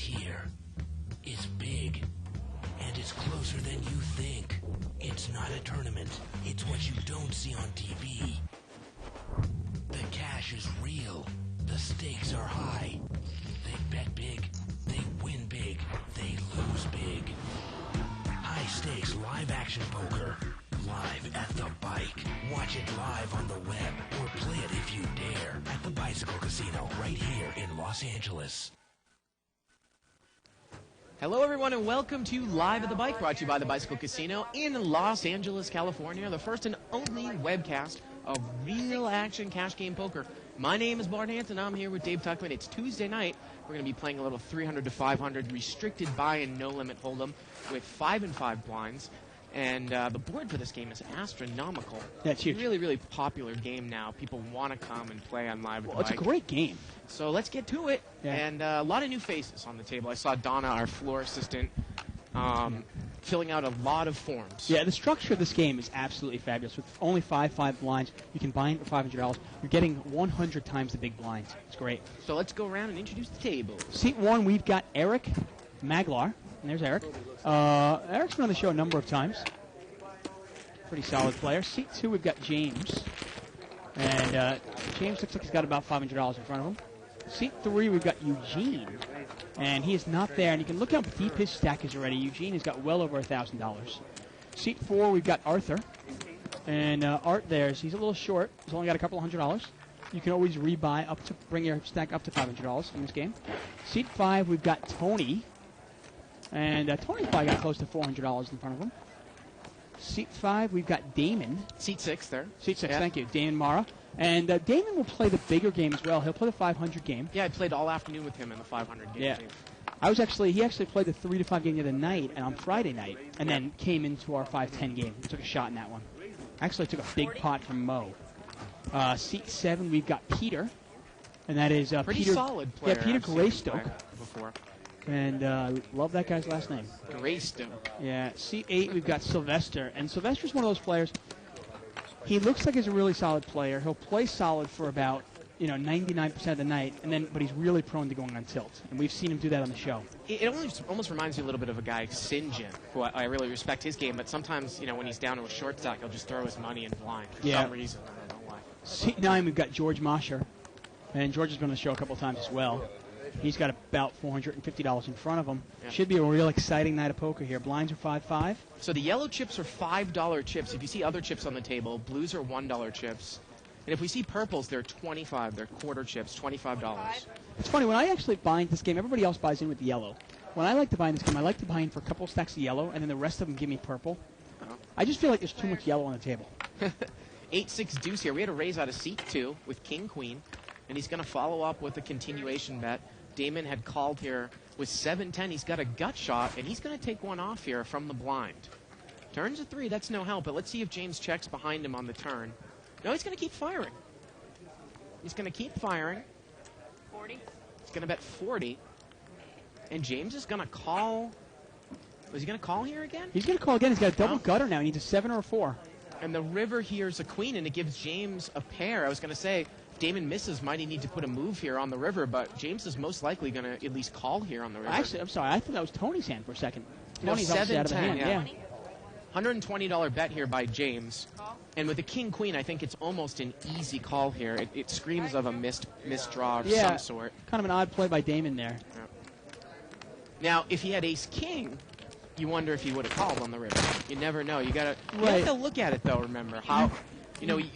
here. It's big. And it's closer than you think. It's not a tournament. It's what you don't see on TV. The cash is real. The stakes are high. They bet big. They win big. They lose big. High stakes live action poker. Live at the bike. Watch it live on the web or play it if you dare at the Bicycle Casino right here in Los Angeles. Hello, everyone, and welcome to Live at the Bike, brought to you by the Bicycle Casino in Los Angeles, California, the first and only webcast of real action cash game poker. My name is Bart Hanson. I'm here with Dave Tuckman. It's Tuesday night. We're going to be playing a little 300 to 500 restricted buy and no limit hold'em with 5 and 5 blinds. And the board for this game is astronomical. That's huge. Really, really popular game now. People want to come and play on Live at the Bike. It's a great game. So let's get to it. Yeah. And a lot of new faces on the table. I saw Donna, our floor assistant, filling out a lot of forms. Yeah, the structure of this game is absolutely fabulous. With only 5 blinds, you can buy it for $500. You're getting 100 times the big blinds. It's great. So let's go around and introduce the table. Seat 1, we've got Eric Maglar. And there's Eric. Eric's been on the show a number of times. Pretty solid player. Seat 2, we've got James. And James looks like he's got about $500 in front of him. Seat 3, we've got Eugene. And he is not there. And you can look how deep his stack is already. Eugene has got well over $1,000. Seat 4, we've got Arthur. And Art he's a little short. He's only got a couple $100. You can always rebuy up to bring your stack up to $500 in this game. Seat 5, we've got Tony. And Tony's probably got close to $400 in front of him. Seat 5, we've got Damon. Seat 6 there. Seat 6, yeah. Thank you. Damon Mara. And Damon will play the bigger game as well. He'll play the 500 game. Yeah, I played all afternoon with him in the 500 game. Yeah. He actually played the 3 to 5 game the other night and on Friday night, and then came into our 5-10 game. He took a shot in that one. Actually took a big pot from Mo. Seat 7, we've got Peter. And that is Pretty Peter. Solid player. Yeah, Peter I've seen him Greystoke. play before. And love that guy's last name. Greystoke. Yeah, Seat 8, we've got Sylvester. And Sylvester's one of those players, he looks like he's a really solid player. He'll play solid for about 99% of the night, but he's really prone to going on tilt. And we've seen him do that on the show. It almost reminds me a little bit of a guy, Sinjin, who I really respect his game, but sometimes, when he's down to a short stack, he'll just throw his money in blind for some reason. I don't know why. Seat 9, we've got George Mosher. And George has been on the show a couple times as well. He's got about $450 in front of him. Yeah. Should be a real exciting night of poker here. Blinds are 5-5. So the yellow chips are $5 chips. If you see other chips on the table, blues are $1 chips. And if we see purples, they're 25. They're quarter chips, $25. It's funny, when I actually bind this game, everybody else buys in with the yellow. When I like to bind this game, I like to bind for a couple stacks of yellow, and then the rest of them give me purple. Uh-huh. I just feel like there's too much yellow on the table. 8-6 deuce here. We had a raise out of seat 2 with King Queen, and he's going to follow up with a continuation bet. Damon had called here with 7-10. He's got a gut shot, and he's going to take one off here from the blind. Turns a 3. That's no help, but let's see if James checks behind him on the turn. No, he's going to keep firing. He's going to keep firing. 40. He's going to bet 40. And James is going to call. Was he going to call here again? He's going to call again. He's got a double gutter now. He needs a 7 or a 4. And the river here is a queen, and it gives James a pair. I was going to say, if Damon misses, might he need to put a move here on the river, but James is most likely going to at least call here on the river. Actually, I'm sorry. I thought that was Tony's hand for a second. No, Tony's obviously out of the 7-10, hand. yeah. $120 bet here by James. And with the king-queen, I think it's almost an easy call here. It screams of a missed draw of some sort. Kind of an odd play by Damon there. Yeah. Now, if he had ace-king, you wonder if he would have called on the river. You never know. You have to look at it, though, remember. How,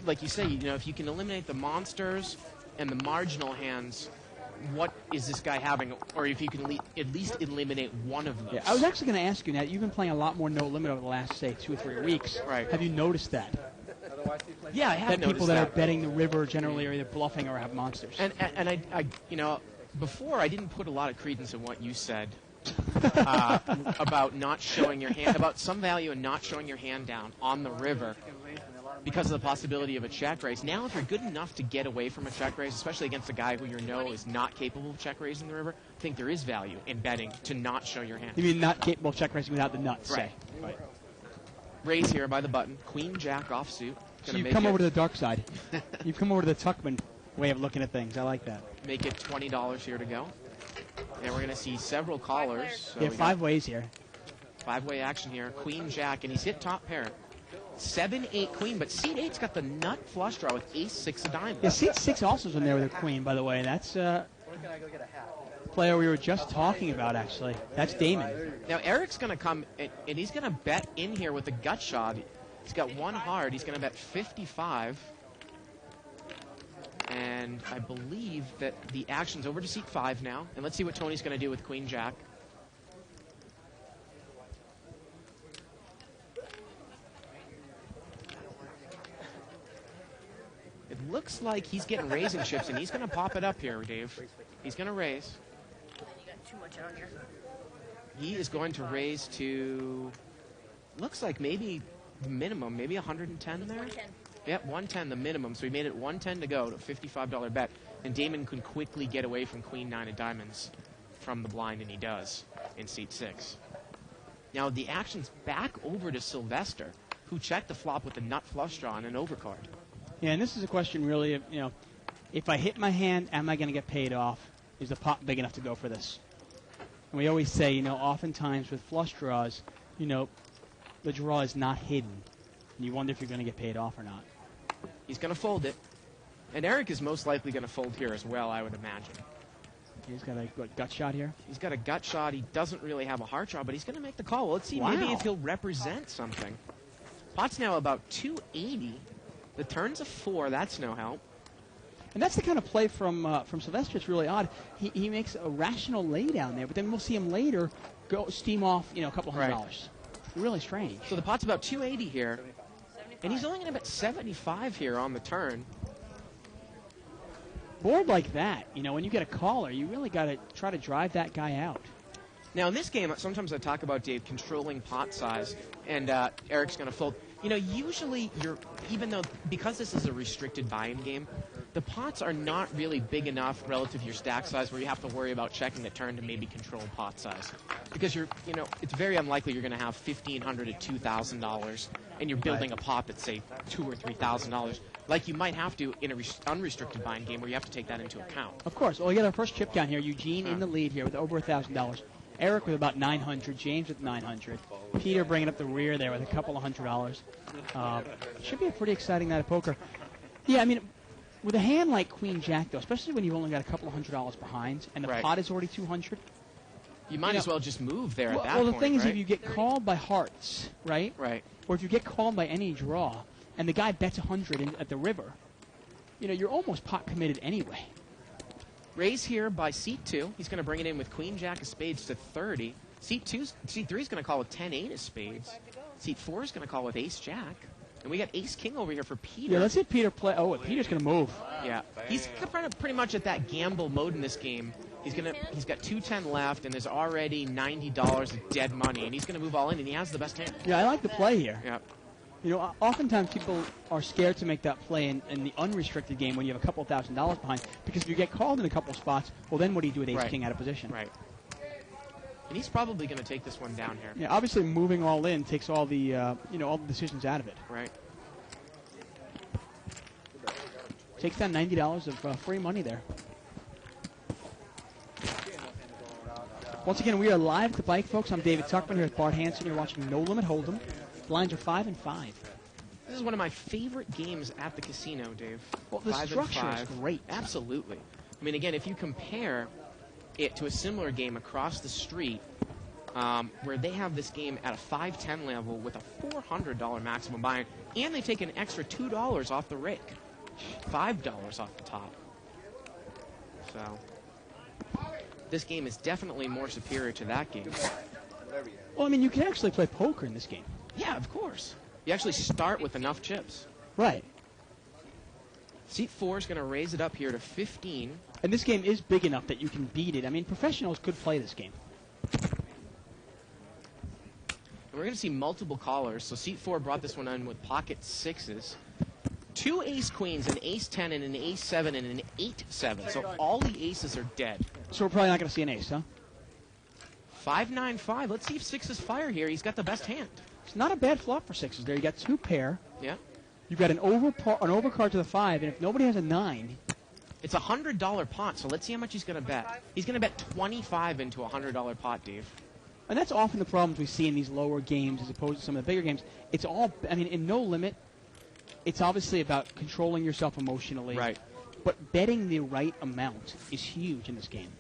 like you say, if you can eliminate the monsters and the marginal hands, what is this guy having? Or if you can at least eliminate one of those. Yeah, I was actually going to ask you, now, you've been playing a lot more no limit over the last, say, 2 or 3 weeks. Right. Have you noticed that? Yeah, I have that noticed people that are betting the river generally are either bluffing or have monsters. And I before I didn't put a lot of credence in what you said about not showing your hand, about some value in not showing your hand down on the river because of the possibility of a check raise. Now, if you're good enough to get away from a check raise, especially against a guy who is not capable of check raising the river, I think there is value in betting to not show your hand. You mean not capable of check raising without the nuts? Right. Right. Raise here by the button. Queen Jack offsuit. So you've come over to the dark side. You've come over to the Tuckman way of looking at things. I like that. Make it $20 here to go. And we're going to see several callers. So Yeah, we 5 got ways here. 5-way action here. Queen, Jack, and he's hit top pair. 7-8 queen, but seat 8's got the nut flush draw with ace 6 of diamonds. Yeah, seat 6 also is in there with a queen, by the way. That's player we were just talking about, actually. That's Damon. Now Eric's going to come, and he's going to bet in here with a gut shot. He's got one hard. He's going to bet 55. And I believe that the action's over to seat 5 now. And let's see what Tony's going to do with Queen Jack. It looks like he's getting raising chips, and he's going to pop it up here, Dave. He's going to raise. You got too much out here. He is going to raise to, looks like maybe the minimum, maybe 110 there? 110. Yep, 110, the minimum. So he made it 110 to go to a $55 bet. And Damon can quickly get away from Queen 9 of diamonds from the blind, and he does in seat 6. Now the action's back over to Sylvester, who checked the flop with a nut flush draw and an overcard. Yeah, and this is a question really of, if I hit my hand, am I going to get paid off? Is the pot big enough to go for this? And we always say, oftentimes with flush draws, the draw is not hidden. And you wonder if you're going to get paid off or not. He's going to fold it. And Eric is most likely going to fold here as well, I would imagine. He's got a gut shot here. He's got a gut shot. He doesn't really have a heart draw, but he's going to make the call. Well, let's see Wow. maybe if he'll represent something. Pot's now about 280. The turn's a 4. That's no help. And that's the kind of play from Sylvester. It's really odd. He makes a rational lay down there, but then we'll see him later go steam off, a couple $100. Right. Really strange. So the pot's about 280 here. And he's only going to bet 75 here on the turn. Board like that, when you get a caller, you really got to try to drive that guy out. Now, in this game, sometimes I talk about, Dave, controlling pot size, and Eric's going to fold. Usually because this is a restricted buy-in game, the pots are not really big enough relative to your stack size where you have to worry about checking the turn to maybe control pot size. Because it's very unlikely you're going to have $1,500 to $2,000, and you're building a pot that's, say, $2,000 or $3,000, like you might have to in an unrestricted buy-in game where you have to take that into account. Of course. Well, we got our first chip down here. Eugene in the lead here with over $1,000. Eric with about $900. James with $900. Peter bringing up the rear there with a couple of $100. Should be a pretty exciting night of poker. Yeah, with a hand like Queen Jack, though, especially when you've only got a couple of $100 behind and the Right. pot is already $200. You might as well just move there at that Well, point, the thing is, right? if you get called by hearts, right? Right. Or if you get called by any draw, and the guy bets 100 at the river, you're almost pot committed anyway. Raise here by seat 2. He's going to bring it in with Queen Jack of spades to 30. Seat 3 is going to call with 10-8 of spades. Seat 4 is going to call with Ace Jack. And we got Ace King over here for Peter. Yeah, let's see Peter play. Oh, Peter's going to move. Yeah, he's pretty much at that gamble mode in this game. He's got 210 left, and there's already $90 of dead money, and he's going to move all in, and he has the best hand. Yeah, I like the play here. Yeah. Oftentimes people are scared to make that play in the unrestricted game when you have a couple of $1,000 behind, because if you get called in a couple of spots, well, then what do you do with Ace Right. King out of position? Right. And he's probably going to take this one down here. Yeah, obviously moving all in takes all the all the decisions out of it. Right. Takes down $90 of free money there. Once again, we are live at the bike, folks. I'm David Tuckman here with Bart Hanson. You're watching No Limit Hold'em. The lines are 5 and 5. This is one of my favorite games at the casino, Dave. Well, the 5 and structure 5. is great. Absolutely. Again, if you compare it to a similar game across the street, where they have this game at a 510 level with a $400 maximum buy-in, and they take an extra $2 off the rake, $5 off the top. So this game is definitely more superior to that game. Well, you can actually play poker in this game. Yeah, of course. You actually start with enough chips. Right. Seat 4 is going to raise it up here to 15. And this game is big enough that you can beat it. Professionals could play this game. And we're going to see multiple callers. So seat 4 brought this one in with pocket 6s. 2 ace queens, an ace 10, and an ace 7, and an 8-7. So all the aces are dead. So we're probably not going to see an ace, huh? 5-9-5. Let's see if 6s fire here. He's got the best hand. It's not a bad flop for 6s there. You got 2 pair. Yeah. You've got an overcard to the 5, and if nobody has a 9, It's a $100 pot, so let's see how much he's going to bet. He's going to bet 25 into a $100 pot, Dave. And that's often the problems we see in these lower games as opposed to some of the bigger games. It's all, I mean, in No Limit, it's obviously about controlling yourself emotionally. Right. But betting the right amount is huge in this game.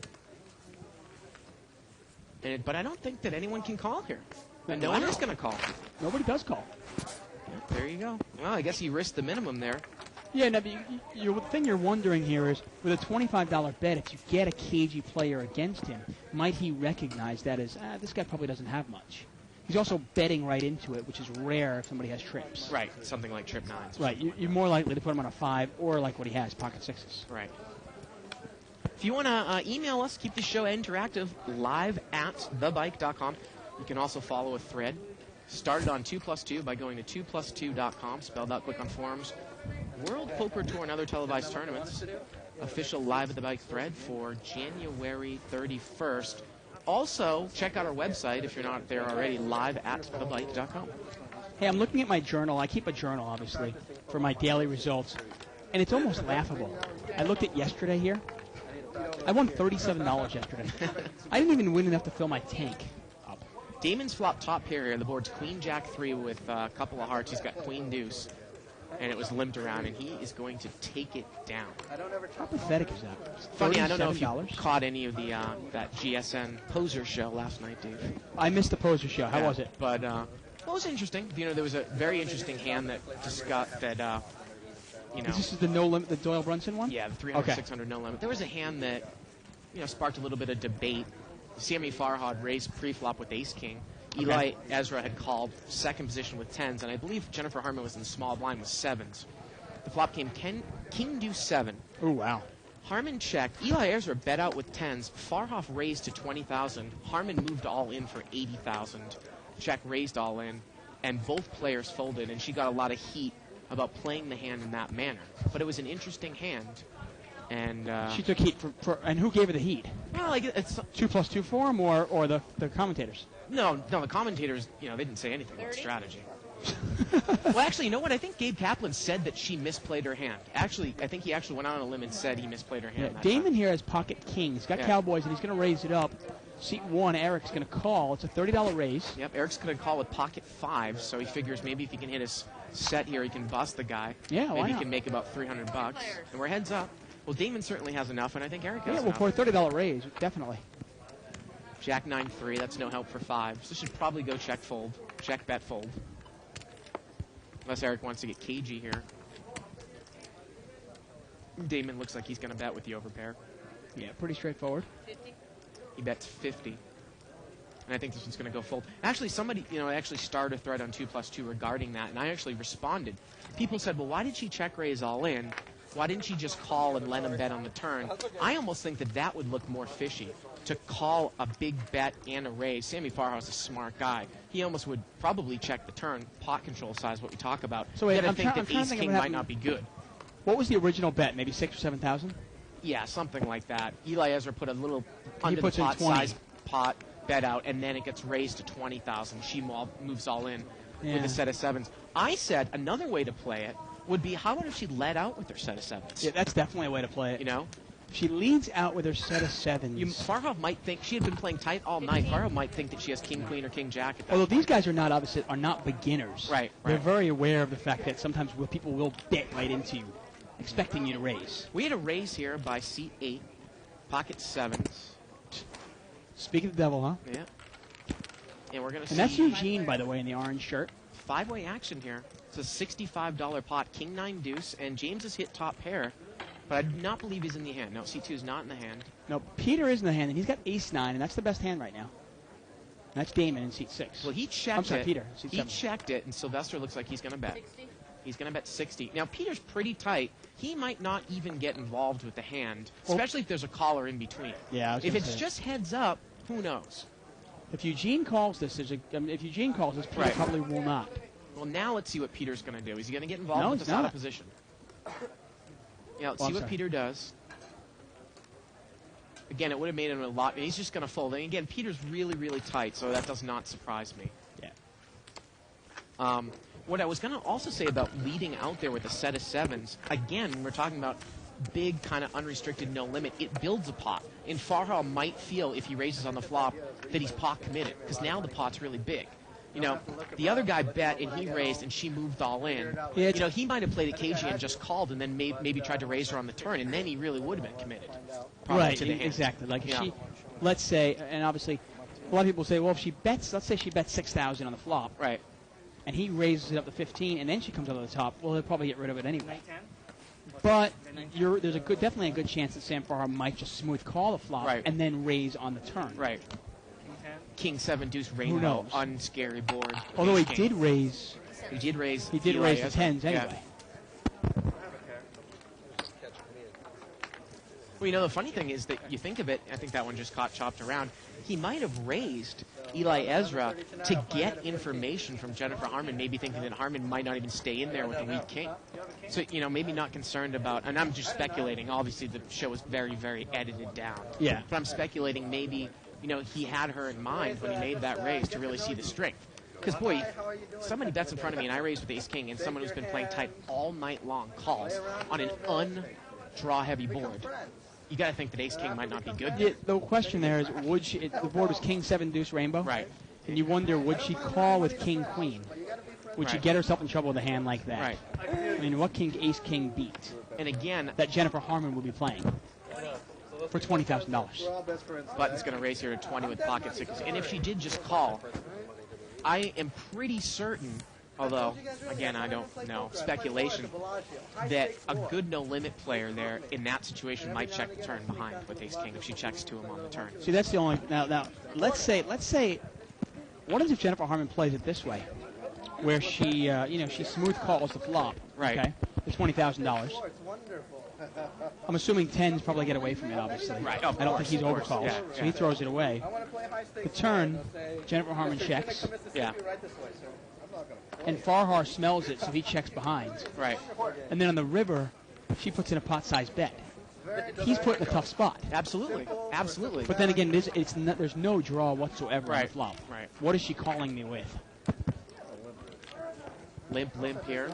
But I don't think that anyone can call here. And no Wow. one is going to call. Nobody does call. Yeah, there you go. Well, I guess he risked the minimum there. Yeah, no, but the thing you're wondering here is, with a $25 bet, if you get a cagey player against him, might he recognize that as, this guy probably doesn't have much? He's also betting right into it, which is rare if somebody has trips. Right, something like trip 9s. Right, you're more likely to put him on a 5 or like what he has, pocket 6s. Right. If you want to email us, keep the show interactive, live@thebike.com. You can also follow a thread. Started on 2+2 by going to 2plus2.com, spelled out, click on forums. World Poker Tour and other televised tournaments. Official Live at the Bike thread for January 31st. Also, check out our website if you're not there already, live@thebike.com. Hey, I'm looking at my journal. I keep a journal, obviously, for my daily results. And it's almost laughable. I looked at yesterday here. I won $37 yesterday. I didn't even win enough to fill my tank up. Damon's flop top pair here. The board's Queen Jack 3 with a couple of hearts. He's got Queen Deuce. And it was limped around, and he is going to take it down. How pathetic is that? Funny, I don't know if you $37? caught any of the that GSN Poser show last night, Dave. I missed the Poser show. How Yeah, was it? But well, it was interesting. You know, there was a very interesting hand that just got that. You know, Is this the no limit, the Doyle Brunson one? yeah, the 300, Okay. 600 no limit. There was a hand that sparked a little bit of debate. Sammy Farhad raised pre-flop with Ace King. Eli Ezra had called second position with 10s, and I believe Jennifer Harmon was in the small blind with 7s. The flop came King Deuce 7. Oh, wow. Harmon checked. Eli Ezra bet out with 10s. Farhoff raised to 20,000. Harmon moved all in for 80,000. Check raised all in, and both players folded, and she got a lot of heat about playing the hand in that manner. But it was an interesting hand, and She took heat for and who gave her the heat? well, like it's 2+2 for him or the commentators? no, the commentators, they didn't say anything about strategy. Well, actually, you know what? I think Gabe Kaplan said that she misplayed her hand. Actually, I think he actually went out on a limb and said he misplayed her hand. Yeah, that Damon time. here has pocket king. He's got Yeah. Cowboys, and he's going to raise it up. Seat 1, Eric's going to call. It's a $30 raise. Yep, Eric's going to call with pocket 5, so he figures maybe if he can hit his set here, he can bust the guy. Yeah, why maybe he not? can make about $300. And we're heads up. Well, Damon certainly has enough, and I think Eric has Yeah, well, enough. for a $30 raise, definitely. Jack 9-3, that's no help for 5. So this should probably go check fold. Check bet fold. Unless Eric wants to get cagey here. Damon looks like he's going to bet with the overpair. Yeah, pretty straightforward. 50. He bets 50. And I think this one's going to go fold. Actually, somebody, actually started a thread on 2+2 regarding that, and I actually responded. People said, well, why did she check raise all in? Why didn't she just call and let him bet on the turn? I almost think that would look more fishy, to call a big bet and a raise. Sammy Farhaw's a smart guy. He almost would probably check the turn, pot control size, what we talk about. So wait, Yet I I'm think try- I'm that trying to think of Ace-King what might happened. not be good. What was the original bet? Maybe 6,000 or 7,000? Yeah, something like that. Eli Ezra put a little under the puts in pot 20. size pot bet out, and then it gets raised to 20,000. She moves all in with Yeah. a set of 7s. I said another way to play it would be, how about if she led out with her set of 7s? Yeah, that's definitely a way to play it. She leads out with her set of 7s. Farhoff might think she had been playing tight all night. Farhoff might think that she has king, queen, or king, jack. At that Although point. these guys are not beginners. Right, They're right. very aware of the fact that sometimes people will bet right into you, expecting you to raise. We had a raise here by seat 8, pocket 7s. Speak of the devil, huh? Yeah. And we're going to see And that's Eugene, by the way, in the orange shirt. 5-way action here. It's a $65 pot, king 9 deuce, and James has hit top pair, but I do not believe he's in the hand. No, C2 is not in the hand. No, Peter is in the hand, and he's got ace 9, and that's the best hand right now. And that's Damon in seat 6. Well, he checked I'm sorry, it. Peter, seat He 7. checked it, and Sylvester looks like he's going to bet. 60. He's going to bet 60. Now, Peter's pretty tight. He might not even get involved with the hand, Well- especially if there's a caller in between. Yeah, I was If gonna it's say. just heads up, who knows? If Eugene calls this, Peter Right. probably will not. Well, now let's see what Peter's going to do. Is he going to get involved No, with he's this out not. of position? Yeah, let's Oh, see I'm what sorry. Peter does. Again, it would have made him a lot. And he's just going to fold. And again, Peter's really, really tight, so that does not surprise me. Yeah. What I was going to also say about leading out there with a set of 7s, again, we're talking about big kind of unrestricted no limit, it builds a pot. And Farha might feel, if he raises on the flop, that he's pot committed, because now the pot's really big. You know, the other guy bet and he raised and she moved all in. Yeah, you know, he might have played a cagey and just called and then maybe tried to raise her on the turn, and then he really would have been committed. Probably Right, to the hand. exactly. Like if Yeah. she, let's say, and obviously, a lot of people say, well, if she bets, let's say she bets 6,000 on the flop, Right. and he raises it up to 15, and then she comes over the top. Well, he'll probably get rid of it anyway. But there's definitely a good chance that Sam Farha might just smooth call the flop Right. and then raise on the turn. Right. King 7 deuce rainbow, knows? unscary board. Although he Ace king. did raise, He did raise. he did Eli raise the Ezra. tens Yeah. anyway. Well, you know, the funny thing is that you think of it, I think that one just caught chopped around. He might have raised Eli Ezra to get information from Jennifer Harmon, maybe thinking that Harmon might not even stay in there with the weak king. So, you know, maybe not concerned about, and I'm just speculating, obviously the show is very, very edited down. Yeah. But I'm speculating maybe, you know, he had her in mind when he made that raise to really see the strength. Because, boy, somebody bets in front of me and I raise with ace-king, and someone who's been playing tight all night long calls on an un-draw-heavy board. You got to think that ace-king might not be good. Yeah, the question there is, would she? The board was king 7 deuce rainbow, Right. And you wonder, would she call with king queen? Would she Right. get herself in trouble with a hand like that? Right. I mean, what king ace king beat And again, that Jennifer Harmon would be playing for $20,000? Button's going to raise here to 20 with pocket sixes. And if she did just call, I am pretty certain, although, again, I don't know, speculation, that a good no-limit player there in that situation might check the turn behind with ace-king if she checks to him on the turn. See, that's the only. Now, let's say, what is if Jennifer Harmon plays it this way, where she, she smooth calls the flop, Right. Okay, the $20,000. I'm assuming tens probably get away from it, obviously. Right, I of don't course, think he's of course, overcalled, yeah, so yeah. he throws it away. The turn, Jennifer Harmon checks, Yeah, and Farhar smells it, so he checks behind. right. And then on the river, she puts in a pot-sized bet. He's put in a tough spot. Absolutely, absolutely. But then again, there's no draw whatsoever on the Right, flop. right. What is she calling me with? Limp here.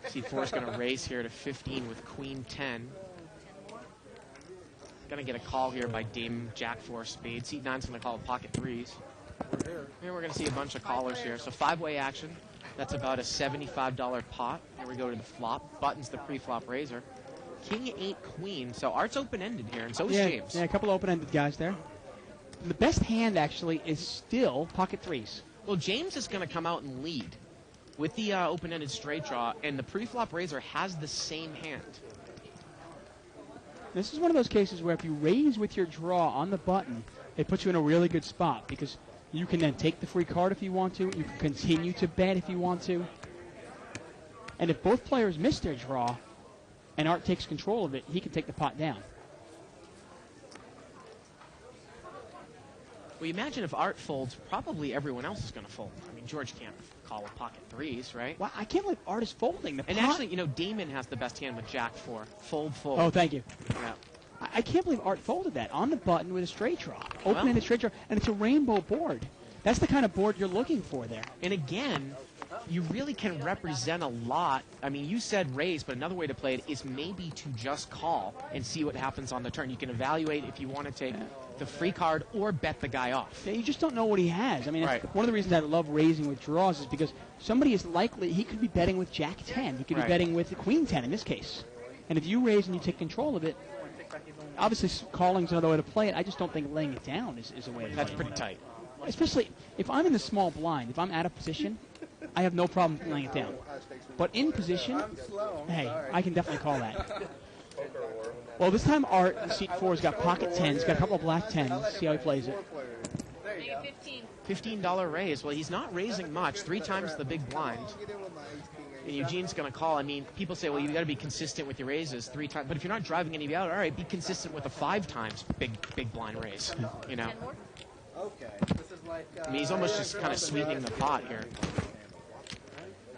C4 is going to raise here to 15 with queen 10. Going to get a call here by Dame Jack 4 spades. Seat 9's going to call pocket threes. Here we're going to see a bunch of callers here. So 5-way action. That's about a $75 pot. Here we go to the flop. Button's the pre-flop raiser. King 8 queen. So Art's open-ended here, and so is James. Yeah, a couple open-ended guys there. The best hand, actually, is still pocket threes. Well, James is going to come out and lead with the open-ended straight draw, and the pre-flop raiser has the same hand. This is one of those cases where if you raise with your draw on the button, it puts you in a really good spot because you can then take the free card if you want to. You can continue to bet if you want to. And if both players miss their draw and Art takes control of it, he can take the pot down. Well, you imagine if Art folds, probably everyone else is going to fold. I mean, George can't call with pocket threes, right? Wow, I can't believe Art is folding. The And pot- actually, you know, Damon has the best hand with Jack 4. Fold, fold. Oh, thank you. Yeah. I can't believe Art folded that on the button with a straight draw. Open-ended Well. straight draw, and it's a rainbow board. That's the kind of board you're looking for there. And again, you really can represent a lot. I mean, you said raise, but another way to play it is maybe to just call and see what happens on the turn. You can evaluate if you want to take the free card or bet the guy off. Yeah, you just don't know what he has. I mean, Right. one of the reasons I love raising with draws is because somebody is likely, he could be betting with Jack 10. He could be Right. betting with Queen 10 in this case. And if you raise and you take control of it, obviously calling's another way to play it. I just don't think laying it down is a way to That's play pretty it. tight. Especially if I'm in the small blind, if I'm out of position, I have no problem laying it down. But in position, hey, I can definitely call that. Well, this time Art, seat 4's got pocket 10s, got a couple of black 10s. See how he plays it. $15 raise. Well, he's not raising much. 3 times the big blind. And Eugene's going to call. I mean, people say, well, you got to be consistent with your raises 3 times. But if you're not driving any out, all right, be consistent with a 5 times big blind raise. You know, I mean, he's almost just kind of sweetening the pot here.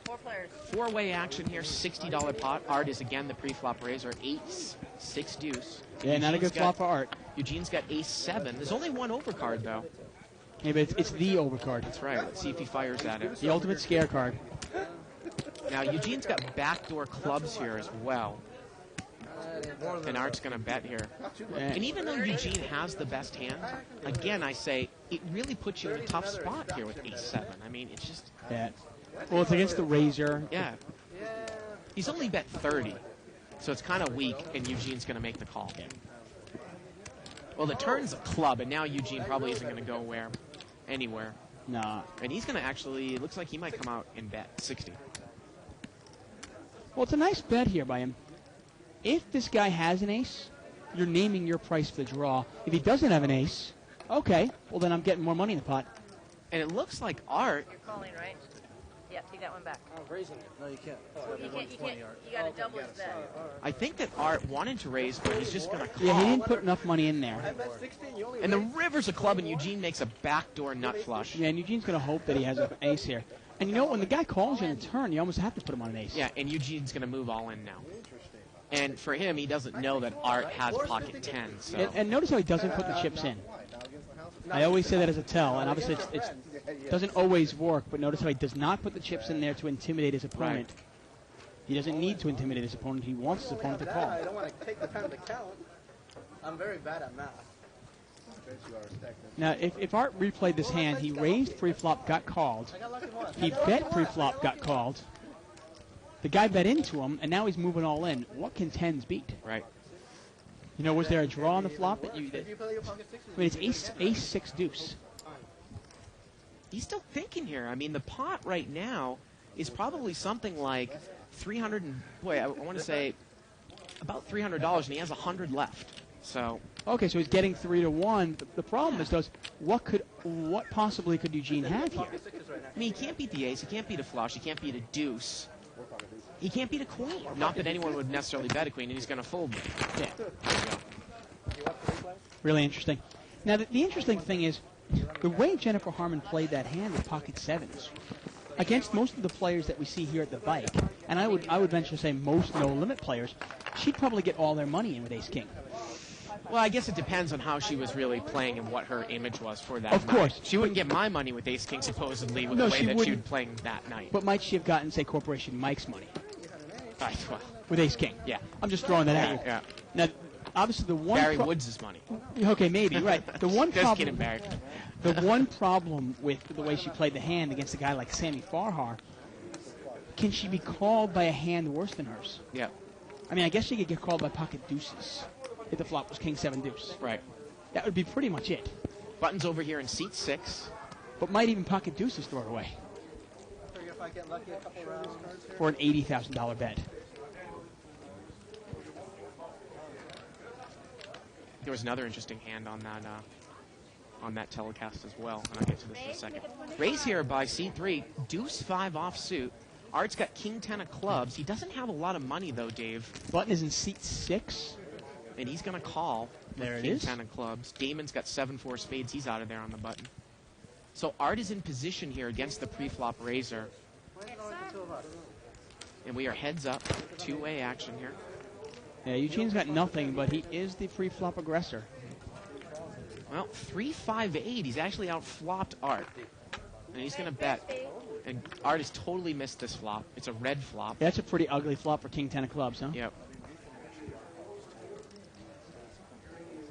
4 players. 4-way action here, $60 pot. Art is again the pre-flop raiser, ace 6 deuce. Yeah, not a Eugene's good flop for Art. Eugene's got ace 7. There's only one overcard though. Maybe it's the overcard. That's right. Let's see if he fires at it. The ultimate scare card. Now, Eugene's got backdoor clubs here as well. And Art's going to bet here. And even though Eugene has the best hand, again, I say, it really puts you in a tough spot here with ace-7. I mean, it's just... Yeah. Well, it's against the Razor. Yeah. He's only bet 30, so it's kind of weak, and Eugene's going to make the call. Well, the turn's a club, and now Eugene probably isn't going to go anywhere. Nah. And he's going to actually, it looks like he might come out and bet 60. Well, it's a nice bet here by him. If this guy has an ace, you're naming your price for the draw. If he doesn't have an ace, okay, well then I'm getting more money in the pot. And it looks like Art... You're calling, right? Yeah, take that one back. I'm raising it. No, you can't. You can't. You got to double his bet. I think that Art wanted to raise, but he's just going to call. Yeah, he didn't put enough money in there. And the river's a club, and Eugene makes a backdoor nut flush. Yeah, and Eugene's going to hope that he has an ace here. And you know, when the guy calls you in a turn, you almost have to put him on an ace. Yeah, and Eugene's going to move all in now. And for him, he doesn't know that Art has pocket 10. So. And notice how he doesn't put the chips in. I always say that as a tell, and obviously it doesn't always work, but notice how he does not put the chips in there to intimidate his opponent. Right. He doesn't need to intimidate his opponent. He wants his opponent to call. I don't want to take the time to count. I'm very bad at math. Now, if Art replayed this hand, he raised pre-flop, got called. He bet pre-flop, got called. The guy bet into him, and now he's moving all in. What can tens beat? Right. You know, was there a draw on the flop that you did? I mean, it's ace 6 deuce. He's still thinking here. I mean, the pot right now is probably something like $300. I want to say about $300, and he has 100 left. So. Okay, so he's getting 3 to 1. The problem is, what possibly could Eugene have here? I mean, he can't beat the ace. He can't beat a flush. He can't beat a deuce. He can't beat a queen. Not that anyone would necessarily bet a queen, and he's going to fold. Yeah. Really interesting. Now, the interesting thing is, the way Jennifer Harman played that hand with pocket 7s, against most of the players that we see here at the bike, and I would venture to say most no-limit players, she'd probably get all their money in with ace-king. Well, I guess it depends on how she was really playing and what her image was for that Of night. course. She wouldn't get my money with ace-king, supposedly, with No, the way she that she wouldn't. was playing that night. But might she have gotten, say, Corporation Mike's money Right, well, with ace-king? yeah. I'm just throwing that at you. Yeah. Now, obviously the one... Barry Woods' money. Okay, maybe, right. The one Just kidding, problem... Barry. The one problem with the way she played the hand against a guy like Sammy Farhar, can she be called by a hand worse than hers? Yeah, I mean, I guess she could get called by pocket deuces if the flop was king 7 deuce. right. That would be pretty much it. Button's over here in seat 6. But might even pocket deuces throw it away If I get lucky a couple rounds here. for an $80,000 bet. There was another interesting hand on that telecast as well, and I'll get to this in a second. Raise here by C3, deuce 5 offsuit. Art's got king 10 of clubs. He doesn't have a lot of money, though, Dave, Button is in seat 6. and he's going to call There it king is. 10 of clubs. Damon's got 7-4 spades. He's out of there on the button. So Art is in position here against the pre-flop raiser, and we are heads up, two-way action here. Yeah, Eugene's got nothing, but he is the pre-flop aggressor. Well, 3-5-8. He's actually outflopped Art. And he's going to bet. And Art has totally missed this flop. It's a red flop. Yeah, that's a pretty ugly flop for king 10 of clubs, huh? Yep.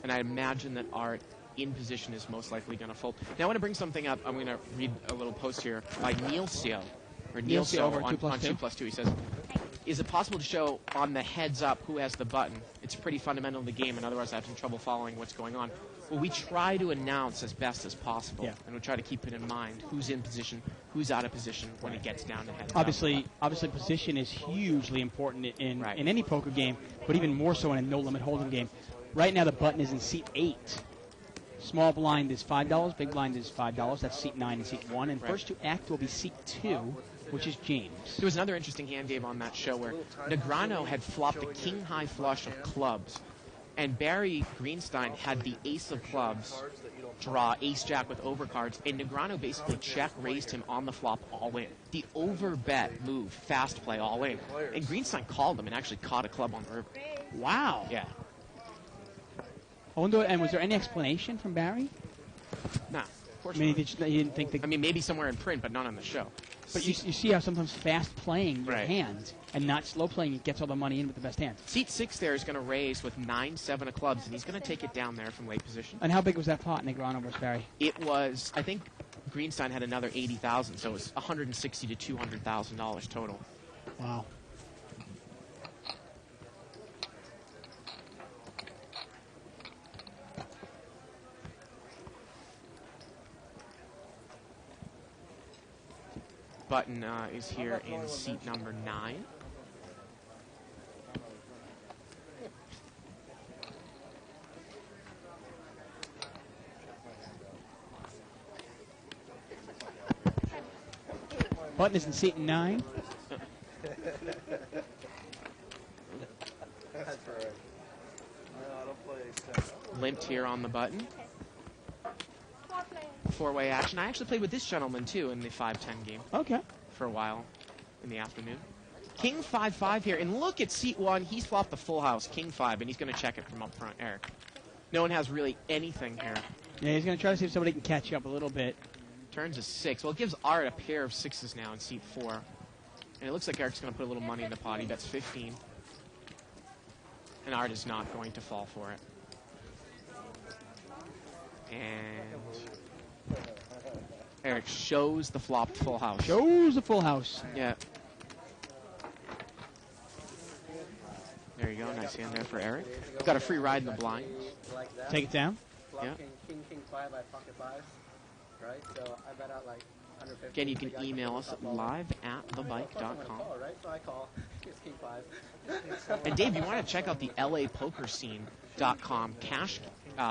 And I imagine that Art in position is most likely going to fold. Now I want to bring something up. I'm going to read a little post here by Neil Seo. Or Neil Seo Seo over on 2+2. 2+2. He says, is it possible to show on the heads up who has the button? It's pretty fundamental to the game, and otherwise I have some trouble following what's going on. Well, we try to announce as best as possible, Yeah. and we try to keep it in mind who's in position, who's out of position when it gets down to heads Obviously, position is hugely important in Right. any poker game, but even more so in a no-limit hold'em game. Right now, the button is in seat 8. Small blind is $5. Big blind is $5. That's seat 9 and seat 1. And Right. first to act will be seat 2, which is James. There was another interesting hand, Dave, on that show where Negrano had flopped a king-high flush of clubs, and Barry Greenstein had the ace of clubs draw ace-jack with overcards, and Negrano basically check-raised him on the flop all in. The over-bet move, fast play all in. And Greenstein called him and actually caught a club on the river. Wow. Yeah. I wonder, and was there any explanation from Barry? Nah. course I mean, not. you didn't think I mean, maybe somewhere in print, but not on the show. But you see how sometimes fast playing your Right. hand and not slow playing it gets all the money in with the best hand. Seat 6 there is going to raise with 9-7 of clubs, and he's going to take it down there from late position. And how big was that pot, Negreanu versus Barry? It was, I think, Greenstein had another 80,000, so it was 160 to $200,000 total. Wow. Button is here in seat number 9. Button is in seat 9. That's right. I don't play Limped here on the button. Four-way action. I actually played with this gentleman, too, in the 5-10 game Okay. for a while in the afternoon. King 5-5 here, and look at seat 1. He's flopped the full house, King 5, and he's going to check it from up front, Eric. No one has really anything here. Yeah, he's going to try to see if somebody can catch up a little bit. Turns a 6. Well, it gives Art a pair of 6s now in seat 4. And it looks like Eric's going to put a little money in the pot. He bets 15. And Art is not going to fall for it. And Eric shows the flopped full house. Shows the full house. Yeah. There you go. Nice hand there for Eric. Got a free ride in the blind. like that. Take it down. Flop Yeah. king 5 by pocket 5. Right? So I bet out like 150. Again, you The can guy email puts us at the top all in. live@thebike.com. Call, right? So I call. It's king 5. And Dave, you want to check out the LAPokerscene.com cash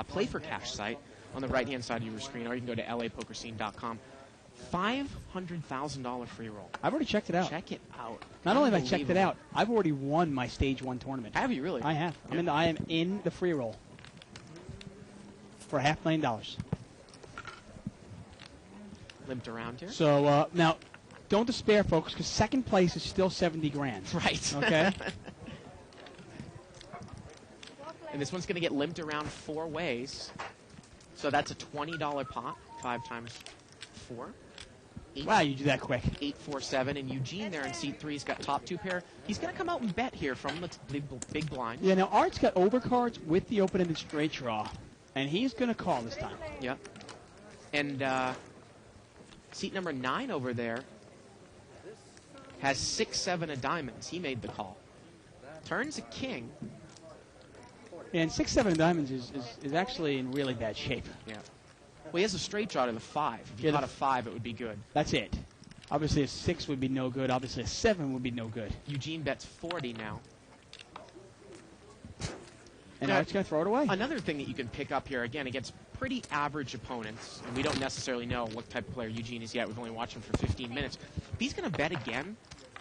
play for cash site on the right-hand side of your screen, or you can go to LAPokerscene.com. $500,000 free roll. I've already checked it out. Check it out. Not only have I checked it Unbelievable. out, I've already won my stage 1 tournament. Have you really? I have. Yeah. I am in the free roll for $500,000. Limped around here. So now, don't despair, folks, because second place is still 70 grand. Right. Okay. And this one's going to get limped around 4 ways. So that's a $20 pot, 5 times 4. Wow, you do that quick. 8-4-7, and Eugene there in seat 3's got top 2 pair. He's going to come out and bet here from the big blind. Yeah, now Art's got overcards with the open-ended straight draw, and he's going to call this time. Yep. And seat number 9 over there has 6-7 of diamonds. He made the call. Turns a king. And 6-7 diamonds is actually in really bad shape. Yeah. Well, he has a straight draw to the 5. If you Yeah, caught a 5, it would be good. That's it. Obviously, a 6 would be no good. Obviously, a 7 would be no good. Eugene bets 40 now. And Yeah. Art's going to throw it away. Another thing that you can pick up here, again, against pretty average opponents, and we don't necessarily know what type of player Eugene is yet. We've only watched him for 15 minutes. If he's going to bet again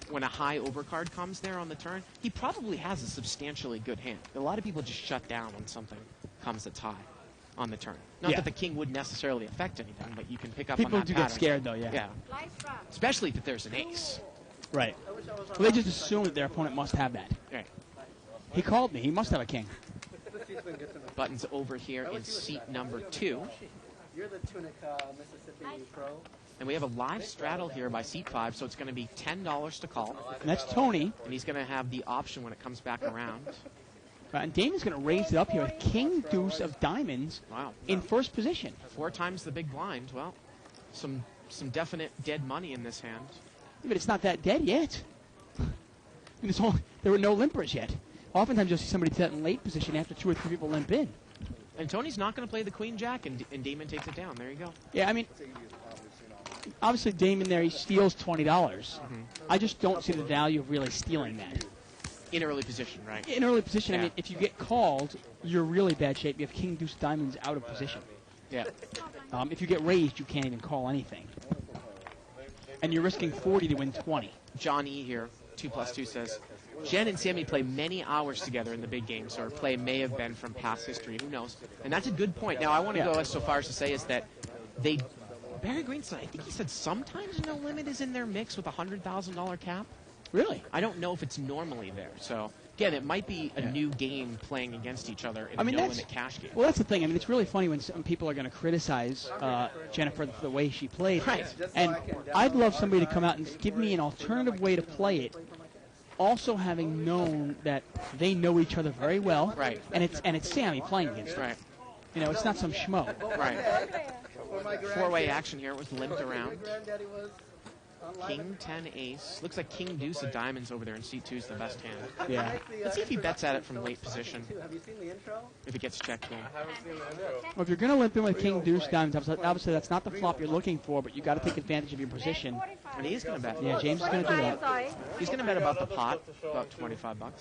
when a high overcard comes there on the turn, he probably has a substantially good hand. A lot of people just shut down when something comes that's high on the turn. Not Yeah. that the king wouldn't necessarily affect anything, but you can pick up People on that do pattern. get scared, though, yeah. Yeah. Especially if there's an ace. Right. Well, they just assume that their opponent must have that. Right. He called me. He must have a king. Buttons over here in seat number 2. You're the Tunic Mississippi pro. And we have a live straddle here by seat 5, so it's going to be $10 to call. And that's Tony. And he's going to have the option when it comes back around. Right, and Damon's going to raise it up here with king deuce of diamonds Wow. in first position. 4 times the big blind. Well, some definite dead money in this hand. Yeah, but it's not that dead yet. There were no limpers yet. Oftentimes you'll see somebody set in late position after 2 or 3 people limp in. And Tony's not going to play the queen jack, and Damon takes it down. There you go. Yeah, I mean, obviously Damon there, he steals $20. I just don't see the value of really stealing that. In early position, right? In early position, I Yeah. mean, if you get called, you're really bad shape. You have king deuce diamonds out of position. Yeah. If you get raised, you can't even call anything. And you're risking 40 to win 20. John E. here, 2+2 says, Jen and Sammy play many hours together in the big games, or play may have been from past history. Who knows? And that's a good point. Now, I want to Yeah. go as so far as to say is that Barry Greenstein, I think he said sometimes No Limit is in their mix with a $100,000 cap. Really? I don't know if it's normally there. So Again, it might be a new game playing against each other in a no-limit cash game. Well, that's the thing. I mean, it's really funny when some people are going to criticize Jennifer for the way she played. Right. And I'd love somebody to come out and give me an alternative way to play it, also having known that they know each other very well. Right. And it's Sammy playing against her. Right. You know, it's not some schmo. Right. Four-way action here. It was limped around. King 10 ace. Looks like King deuce of diamonds over there in C2 is the best hand. Yeah. Let's see if he bets at it from late position. Have you seen the intro? If it gets checked in. Well, if you're going to limp in with King deuce diamonds, obviously that's not the flop you're looking for, but you got to take advantage of your position. And he's going to bet. Yeah, James is going to do that. He's going to bet about the pot, about $25.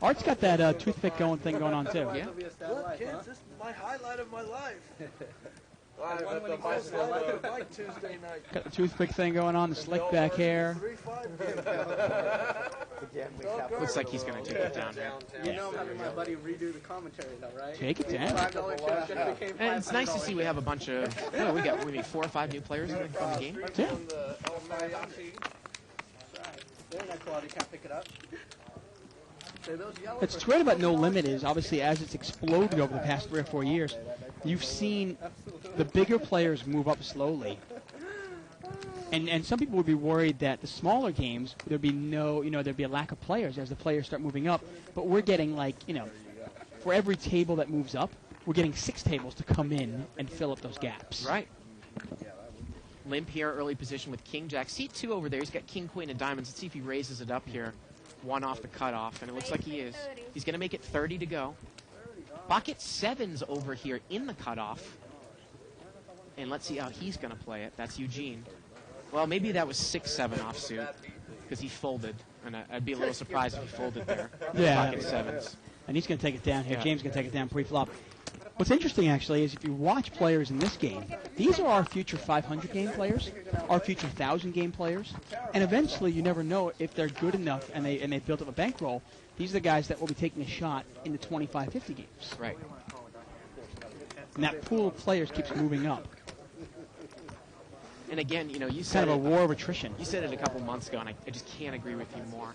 Art's got that toothpick thing going on too. Yeah. Look, kids, this is my highlight of my life. Live at the bicycle bike Tuesday night. Got the toothpick thing going on, the slick back hair. 3-5. Looks like he's going to take it down here. You know I'm having my buddy redo the commentary though, right? Take it down. $5 chip just became And it's nice to $500. see we have a bunch of, we got maybe 4 or 5 new players in the game. Yeah. They're not quality, can't pick it up. Say those yellow What's great about No Limit is obviously as it's exploded over the past 3 or 4 years, you've seen the bigger players move up slowly. And some people would be worried that the smaller games, there'd be there'd be a lack of players as the players start moving up. But we're getting for every table that moves up, we're getting 6 tables to come in and fill up those gaps. Right. Limp here, early position with King Jack. C2 over there. He's got King Queen of diamonds. Let's see if he raises it up here. 1 off the cutoff, and it looks like he is. He's going to make it 30 to go. Pocket 7's over here in the cutoff. And let's see how he's going to play it. That's Eugene. Well, maybe that was 6-7 offsuit because he folded. And I'd be a little surprised if he folded there. Yeah. Pocket 7's. And he's going to take it down here. Yeah. James is going to take it down pre-flop. What's interesting, actually, is if you watch players in this game, these are our future 500 game players, our future 1,000 game players, and eventually you never know if they're good enough and they've built up a bankroll. These are the guys that will be taking a shot in the 25, 50 games. Right. And that pool of players keeps moving up. And again, you It's said kind of a it, war of attrition. you said it a couple months ago, and I just can't agree with you more.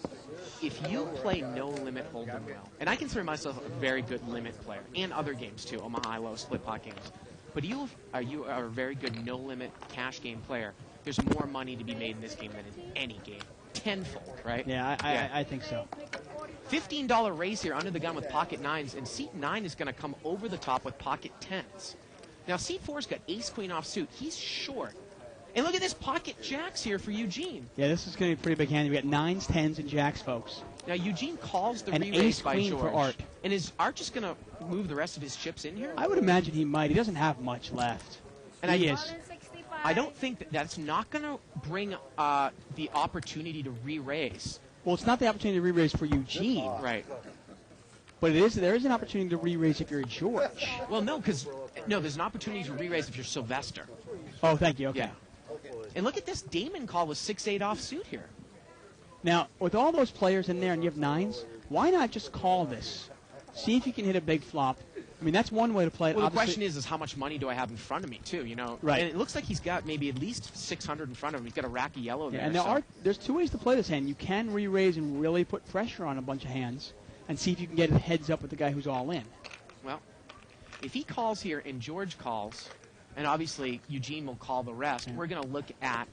If you play no limit hold'em well, and I consider myself a very good limit player, and other games too, Omaha High-Low, split pot games, but you are a very good no limit cash game player, there's more money to be made in this game than in any game. Tenfold, right? Yeah, I think so. $15 raise here under the gun with pocket 9s, and seat 9 is going to come over the top with pocket 10s. Now, seat 4's got ace-queen offsuit. He's short. And look at this pocket jacks here for Eugene. Yeah, this is going to be a pretty big hand. We've got 9s, 10s, and jacks, folks. Now, Eugene calls the An re-raise by ace-queen George. for Art. And is Art just going to move the rest of his chips in here? I would imagine he might. He doesn't have much left. And He is. I don't think that's not going to bring the opportunity to re-raise. Well, it's not the opportunity to re-raise for Eugene, Right. but there is an opportunity to re-raise if you're George. Well, no, there's an opportunity to re-raise if you're Sylvester. Oh, thank you. Okay. Yeah. And look at this Damon call with 6-8 offsuit here. Now, with all those players in there and you have 9s, why not just call this? See if you can hit a big flop. I mean, that's one way to play it. Well, the Obviously- question is how much money do I have in front of me, too, Right. And it looks like he's got maybe at least 600 in front of him. He's got a rack of yellow there. Yeah, and there's 2 ways to play this hand. You can re-raise and really put pressure on a bunch of hands and see if you can get a heads up with the guy who's all in. Well, if he calls here and George calls, and obviously Eugene will call the rest, we're going to look at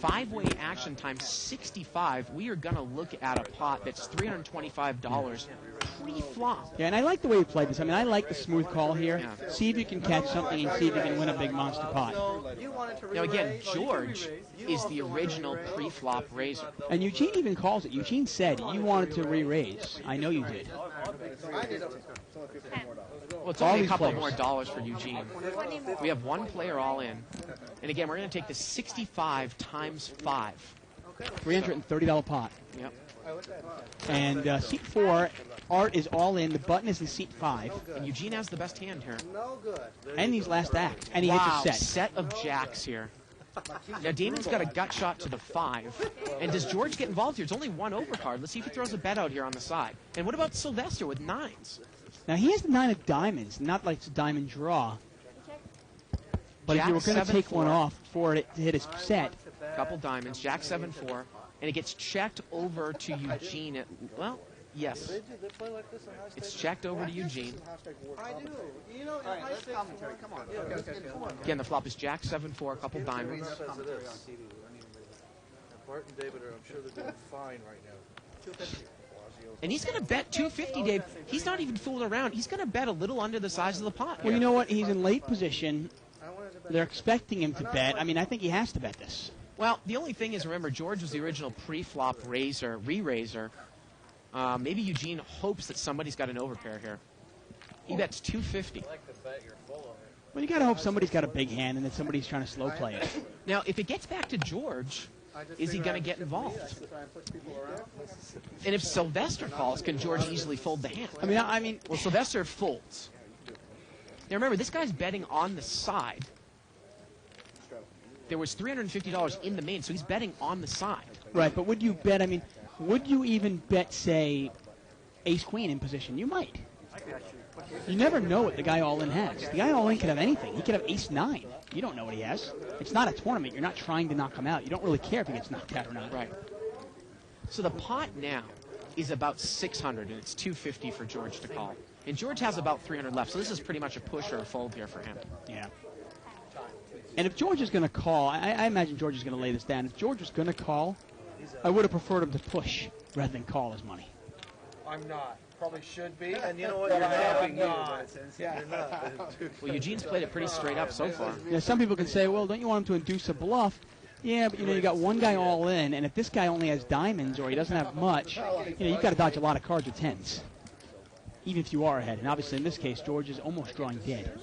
5-way action times 65. We are going to look at a pot that's $325 pre-flop. Yeah, and I like the way you played this. I mean, I like the smooth call here. Yeah. See if you can catch something and see if you can win a big monster pot. You wanted to Now, again, re-raise. George is the original pre-flop raiser. And Eugene even calls it. Eugene said you wanted to re-raise. I know you did. Well, it's All only a these couple players. more dollars for Eugene. We have 1 player all in. And again, we're going to take the 65 times 5. $330 pot. Yep. And seat 4, Art is all in. The button is in seat 5. And Eugene has the best hand here. No good. And he's last act. And he Wow, hits a set. set of jacks here. Now, Damon's got a gut shot to the 5. And does George get involved here? It's only 1 overcard. Let's see if he throws a bet out here on the side. And what about Sylvester with 9s? Now, he has the 9 of diamonds, not like it's a diamond draw. But if you were Jack going to take 7-4. one off for it to hit his set, Couple diamonds, Jack 7-4. And it gets checked over to Eugene at, well, Yes. They play like this in high It's stakes? checked over to Eugene. I do. You know, in high stakes. Commentary, come on. Yeah, Come on. Again, the flop is Jack 7-4, a couple diamonds. As it is. Bart and David are, I'm sure they're doing fine right now. 250. And he's going to bet 250, Dave. He's not even fooling around. He's going to bet a little under the size of the pot. Well, you know what? He's in late position. They're expecting him to bet. I mean, I think he has to bet this. Well, the only thing is, remember, George was the original pre-flop re-raiser. Maybe Eugene hopes that somebody's got an overpair here. He bets 250. I like the bet you're full of it. Well, you got to hope somebody's got a big hand and that somebody's trying to slow play it. Now, if it gets back to George, is he going to get involved? And if Sylvester calls, can George easily fold the hand? I mean, Well, Sylvester folds. Now, remember, this guy's betting on the side. There was $350 in the main, so he's betting on the side. right, but would you bet, would you even bet, say, ace-queen in position? You might. You never know what the guy all-in has. The guy all-in could have anything. He could have ace-9. You don't know what he has. It's not a tournament. You're not trying to knock him out. You don't really care if he gets knocked out or not. Right. So the pot now is about 600, and it's 250 for George to call. And George has about 300 left, so this is pretty much a push or a fold here for him. Yeah. And if George is going to call, I imagine George is going to lay this down. If George was going to call, I would have preferred him to push rather than call his money. I'm not. Probably should be. And you know what? You're helping you. You're not. Well, Eugene's played it pretty straight up so far. You know, some people can say, well, don't you want him to induce a bluff? Yeah, but, you got one guy all in, and if this guy only has diamonds or he doesn't have much, you've got to dodge a lot of cards with tens, even if you are ahead. And obviously, in this case, George is almost drawing dead.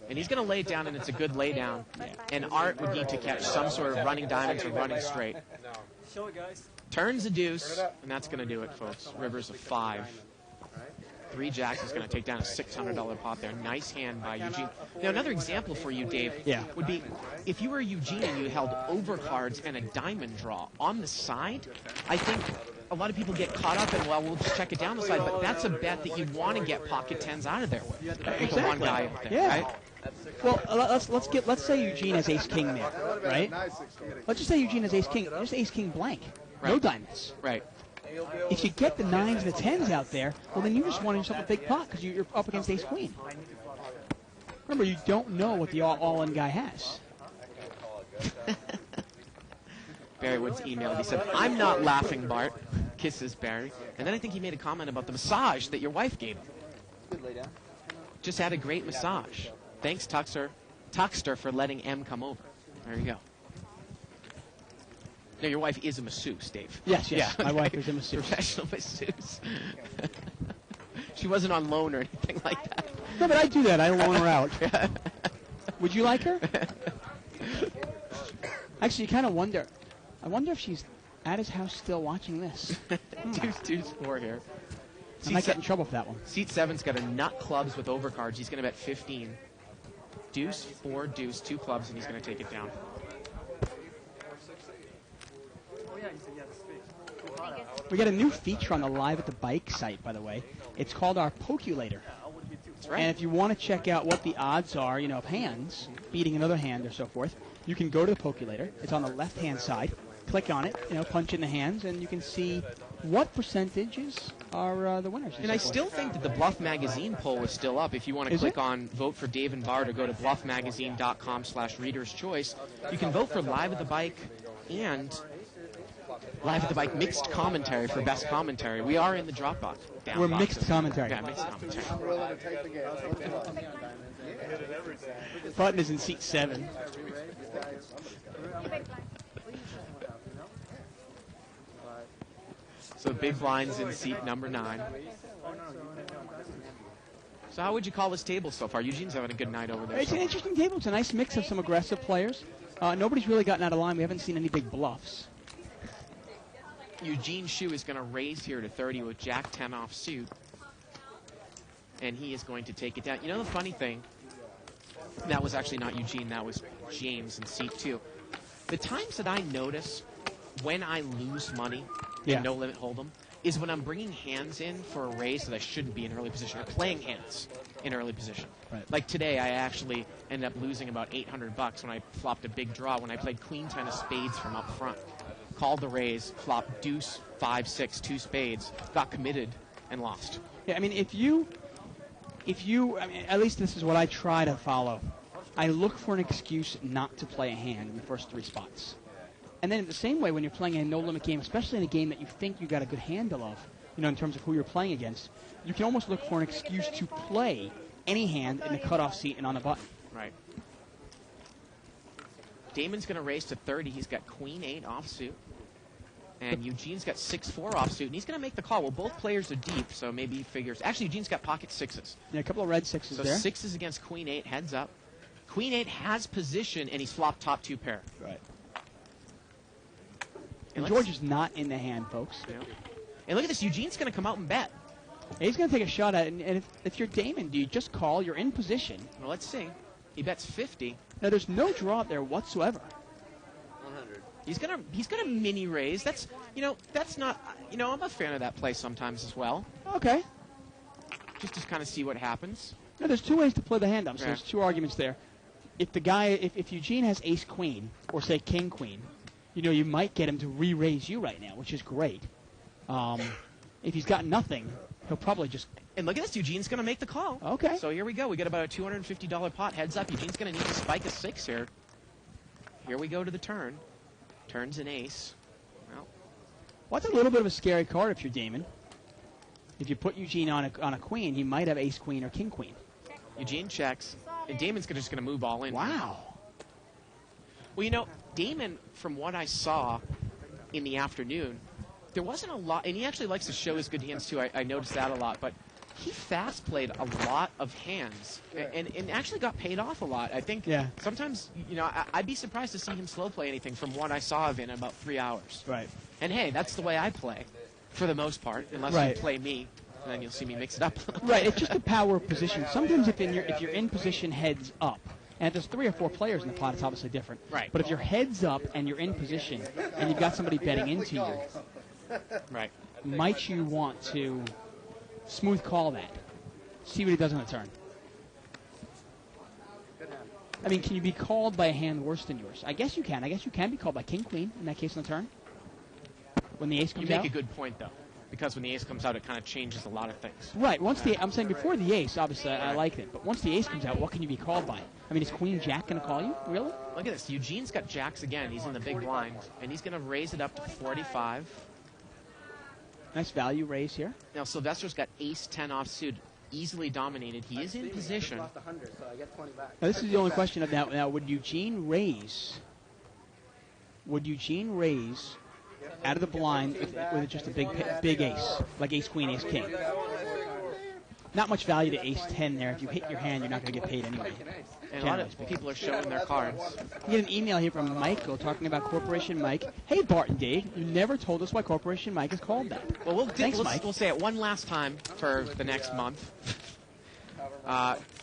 And he's going to lay it down, and it's a good lay down. And Art would need to catch some sort of running diamonds or running straight. Show it, guys. Turns a deuce, and that's going to do it, folks. River's a 5. 3 jacks is going to take down a $600 pot there. Nice hand by Eugene. Now, another example for you, Dave, would be if you were Eugene and you held overcards and a diamond draw on the side, I think a lot of people get caught up in, well, we'll just check it down the side, but that's a bet that you want to get pocket tens out of there with. With the one guy up there, right? Well, let's say Eugene has ace-king there, right? Let's just say Eugene has ace-king, just ace-king blank. No diamonds. Right. If you get the 9s and the 10s out there, well, then you just want yourself a big pot because you're up against ace-queen. Remember, you don't know what the all-in guy has. Barry Woods emailed. He said, "I'm not laughing, Bart." Kisses, Barry. And then I think he made a comment about the massage that your wife gave him. Good lay down. Just had a great massage. Thanks, Tuxter, for letting M come over. There you go. No, your wife is a masseuse, Dave. Yes, Yeah, my wife is a masseuse. Professional masseuse. She wasn't on loan or anything like that. No, but I do that. I loan her out. Would you like her? Actually, you kind of wonder. I wonder if she's at his house still watching this. Deuce 4 here. I might get in trouble for that one. Seat 7's got a nut clubs with overcards. He's going to bet 15. Deuce, 4, deuce, 2 clubs, and he's going to take it down. We got a new feature on the Live at the Bike site, by the way. It's called our Pokulator. That's right. And if you want to check out what the odds are, of hands beating another hand or so forth, you can go to the Pokulator. It's on the left-hand side. Click on it, punch in the hands, and you can see what percentages are the winners. And I still think that the Bluff Magazine poll is still up. If you want to click on Vote for Dave and Bart or go to bluffmagazine.com/Reader's Choice, you can vote for Live at the Bike and Live at the Bike mixed commentary for best commentary. We are in the Dropbox. We're mixed commentary. Yeah, mixed commentary. I'm willing to take the game. Button is in seat 7. So the big blind's in seat number 9. So how would you call this table so far? Eugene's having a good night over there. It's an interesting table. It's a nice mix of some aggressive players. Nobody's really gotten out of line. We haven't seen any big bluffs. Eugene Shu is going to raise here to 30 with Jack 10 off suit. And he is going to take it down. You know the funny thing? That was actually not Eugene. That was James in seat 2. The times that I notice when I lose money in No Limit Hold'em is when I'm bringing hands in for a raise that I shouldn't be in early position, or playing hands in early position. Right. Like today, I actually ended up losing about $800 when I flopped a big draw when I played Queen 10 of spades from up front. called the raise, flopped deuce, 5-6, 2 spades, got committed, and lost. Yeah, I mean, if you, I mean, at least this is what I try to follow. I look for an excuse not to play a hand in the first 3 spots. And then in the same way, when you're playing a no-limit game, especially in a game that you think you got a good handle of, in terms of who you're playing against, you can almost look for an excuse to play any hand in the cutoff seat and on the button. Right. Damon's going to raise to 30. He's got queen 8 offsuit. And Eugene's got 6-4 offsuit. And he's going to make the call. Well, both players are deep, so maybe he figures. Actually, Eugene's got pocket 6s. Yeah, a couple of red 6s So there. 6s against queen 8, heads up. Queen 8 has position, and he's flopped top 2 pair. Right. And And George is not in the hand, folks. Yeah. And look at this. Eugene's going to come out and bet. He's going to take a shot at it. And if you're Damon, do you just call? You're in position. Well, let's see. He bets 50. Now, there's no draw there whatsoever. 100. He's gonna mini raise. That's that's not I'm a fan of that play sometimes as well. Okay. Just to kind of see what happens. Now, there's 2 ways to play the hand up, so Yeah. there's 2 arguments there. If Eugene has ace queen, or say king queen, you might get him to re-raise you right now, which is great. If he's got nothing, he'll probably just... And look at this. Eugene's gonna make the call. Okay. So here we go. We got about a $250 pot. Heads up. Eugene's gonna need to spike a 6 here. Here we go to the turn. Turns an ace. Well, What's a little bit of a scary card if you're Damon? If you put Eugene on a queen, he might have ace queen or king queen. Eugene checks, and Damon's just gonna move all in. Wow. Well, Damon, from what I saw in the afternoon, there wasn't a lot, and he actually likes to show his good hands too. I noticed that a lot, but he fast played a lot of hands and actually got paid off a lot. I think Yeah. sometimes, I'd be surprised to see him slow play anything from what I saw of him in about 3 hours. Right. And hey, that's the way I play, for the most part, unless Right. you play me, and then you'll see me mix it up. Right, it's just a power of position. Sometimes if you're in position heads up, and if there's 3 or 4 players in the pot, it's obviously different. Right. But if you're heads up and you're in position, and you've got somebody betting into you, Right. might you want to smooth call that? See what he does on the turn. I mean, can you be called by a hand worse than yours? I guess you can. I guess you can be called by king queen in that case on the turn. When the ace You comes make out. a good point, though, because when the ace comes out, it kind of changes a lot of things. Right. I'm saying before the ace, obviously I like it, but once the ace comes out, what can you be called by? I mean, is Queen Jack going to call you? Really? Look at this. Eugene's got jacks again. He's in the big blind, and he's going to raise it up to 45. Nice value raise here. Now, Sylvester's got ace-10 offsuit, easily dominated. He is in position. Lost 100, so I get 20 back. Now, this is the only question of now. Would Eugene raise? Would Eugene raise out of the blind with just a big ace, like ace queen, ace king? Not much value to ace 10 there. If you hit your hand, you're not going to get paid anyway. And a lot of people are showing their cards. We get an email here from Michael talking about Corporation Mike. Hey, Bart and Dave, you never told us why Corporation Mike is called that. Well, Thanks, Mike. we'll say it one last time for the next month.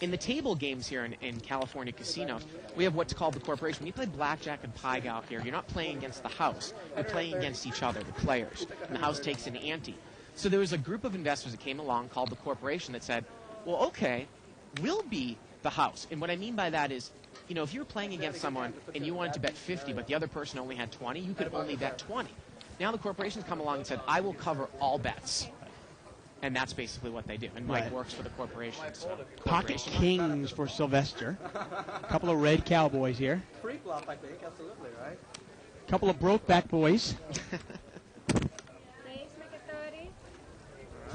In the table games here in California casinos, we have what's called the corporation. When you play blackjack and pie out here, you're not playing against the house. You're playing against each other, the players. And the house takes an ante. So there was a group of investors that came along called the corporation that said, well, okay, we'll be the house. And what I mean by that is, if you were playing against someone and you wanted to bet 50, but the other person only had 20, you could only bet 20. Now the corporation's come along and said, I will cover all bets. And that's basically what they do. And Mike Right. works for the corporation. So Pocket kings for Sylvester. A couple of red cowboys here. Free flop, I think, absolutely, right? A couple of brokeback boys. Please make it 30.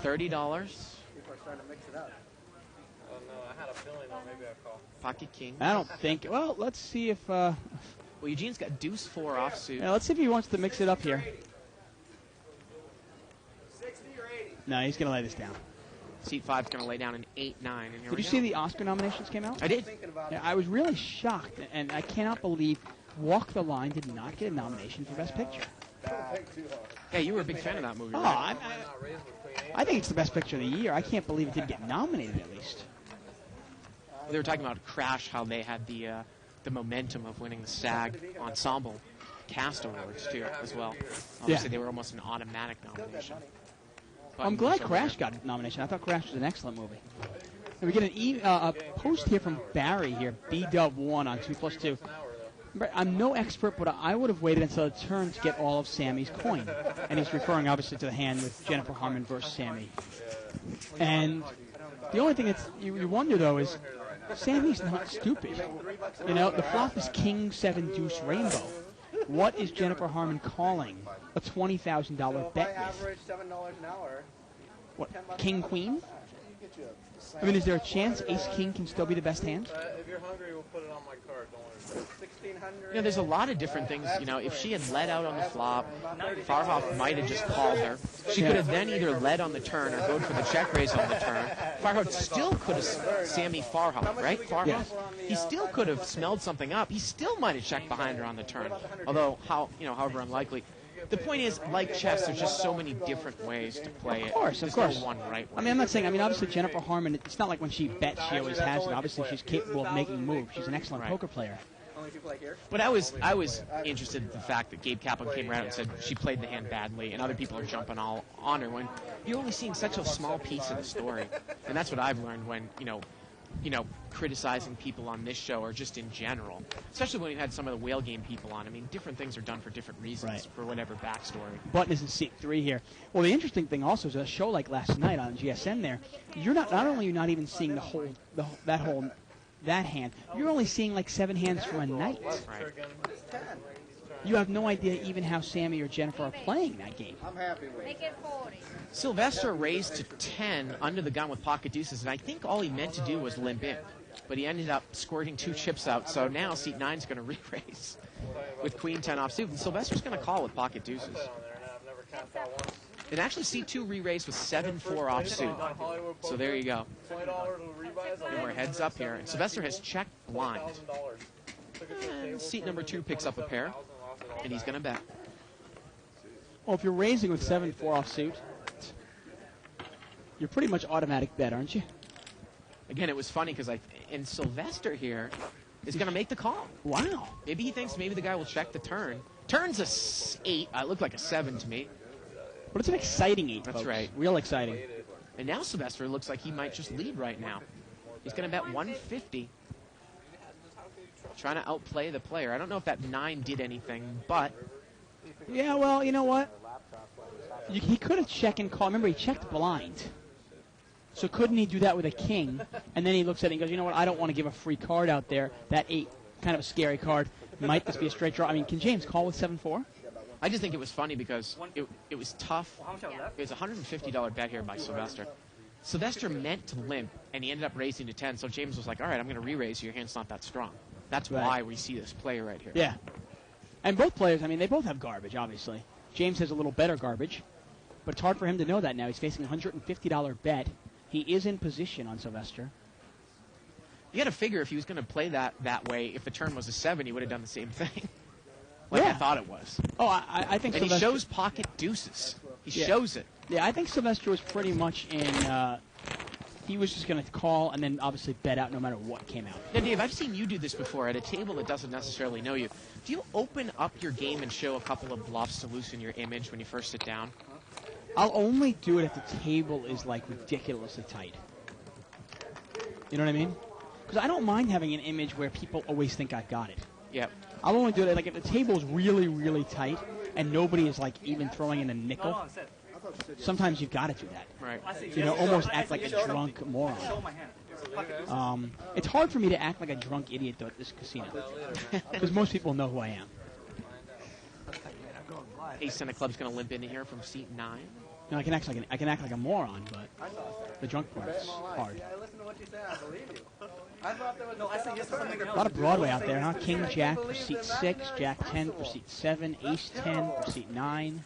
$30. People are starting to mix it up. Oh no, I had a feeling though, maybe I'll call. Pocket king. I don't think. Well, let's see if. Well, Eugene's got deuce 4 offsuit. Yeah, let's see if he wants to mix it up here. No, he's going to lay this down. Seat 5's going to lay down an 8-9. And here Did we you go. see the Oscar nominations came out? I did. Thinking about Yeah, I was really shocked, and I cannot believe Walk the Line did not get a nomination for Best Picture. Yeah, you were a big fan of that movie, Oh, right? I think it's the best picture of the year. I can't believe it didn't get nominated at least. They were talking about Crash, how they had the momentum of winning the SAG Ensemble Cast Awards, too, as well. Obviously, they were almost an automatic nomination. But I'm glad for some Crash reason- got a nomination. I thought Crash was an excellent movie. And we get a post here from Barry here, BW1 on 2+2. But I'm no expert, but I would have waited until the turn to get all of Sammy's coin. And he's referring, obviously, to the hand with Jennifer Harmon versus Sammy. And the only thing that you wonder, though, is Sammy's not stupid. You know, the flop is King 7 Deuce Rainbow. What is Jennifer Harmon calling a $20,000 bet with? Average $7 an hour. What, King Queen? I mean, is there a chance Ace King can still be the best hand? If you're hungry, we'll put it on my card. Don't worry. 1,600. You know, there's a lot of different things. You know, if she had led out on the flop, Farhoff might have just called her. She could have then either led on the turn or go for the check raise on the turn. Farhoff still could have Sammy Farhoff, right? Farhoff? Yes. He still could have smelled something up. He still might have checked behind her on the turn. Although, however unlikely. The point is, like chess, there's just so many different ways to play it. Of course. There's no one right way. I mean, I'm not saying, obviously Jennifer Harmon, it's not like when she bets she always has it. Obviously she's capable of making moves. She's an excellent poker player. Only people like here. But I was interested in the fact that Gabe Kaplan came around and said she played the hand badly, and other people are jumping all on her when you're only seeing such a small piece of the story. And that's what I've learned when, criticizing people on this show or just in general, especially when we had some of the whale game people on. I mean, different things are done for different reasons, Right. for whatever backstory. Button is in seat 3 here. Well, the interesting thing also is a show like last night on GSN there, you're not only are you not even seeing that hand, you're only seeing like 7 hands from a night. Right. You have no idea even how Sammy or Jennifer are playing that game. I'm happy with Make it 40. Sylvester raised to 10 under the gun with pocket deuces, and I think all he meant to do was limp in. But he ended up squirting 2 chips out, so now seat 9 is going to re-raise with queen 10 offsuit. And Sylvester's going to call with pocket deuces. And actually seat 2 re-raised with 7-4 offsuit. So there you go. And we're heads up here. And Sylvester has checked blind. And seat number 2 picks up a pair, and he's going to bet. Well, if you're raising with 7-4 offsuit, you're pretty much automatic bet, aren't you? Again, it was funny because and Sylvester here is going to make the call. Wow. Maybe he thinks maybe the guy will check the turn. Turn's a 8. It looked like a 7 to me. But it's an exciting 8, That's folks. right. Real exciting. And now Sylvester looks like he might just lead right now. He's going to bet 150. Trying to outplay the player. I don't know if that 9 did anything, but Yeah, well, you know what? He could have checked and called. Remember, he checked blind. So couldn't he do that with a king? And then he looks at it and goes, you know what, I don't want to give a free card out there. That 8, kind of a scary card. Might this be a straight draw? I mean, can James call with 7-4? I just think it was funny because it was tough. It was a $150 bet here by Sylvester. Sylvester meant to limp, and he ended up raising to 10, so James was like, all right, I'm going to re-raise you. Your hand's not that strong. That's Right. why we see this play right here. Yeah. And both players, I mean, they both have garbage, obviously. James has a little better garbage, but it's hard for him to know that now. He's facing a $150 bet. He is in position on Sylvester. You got to figure if he was going to play that way, if the turn was a 7, he would have done the same thing. Like I Yeah. thought it was. Oh, I think And he Sylvester... shows pocket deuces. He Yeah. shows it. Yeah, I think Sylvester was pretty much in... he was just going to call and then obviously bet out no matter what came out. Now, Dave, I've seen you do this before at a table that doesn't necessarily know you. Do you open up your game and show a couple of bluffs to loosen your image when you first sit down? I'll only do it if the table is, like, ridiculously tight. You know what I mean? Because I don't mind having an image where people always think I've got it. Yep. I'll only do it, like, if the table is really, really tight and nobody is, like, even throwing in a nickel. Sometimes you've got to do that. Right. You know, almost act like a drunk moron. It's hard for me to act like a drunk idiot, though, at this casino. Because most people know who I am. Ace Ten of Club's going to limp into here from seat 9. No, I can act like a moron, but the drunk part's hard. I listened to what you said. I believe you. I thought there was no. I said yes to something. A lot of Broadway out there, huh? King Jack for seat 6, Jack 10 for seat 7, Ace 10 for seat 9.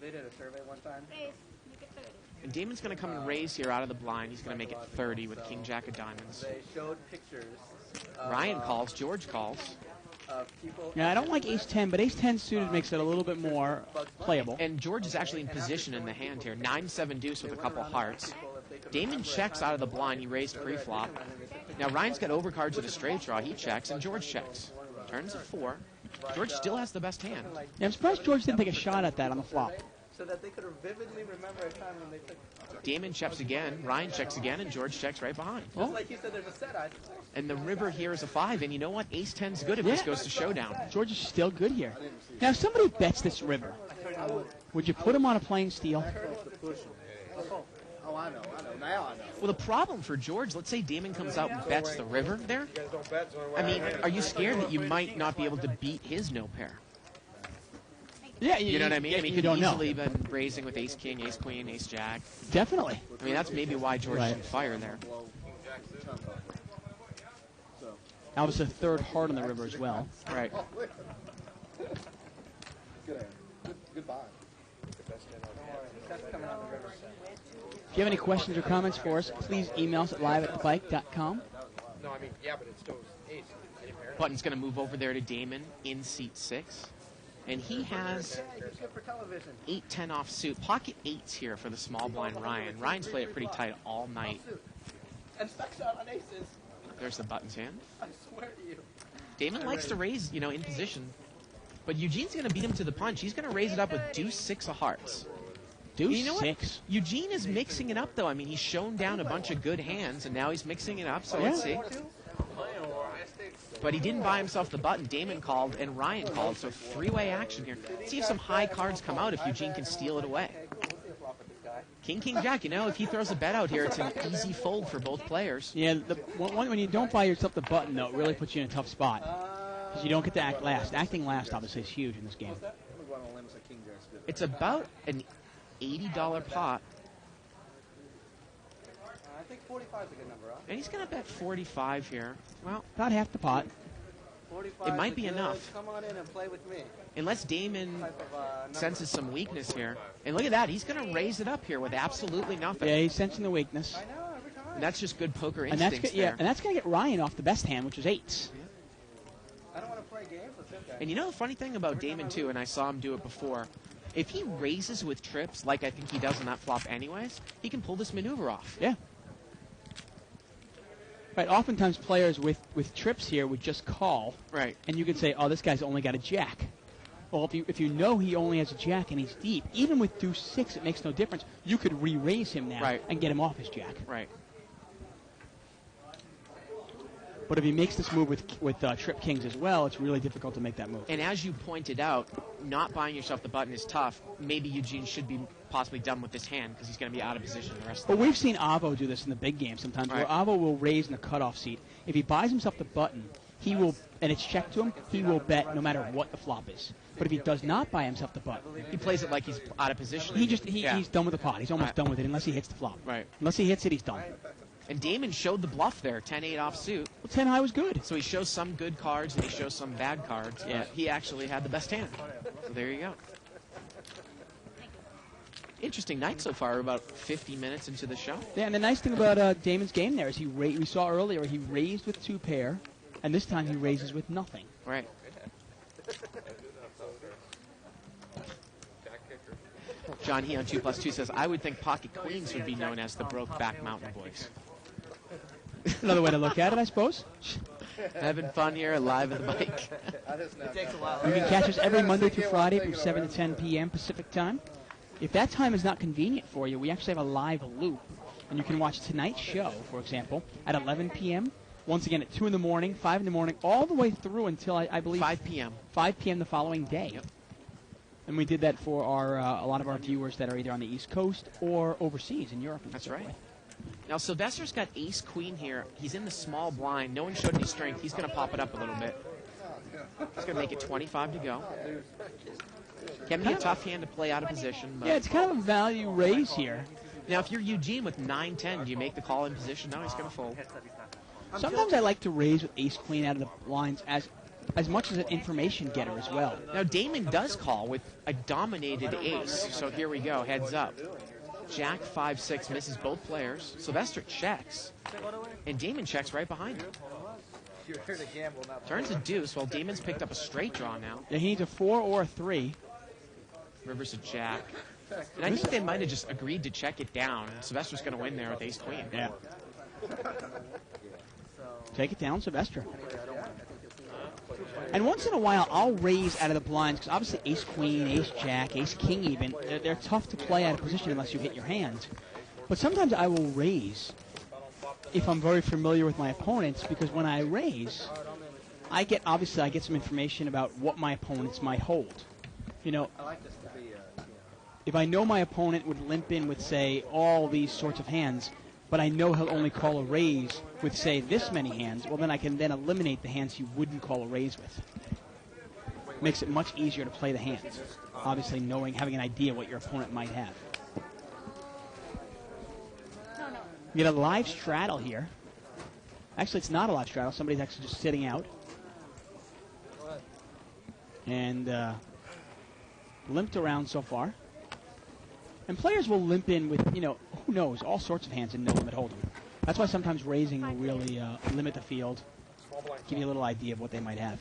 They did a survey one time. Ace, make it 30. And Damon's going to come and raise here out of the blind. He's going to make it 30 with King Jack of Diamonds. They showed pictures. Of, Ryan calls. George calls. Of people. Yeah, I don't like Ace 10, but Ace 10 suited makes it a little bit more playable. And George is actually in position in the hand here. 9-7 deuce with a couple hearts. Damon checks out of the blind. He raised pre-flop. Now Ryan's got overcards with a straight draw. He checks, and George checks. Turns a 4. George still has the best hand. Yeah, I'm surprised George didn't take a shot at that on the flop. so that they could vividly remember a time when they took. Damon checks again, Ryan checks again, and George checks right behind. Just like you said, there's a set. And the river here is a 5, and you know what? Ace 10's good if this goes to showdown. George is still good here. Now, if somebody bets this river, would you put him on a playing steel? Oh, I know. Now I know. Well, the problem for George, let's say Damon comes out and bets the river there. I mean, are you scared that you might not be able to beat his no pair? Yeah, You know what I mean? I mean, you he could don't know. easily been raising with ace king, ace queen, ace jack. Definitely. I mean, that's maybe why George Right. didn't fire there. That was the third heart on the river as well. Right. Goodbye. That's coming out of the river. If you have any questions or comments for us, please email us at live@thebike.com. No, I mean, yeah, but it still ace. Button's going to move over there to Damon in seat 6. And he has It's good for television. 8-10 off suit. Pocket 8s here for the small blind Ryan. Ryan's played it pretty tight all night. And specs out on aces. There's the Button's hand. I swear to you. Damon likes to raise, you know, in position. But Eugene's going to beat him to the punch. He's going to raise it up with deuce 6 of hearts. Deuce You know what? 6. Eugene is mixing it up, though. I mean, he's shown down a bunch of good hands, and now he's mixing it up, so let's see. But he didn't buy himself the button. Damon called, and Ryan called, so three-way action here. Let's see if some high cards come out if Eugene can steal it away. King, king, jack, you know, if he throws a bet out here, it's an easy fold for both players. Yeah, when you don't buy yourself the button, though, it really puts you in a tough spot. Because you don't get to act last. Acting last, obviously, is huge in this game. It's about an $80 pot, I think 45 is a good number, huh? and he's going to bet 45 here. Well, About half the pot. 45 It might is be good. enough. Come on in and play with me. unless Damon Type of, number. senses some weakness here. And look at that. He's going to raise it up here with absolutely nothing. Yeah, he's sensing the weakness. I know, every time. And that's just good poker And that's instincts yeah, there. and that's going to get Ryan off the best hand, which is 8s. I don't want to play games with this guy. And you know the funny thing about Damon, too, and I saw him do it before, if he raises with trips, like I think he does on that flop anyways, he can pull this maneuver off. Yeah. Right, oftentimes players with trips here would just call, Right. and you could say, oh, this guy's only got a jack. Well, if you know he only has a jack and he's deep, even with deuce 6, it makes no difference. You could re-raise him now Right. and get him off his jack. Right. But if he makes this move with trip kings as well, it's really difficult to make that move. And as you pointed out, not buying yourself the button is tough. Maybe Eugene should be possibly done with this hand because he's going to be out of position the rest of But the we've seen Avo do this in the big game sometimes, Right. where Avo will raise in the cutoff seat. If he buys himself the button, he will, and it's checked to him, he will bet no matter what the flop is. But if he does not buy himself the button, He plays it like he's out of position. Yeah. he's done with the pot. He's almost Right. done with it unless he hits the flop. Right. Unless he hits it, he's done. And Damon showed the bluff there, 10-8 off suit. Well, 10 high was good. So he shows some good cards and he shows some bad cards. Yeah. He actually had the best hand. So there you go. Interesting night so far. We're about 50 minutes into the show. Yeah, and the nice thing about Damon's game there is we saw earlier he raised with 2 pair, and this time he raises with nothing. Right. John He on 2+2 says, I would think pocket queens would be known as the Brokeback Mountain Boys. Another way to look at it, I suppose. Having fun here live at the bike. It takes a while. You can catch us every Monday through Friday from 7 to 10 p.m. Pacific time. If that time is not convenient for you, we actually have a live loop. And you can watch tonight's show, for example, at 11 p.m. Once again at 2 in the morning, 5 in the morning, all the way through until, I believe, 5 p.m. 5 p.m. the following day. Yep. And we did that for our a lot of our viewers that are either on the East Coast or overseas in Europe. That's right. Now, Sylvester's got ace-queen here. He's in the small blind. No one showed any strength. He's going to pop it up a little bit. He's going to make it 25 to go. Can be a tough hand to play out of position. But Yeah, it's kind of a value raise here. now, if you're Eugene with 9-10, do you make the call in position? No, he's going to fold. Sometimes I like to raise with ace-queen out of the blinds as much as an information getter as well. Now, Damon does call with a dominated ace. So here we go. Heads up. Jack 5-6 misses both players. Sylvester checks. And Damon checks right behind him. You're here to gamble, not Turns a deuce while Damon's picked up a straight draw now. Yeah, he needs a 4 or a 3. River's a jack. And I think they might have just agreed to check it down. Sylvester's going to win there with ace-queen. Yeah. Take it down, Sylvester. And once in a while, I'll raise out of the blinds, because obviously ace-queen, ace-jack, ace-king even, they're tough to play out of position unless you hit your hand. But sometimes I will raise if I'm very familiar with my opponents, because when I raise, I get some information about what my opponents might hold. You know, I like this to be, if I know my opponent would limp in with, say, all these sorts of hands, but I know he'll only call a raise with, say, this many hands, well, then I can then eliminate the hands he wouldn't call a raise with. Makes it much easier to play the hands. Obviously, having an idea what your opponent might have. We get a live straddle here. Actually, it's not a live straddle. Somebody's actually just sitting out. And limped around so far. And players will limp in with, who knows, all sorts of hands and no limit hold'em. That's why sometimes raising will really limit the field, give you a little idea of what they might have.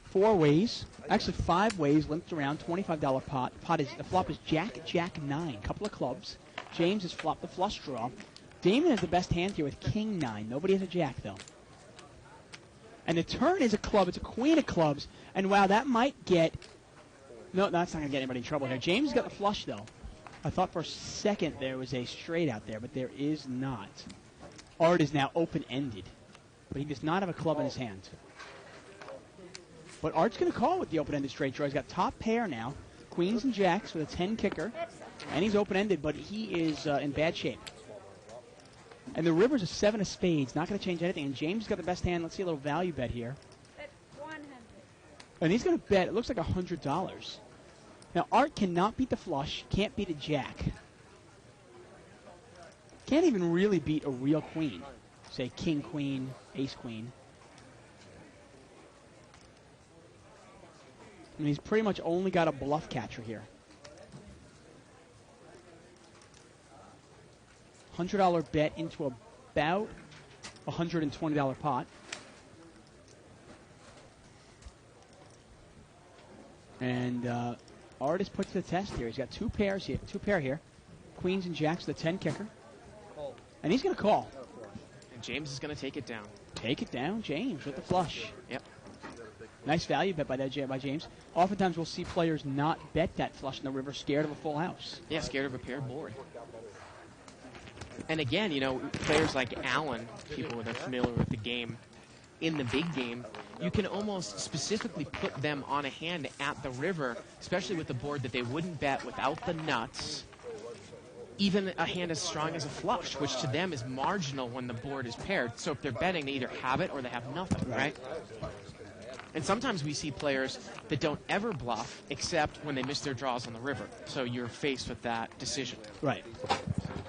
4 ways, actually 5 ways, limped around, $25 pot. The flop is Jack, Jack 9, couple of clubs. James has flopped the flush draw. Damon has the best hand here with King 9. Nobody has a Jack, though. And the turn is a club. It's a queen of clubs. And, wow, that might get... No, that's not going to get anybody in trouble here. James has got the flush, though. I thought for a second there was a straight out there, but there is not. Art is now open-ended. But he does not have a club in his hand. But Art's going to call with the open-ended straight draw. He's got top pair now. Queens and jacks with a 10 kicker. And he's open-ended, but he is in bad shape. And the river's a 7 of spades. Not going to change anything. And James has got the best hand. Let's see a little value bet here. Bet 100. And he's going to bet, it looks like $100. Now, Art cannot beat the flush. Can't beat a jack. Can't even really beat a real queen. Say king, queen, ace, queen. I mean, he's pretty much only got a bluff catcher here. $100 bet into about $120 pot. And Art is put to the test here. He's got 2 pairs here, 2 pair here. Queens and jacks, the 10 kicker. And he's going to call. And James is going to take it down. Take it down, James, with the flush. Yep. Nice value bet by James. Oftentimes we'll see players not bet that flush in the river, scared of a full house. Yeah, scared of a paired board. And again, players like Allen, people that are familiar with the game, in the big game, you can almost specifically put them on a hand at the river, especially with the board that they wouldn't bet without the nuts. Even a hand as strong as a flush, which to them is marginal when the board is paired. So if they're betting, they either have it or they have nothing, right? And sometimes we see players that don't ever bluff except when they miss their draws on the river. So you're faced with that decision. Right.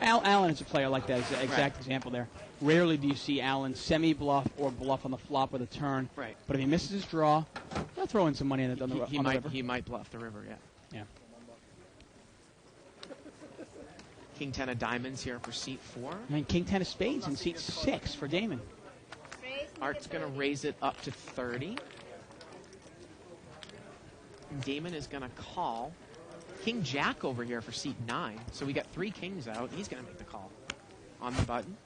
Allen is a player like that. Is the exact example there. Rarely do you see Allen semi-bluff or bluff on the flop with a turn. Right. But if he misses his draw, he'll throw in some money on the river. He might bluff the river, yeah. Yeah. King 10 of diamonds here for seat 4. And King 10 of spades in seat 6 for Damon. Art's going to raise it up to 30. Damon is going to call. King Jack over here for seat 9. So we got 3 kings out. He's going to make the call on the button.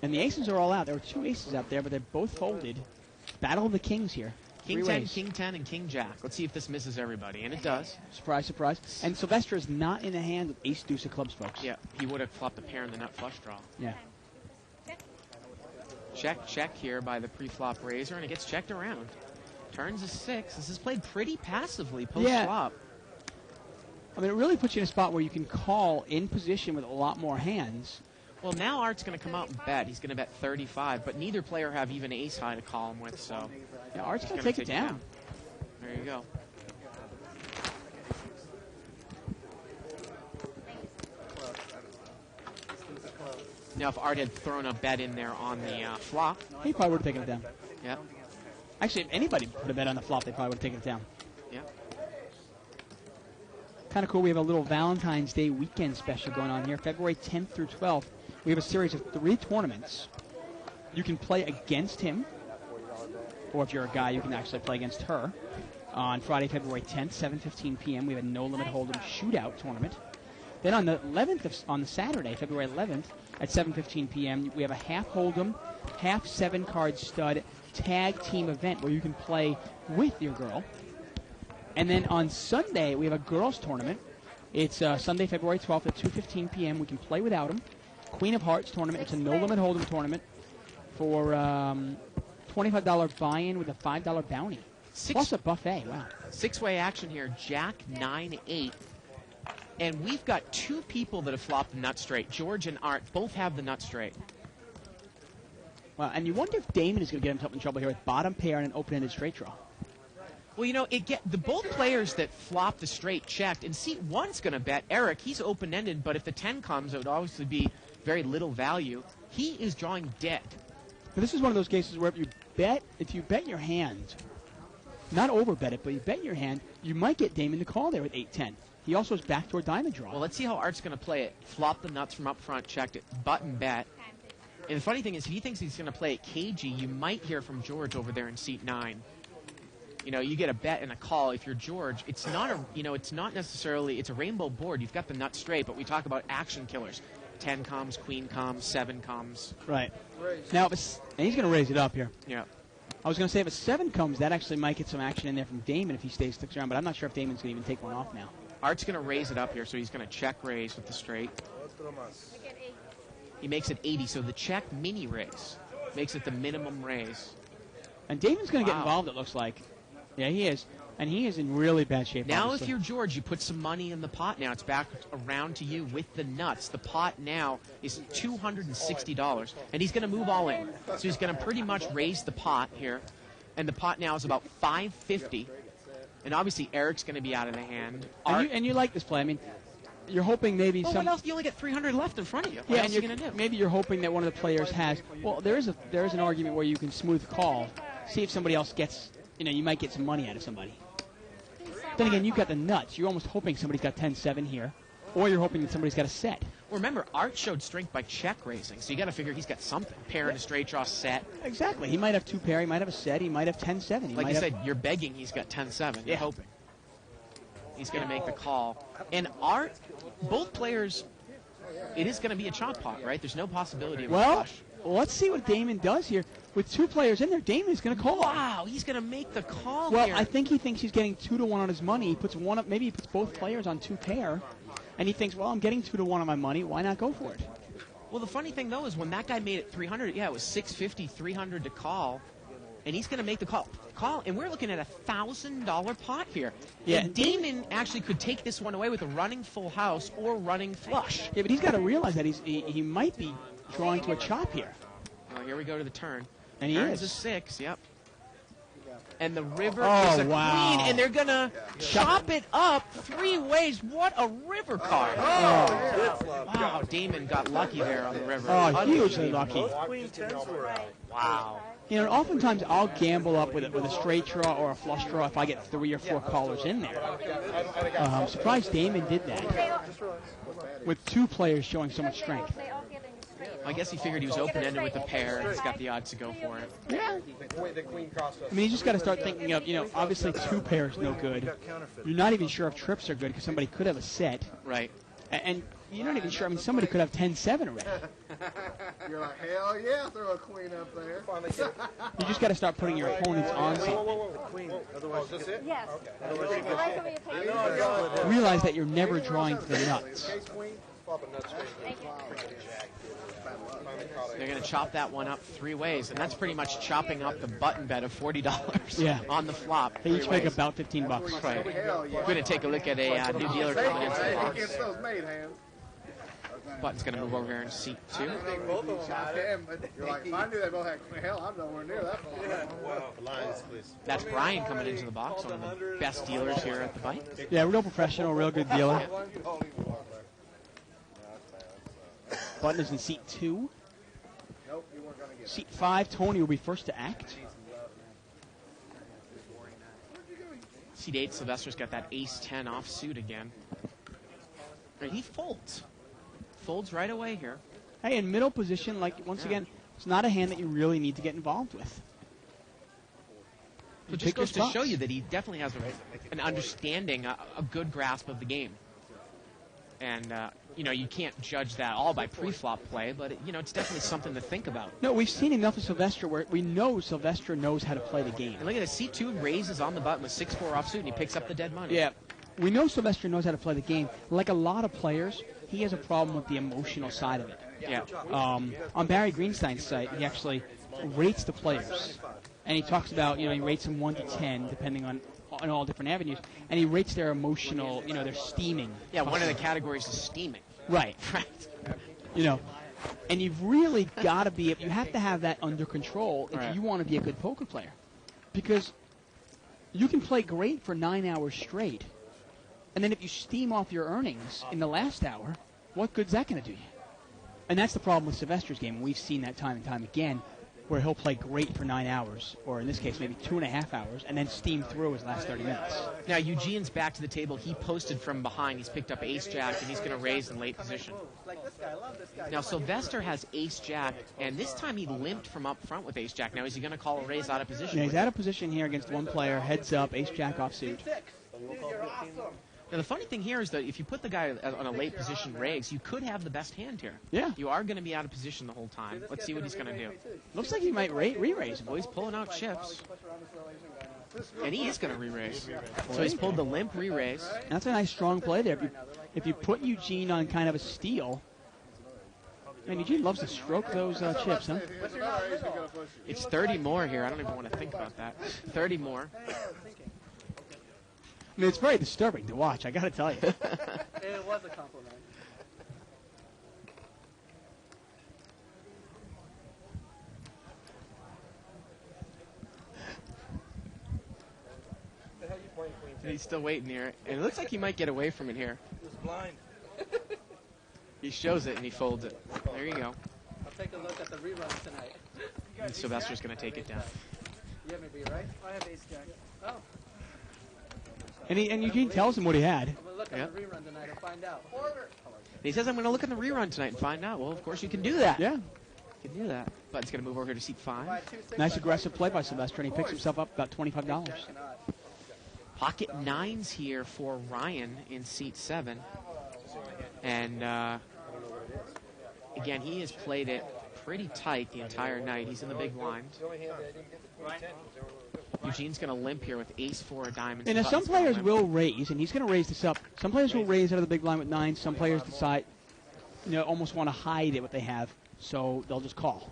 And the aces are all out. There were 2 aces out there, but they're both folded. Battle of the kings here. King 10, King 10, and King Jack. Let's see if this misses everybody. And it does. Surprise, surprise. And Sylvester is not in the hand with ace deuce of clubs, folks. Yeah, he would have flopped the pair in the nut flush draw. Yeah. Check here by the pre-flop raiser, and it gets checked around. Turns a 6. This is played pretty passively post-flop. I mean, it really puts you in a spot where you can call in position with a lot more hands. Well, now Art's going to come out and bet. He's going to bet 35, but neither player have even ace high to call him with, so... Yeah, Art's going to take it down. There you go. Now, if Art had thrown a bet in there on the flop... He probably would have taken it down. Yeah. Actually, if anybody put a bet on the flop, they probably would have taken it down. Yeah. Kind of cool. We have a little Valentine's Day weekend special going on here, February 10th through 12th. We have a series of 3 tournaments. You can play against him, or if you're a guy, you can actually play against her. On Friday, February 10th, 7:15 p.m., we have a no-limit hold'em shootout tournament. Then on the 11th, on the Saturday, February 11th, at 7:15 p.m., we have a half hold'em half 7-card stud tag team event where you can play with your girl. And then on Sunday, we have a girls' tournament. It's Sunday, February 12th at 2:15 p.m. We can play without them. Queen of Hearts tournament. It's a no-limit hold'em tournament for $25 buy-in with a $5 bounty. Plus a buffet. Wow. 6-way action here. Jack 9-8. And we've got 2 people that have flopped the nut straight. George and Art both have the nut straight. Well, and you wonder if Damon is going to get himself in trouble here with bottom pair and an open-ended straight draw. Well, you know, the both players that flop the straight checked, and seat 1's going to bet Eric. He's open-ended, but if the 10 comes, it would obviously be very little value. He is drawing dead. But this is one of those cases where if you bet your hand, not over-bet it, but you bet your hand, you might get Damon to call there with 8-10. He also has backdoor diamond draw. Well, let's see how Art's going to play it. Flop the nuts from up front, checked it, button bet. And the funny thing is, if he thinks he's going to play it cagey, you might hear from George over there in seat 9. You know, you get a bet and a call. If you're George, it's not it's not necessarily, it's a rainbow board. You've got the nut straight, but we talk about action killers. 10 comes, queen comes, 7 comes. Right. Now, and he's going to raise it up here. Yeah. I was going to say if a 7 comes, that actually might get some action in there from Damon if he sticks around, but I'm not sure if Damon's going to even take one off now. Art's going to raise it up here, so he's going to check raise with the straight. He makes it 80, so the check mini raise makes it the minimum raise. And Damon's going to get involved, it looks like. Yeah, he is. And he is in really bad shape. Now, obviously. if you're George, you put some money in the pot now. It's back around to you with the nuts. The pot now is $260, and he's going to move all in. So he's going to pretty much raise the pot here, and the pot now is about $550. And obviously, Eric's going to be out of the hand. And you like this play. I mean, you're hoping maybe what else? You only get 300 left in front of you. What else are you going to do? Maybe you're hoping that one of the players has. Well, there is an argument where you can smooth call, see if somebody else gets. You might get some money out of somebody. Then again, you've got the nuts. You're almost hoping somebody's got 10-7 here, or you're hoping that somebody's got a set. Well, remember, Art showed strength by check raising, so you got to figure he's got something. Pair and a straight draw set. Exactly. He might have 2 pair. He might have a set. He might have 10-7. Like I said, you're begging he's got 10-7. You're hoping. He's going to make the call. And Art, both players, it is going to be a chop pot, right? There's no possibility of a flush. Well, let's see what Damon does here. With 2 players in there, Damon's going to call. Wow, he's going to make the call here. Well, I think he thinks he's getting 2-1 on his money. He puts one up. Maybe he puts both players on 2 pair, and he thinks, well, I'm getting 2-1 on my money. Why not go for it? Well, the funny thing though is when that guy made it 300, it was 650, 300 to call, and he's going to make the call. And we're looking at a $1,000 pot here. Yeah, and Damon actually could take this one away with a running full house or running flush. Yeah, but he's got to realize that he might be drawing to a chop here. Well, here we go to the turn. And he Turns is. a 6, yep. And the river is a queen, and they're going to chop it up 3 ways. What a river card. Wow, Damon got lucky there on the river. Oh, hugely lucky. Queen 10s were out. Wow. Oftentimes I'll gamble up with a straight draw or a flush draw if I get 3 or 4 callers in there. I'm surprised Damon did that with 2 players showing so much strength. I guess he figured he was open-ended with the pair, and he's got the odds to go for it. Yeah. I mean, you just got to start thinking of, obviously 2 pairs no good. You're not even sure if trips are good because somebody could have a set. Right. And you're not even sure. I mean, somebody could have 10-7 already. You're like, hell yeah, throw a queen up there. You just got to start putting your opponents on something. Queen. Otherwise, is this it? Yes. Okay. Realize that you're never drawing to the nuts. They're going to chop that one up 3 ways, and that's pretty much chopping up the button bet of $40 on the flop. They each make about $15. Right. We're going to take a look at a new dealer coming into the box. Button's going to move over here in seat 2. You're like, if I knew they both had queen, hell, I'm nowhere near that far. That's Brian coming into the box, one of the best dealers here at the bite. Yeah, real professional, real good dealer. Button is in seat 2. Seat 5, Tony will be first to act. Seat 8, Sylvester's got that ace-10 offsuit again. And he folds. Folds right away here. Hey, in middle position, once again, it's not a hand that you really need to get involved with. So it just goes to show you that he definitely has an understanding, a good grasp of the game. And you can't judge that all by pre-flop play, but it's definitely something to think about. No, we've seen enough of Sylvester where we know Sylvester knows how to play the game. And look at this, C2 raises on the button with 6-4 offsuit, and he picks up the dead money. Yeah, we know Sylvester knows how to play the game. Like a lot of players, he has a problem with the emotional side of it. Yeah. On Barry Greenstein's site, he actually rates the players, and he talks about he rates them 1 to 10 depending on all different avenues, and he rates their emotional, their steaming. Yeah, one of the categories is steaming. Right. Right. And you've really got to you have to have that under control if Right. you want to be a good poker player, because you can play great for 9 hours straight, and then if you steam off your earnings in the last hour, what good's that going to do you? And that's the problem with Sylvester's game. We've seen that time and time again, where he'll play great for 9 hours, or in this case, maybe 2.5 hours, and then steam through his last 30 minutes. Now, Eugene's back to the table. He posted from behind. He's picked up ace-jack, and he's going to raise in late position. Now, Sylvester has ace-jack, and this time he limped from up front with ace-jack. Now, is he going to call a raise out of position? Yeah, he's out of position here against one player, heads up, ace-jack offsuit. Now, the funny thing here is that if you put the guy on a late position raise, you could have the best hand here. Yeah. You are going to be out of position the whole time. Let's see what he's going to do. Looks like he might re-raise. Well, he's pulling out chips. And he is going to re-raise. So he's pulled the limp re-raise. That's a nice strong play there. If you put Eugene on kind of a steal, man, Eugene loves to stroke those chips, huh? It's 30 more here. I don't even want to think about that. 30 more. I mean, it's very disturbing to watch, I got to tell you. It was a compliment. And he's still waiting here. And it looks like he might get away from it here. He was blind. He shows it and he folds it. There you go. I'll take a look at the rerun tonight. And Sylvester's going to take it down. You have me beat, right? I have ace jack. Oh. And Eugene tells him what he had. I'm gonna look at Yep. the rerun tonight and find out. He says, I'm going to look at the rerun tonight and find out. Well, of course you can do that. Yeah. You can do that. Button's going to move over here to seat 5. Nice aggressive play by Sylvester, and he picks himself up about $25. Pocket 9s here for Ryan in seat 7. And, again, he has played it pretty tight the entire night. He's in the big blind. Eugene's going to limp here with ace-4 of diamonds. And now some Button's gonna players limp. will raise, and he's going to raise this up. Some players will raise out of the big blind with 9s. Some players decide, almost want to hide it what they have, so they'll just call.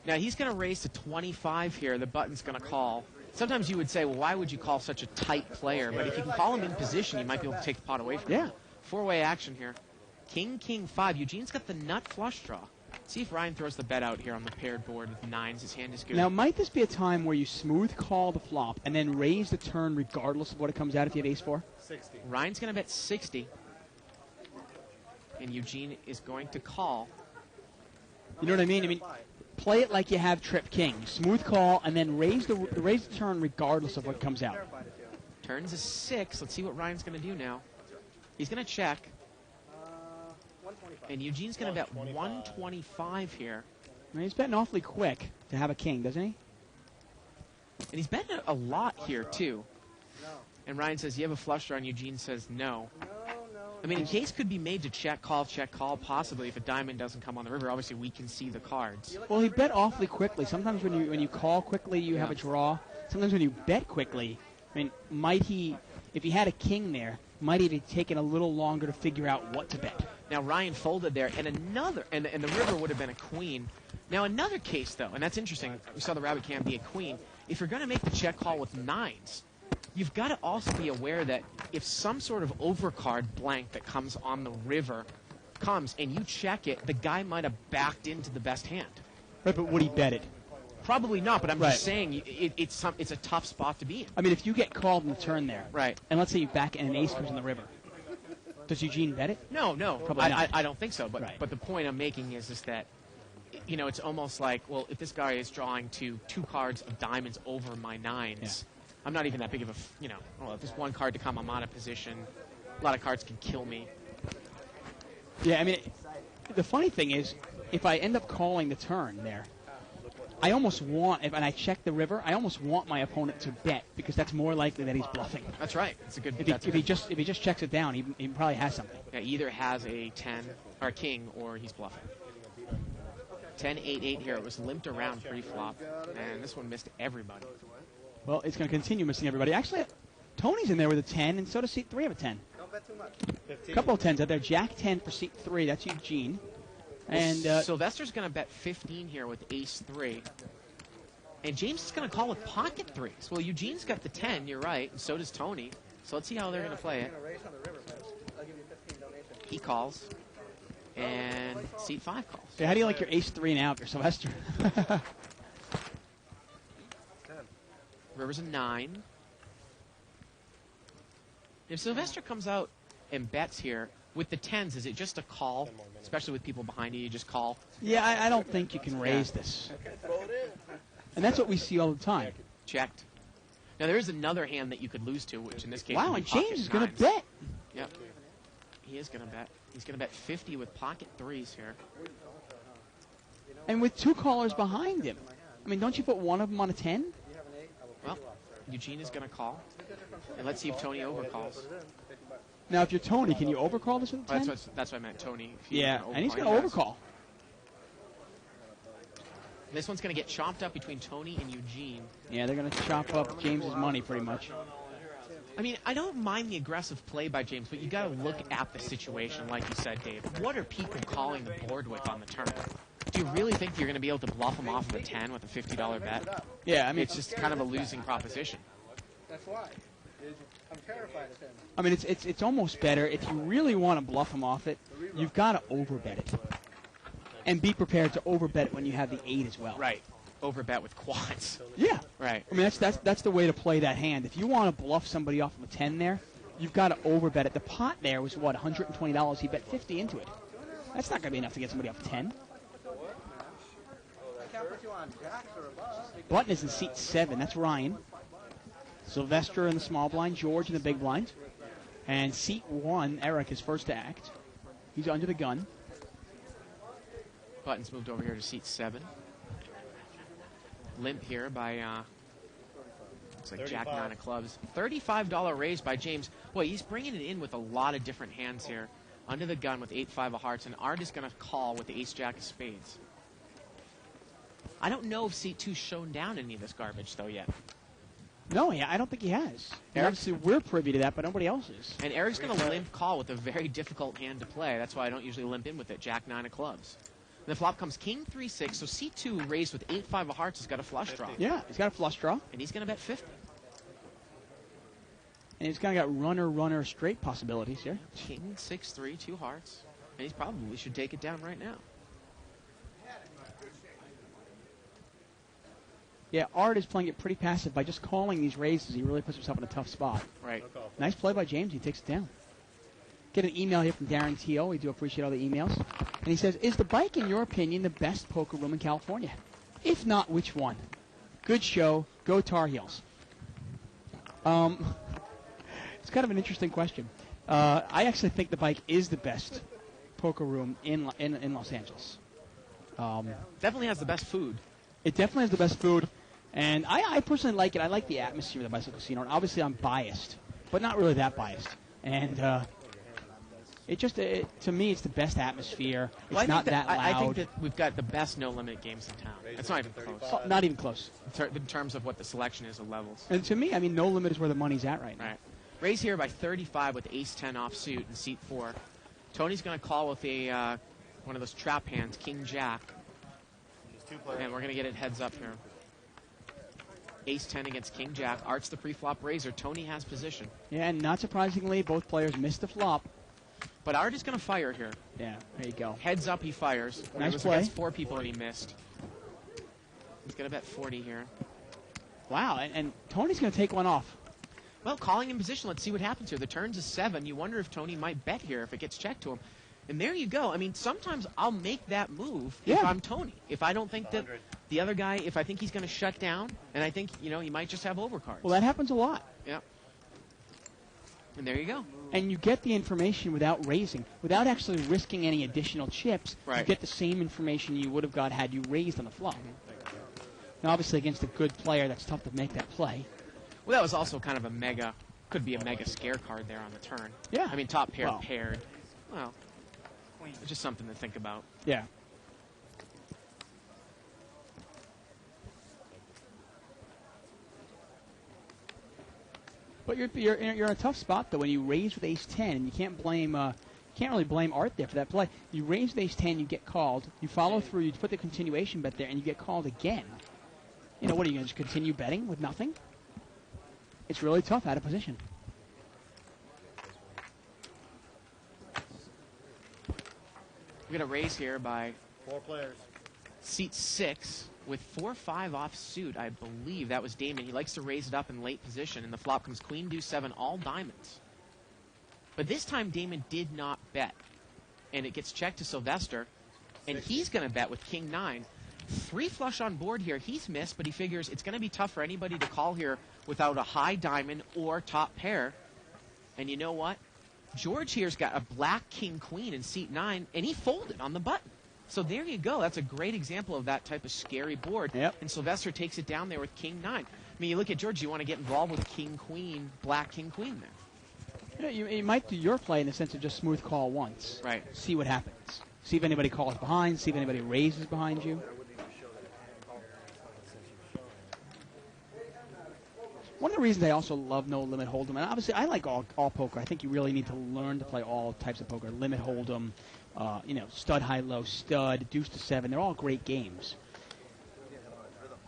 Now, he's going to raise to 25 here. The Button's going to call. Sometimes you would say, well, why would you call such a tight player? But if you can call him in position, you might be able to take the pot away from him. Yeah. Four-way action here. King, king, 5. Eugene's got the nut flush draw. See if Ryan throws the bet out here on the paired board with 9s. His hand is good. Now, might this be a time where you smooth call the flop and then raise the turn regardless of what it comes out if you have ace-4? Ryan's going to bet 60. And Eugene is going to call. You know what I mean? I mean, play it like you have trip king. Smooth call and then raise the turn regardless of what comes out. Turns a 6. Let's see what Ryan's going to do now. He's going to check. 125. And Eugene's going to bet 125 here. I mean, he's betting awfully quick to have a king, doesn't he? And he's betting a lot here, too. No. And Ryan says, you have a flush draw, and Eugene says no. No. I mean, a case could be made to check, call, possibly if a diamond doesn't come on the river. Obviously, we can see the cards. Well, he bet awfully quickly. Sometimes when you call quickly, you have a draw. Sometimes when you bet quickly, I mean, might he, if he had a king there, might he have taken a little longer to figure out what to bet? Now, Ryan folded there, and the river would have been a queen. Now, another case, though, and that's interesting. We saw the rabbit can be a queen. If you're going to make the check call with 9s, you've got to also be aware that if some sort of overcard blank that comes on the river comes and you check it, the guy might have backed into the best hand. Right, but would he bet it? Probably not, but I'm Right. just saying it's a tough spot to be in. I mean, if you get called in the turn there, Right. and let's say you back and an ace comes in the river, does Eugene bet it? No, Probably not. I don't think so. But Right. but the point I'm making is that, it's almost like, well, if this guy is drawing to 2 cards of diamonds over my 9s, I'm not even that big of a, well, if there's one card to come, I'm out of position. A lot of cards can kill me. Yeah, I mean, the funny thing is, if I end up calling the turn there, I almost want, and I check the river, I almost want my opponent to bet because that's more likely that he's bluffing. That's right. It's a good. If he just checks it down, he probably has something. Yeah, either has a 10 or a king, or he's bluffing. 10-8-8 here. It was limped around pre-flop, and this one missed everybody. Well, it's going to continue missing everybody. Actually, Tony's in there with a 10, and so does seat 3 have a 10. Don't bet too much. A couple of 10s out there. Jack 10 for seat 3. That's Eugene. And Sylvester's going to bet 15 here with ace 3. And James is going to call with pocket 3s. Well, Eugene's got the 10, you're right, and so does Tony. So let's see how they're going to play it. I'll give you 15 donation. He calls, and seat 5 calls. so how do you like your ace 3 now, your Sylvester? River's a 9. If Sylvester comes out and bets here with the 10s, is it just a call? Especially with people behind you, you just call. Yeah, I don't think you can raise this. And that's what we see all the time. Checked. Now there is another hand that you could lose to, which in this case Wow, would and be pocket James is going to 9s. bet. Yep. He is going to bet. He's going to bet 50 with pocket 3s here. And with 2 callers behind him. I mean, don't you put one of them on a 10? Well, Eugene is going to call. And let's see if Tony overcalls. Now, if you're Tony, can you overcall this with a 10? That's what I meant, Tony. If you Yeah, wanna and he's overcall, going to yes. overcall. This one's going to get chopped up between Tony and Eugene. Yeah, they're going to chop up James's money pretty much. I mean, I don't mind the aggressive play by James, but you got to look at the situation, like you said, Dave. What are people calling the board with on the turn? Do you really think you're going to be able to bluff them off of a 10 with a $50 bet? Yeah, I mean, It's just kind of a losing proposition. That's why. I'm terrified of him. I mean, it's almost better if you really want to bluff him off it. You've got to overbet it, and be prepared to overbet it when you have the 8 as well. Right. Overbet with quads. Yeah. Right. I mean, that's the way to play that hand. If you want to bluff somebody off of a 10 there, you've got to overbet it. The pot there was what, $120. He bet 50 into it. That's not going to be enough to get somebody off a 10. I can't put you on jacks or above. Button is in seat 7. That's Ryan. Sylvester in the small blind, George in the big blind. And seat 1, Eric is first to act. He's under the gun. Button's moved over here to seat 7. Limp here by, looks like Jack 9 of clubs. $35 raise by James. Boy, he's bringing it in with a lot of different hands here. Under the gun with 8-5 of hearts, and Art is going to call with the ace-jack of spades. I don't know if seat 2's shown down any of this garbage, though, yet. No, yeah, I don't think he has. And obviously, we're privy to that, but nobody else is. And Eric's going to limp call with a very difficult hand to play. That's why I don't usually limp in with it. Jack 9 of clubs. And the flop comes king 3-6, so C2 raised with 8-5 of hearts has got a flush draw. Yeah, he's got a flush draw. And he's going to bet 50. And he's kind of got runner straight possibilities here. King 6-3, 2 hearts. And he's probably should take it down right now. Yeah, Art is playing it pretty passive. By just calling these raises, he really puts himself in a tough spot. Right. Nice play by James. He takes it down. Get an email here from Darren T.O. We do appreciate all the emails. And he says, is the bike, in your opinion, the best poker room in California? If not, which one? Good show. Go Tar Heels. It's kind of an interesting question. I actually think the bike is the best poker room in Los Angeles. Definitely has the best food. It definitely has the best food. And I personally like it. I like the atmosphere of the Bicycle Casino. And obviously, I'm biased, but not really that biased. And to me, it's the best atmosphere. It's Well, not that loud. I think that we've got the best no-limit games in town. It's not even close. Oh, not even close. In terms of what the selection is of levels. And to me, I mean, no limit is where the money's at right now. Right. Raise here by 35 with ace-10 offsuit in seat 4. Tony's going to call with a one of those trap hands, king-jack. And we're going to get it heads up here. Ace-10 against king-jack. Art's the pre-flop raiser. Tony has position. Yeah, and not surprisingly, both players missed the flop. But Art is going to fire here. Yeah, there you go. Heads up, he fires. Nice It was play. against 4 people and he missed. He's going to bet 40 here. Wow, and Tony's going to take one off. Well, calling in position. Let's see what happens here. The turn's a 7. You wonder if Tony might bet here if it gets checked to him. And there you go. I mean, sometimes I'll make that move if Yeah. I'm Tony. If I don't think that the other guy, if I think he's going to shut down, and I think, he might just have overcards. Well, that happens a lot. Yeah. And there you go. And you get the information without raising, without actually risking any additional chips. You Right. get the same information you would have got had you raised on the flop. Now, obviously, against a good player, that's tough to make that play. Well, that was also kind of could be a mega scare card there on the turn. Yeah. I mean, top pair Well. paired. Well, it's just something to think about. Yeah. But you're in a tough spot though when you raise with ace 10, and you can't really blame Art there for that play. You raise with ace 10, you get called. You follow through, you put the continuation bet there, and you get called again. You know, what are you going to just continue betting with nothing? It's really tough out of position. We're going to raise here by 4 players. seat 6 with 4-5 off suit. I believe that was Damon. He likes to raise it up in late position, and the flop comes queen, deuce, 7, all diamonds. But this time Damon did not bet, and it gets checked to Sylvester, and he's going to bet with king 9. 3 flush on board here. He's missed, but he figures it's going to be tough for anybody to call here without a high diamond or top pair. And you know what? George here's got a black king queen in seat 9, and he folded on the button. So there you go. That's a great example of that type of scary board. Yep. And Sylvester takes it down there with king 9. I mean, you look at George, you want to get involved with king queen, black king queen there. You know, you might do your play in the sense of just smooth call once. Right. See what happens. See if anybody calls behind. See if anybody raises behind you. One of the reasons I also love No Limit Hold'em, and obviously I like all poker. I think you really need to learn to play all types of poker. Limit Hold'em, stud, high, low, stud, deuce to 7. They're all great games.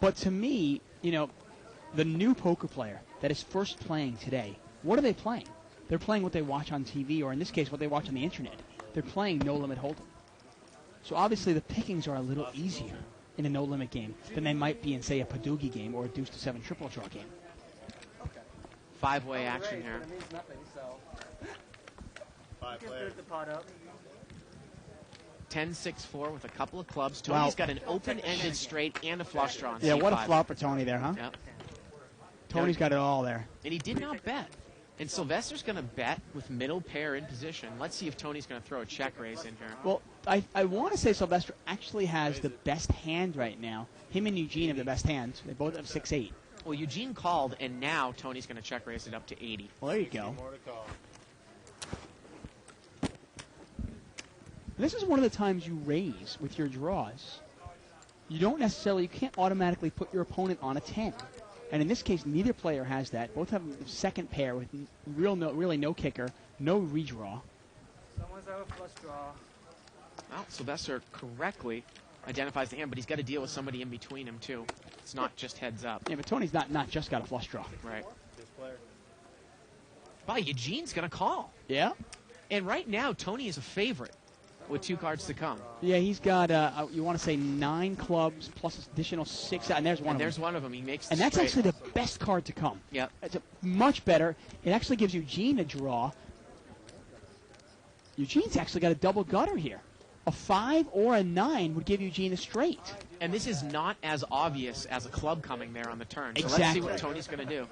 But to me, the new poker player that is first playing today, what are they playing? They're playing what they watch on TV, or in this case, what they watch on the internet. They're playing No Limit Hold'em. So obviously the pickings are a little easier in a No Limit game than they might be in, say, a Padugi game or a deuce to 7 triple draw game. 5-way action here. But it means nothing, so 5 just players. boot the pot up. 10-6-4 with a couple of clubs. Tony's got an open-ended straight and a flush draw on Yeah, what a C5. flop for Tony there, huh? Yep. Tony's got it all there. And he did not bet. And Sylvester's going to bet with middle pair in position. Let's see if Tony's going to throw a check raise in here. Well, I want to say Sylvester actually has the best hand right now. Him and Eugene have the best hands. They both have 6-8. Well, Eugene called, and now Tony's going to check raise it up to 80. Well, there you go. More to call. This is one of the times you raise with your draws. You can't automatically put your opponent on a 10. And in this case, neither player has that. Both have the second pair with really no kicker, no redraw. Someone's out of flush draw. Well, Sylvester correctly identifies the hand, but he's got to deal with somebody in between him, too. It's not just heads up. Yeah, but Tony's not just got a flush draw. Right. This player. Wow, Eugene's going to call. Yeah? And right now, Tony is a favorite with 2 cards to come. Yeah, he's got, you want to say 9 clubs plus additional 6. And there's one And of there's them. one of them. He makes the And that's straight. actually the best card to come. Yep. It's much better. It actually gives Eugene a draw. Eugene's actually got a double gutter here. A 5 or a 9 would give Eugene a straight. And this is not as obvious as a club coming there on the turn. So let's Exactly. see what Tony's going to do.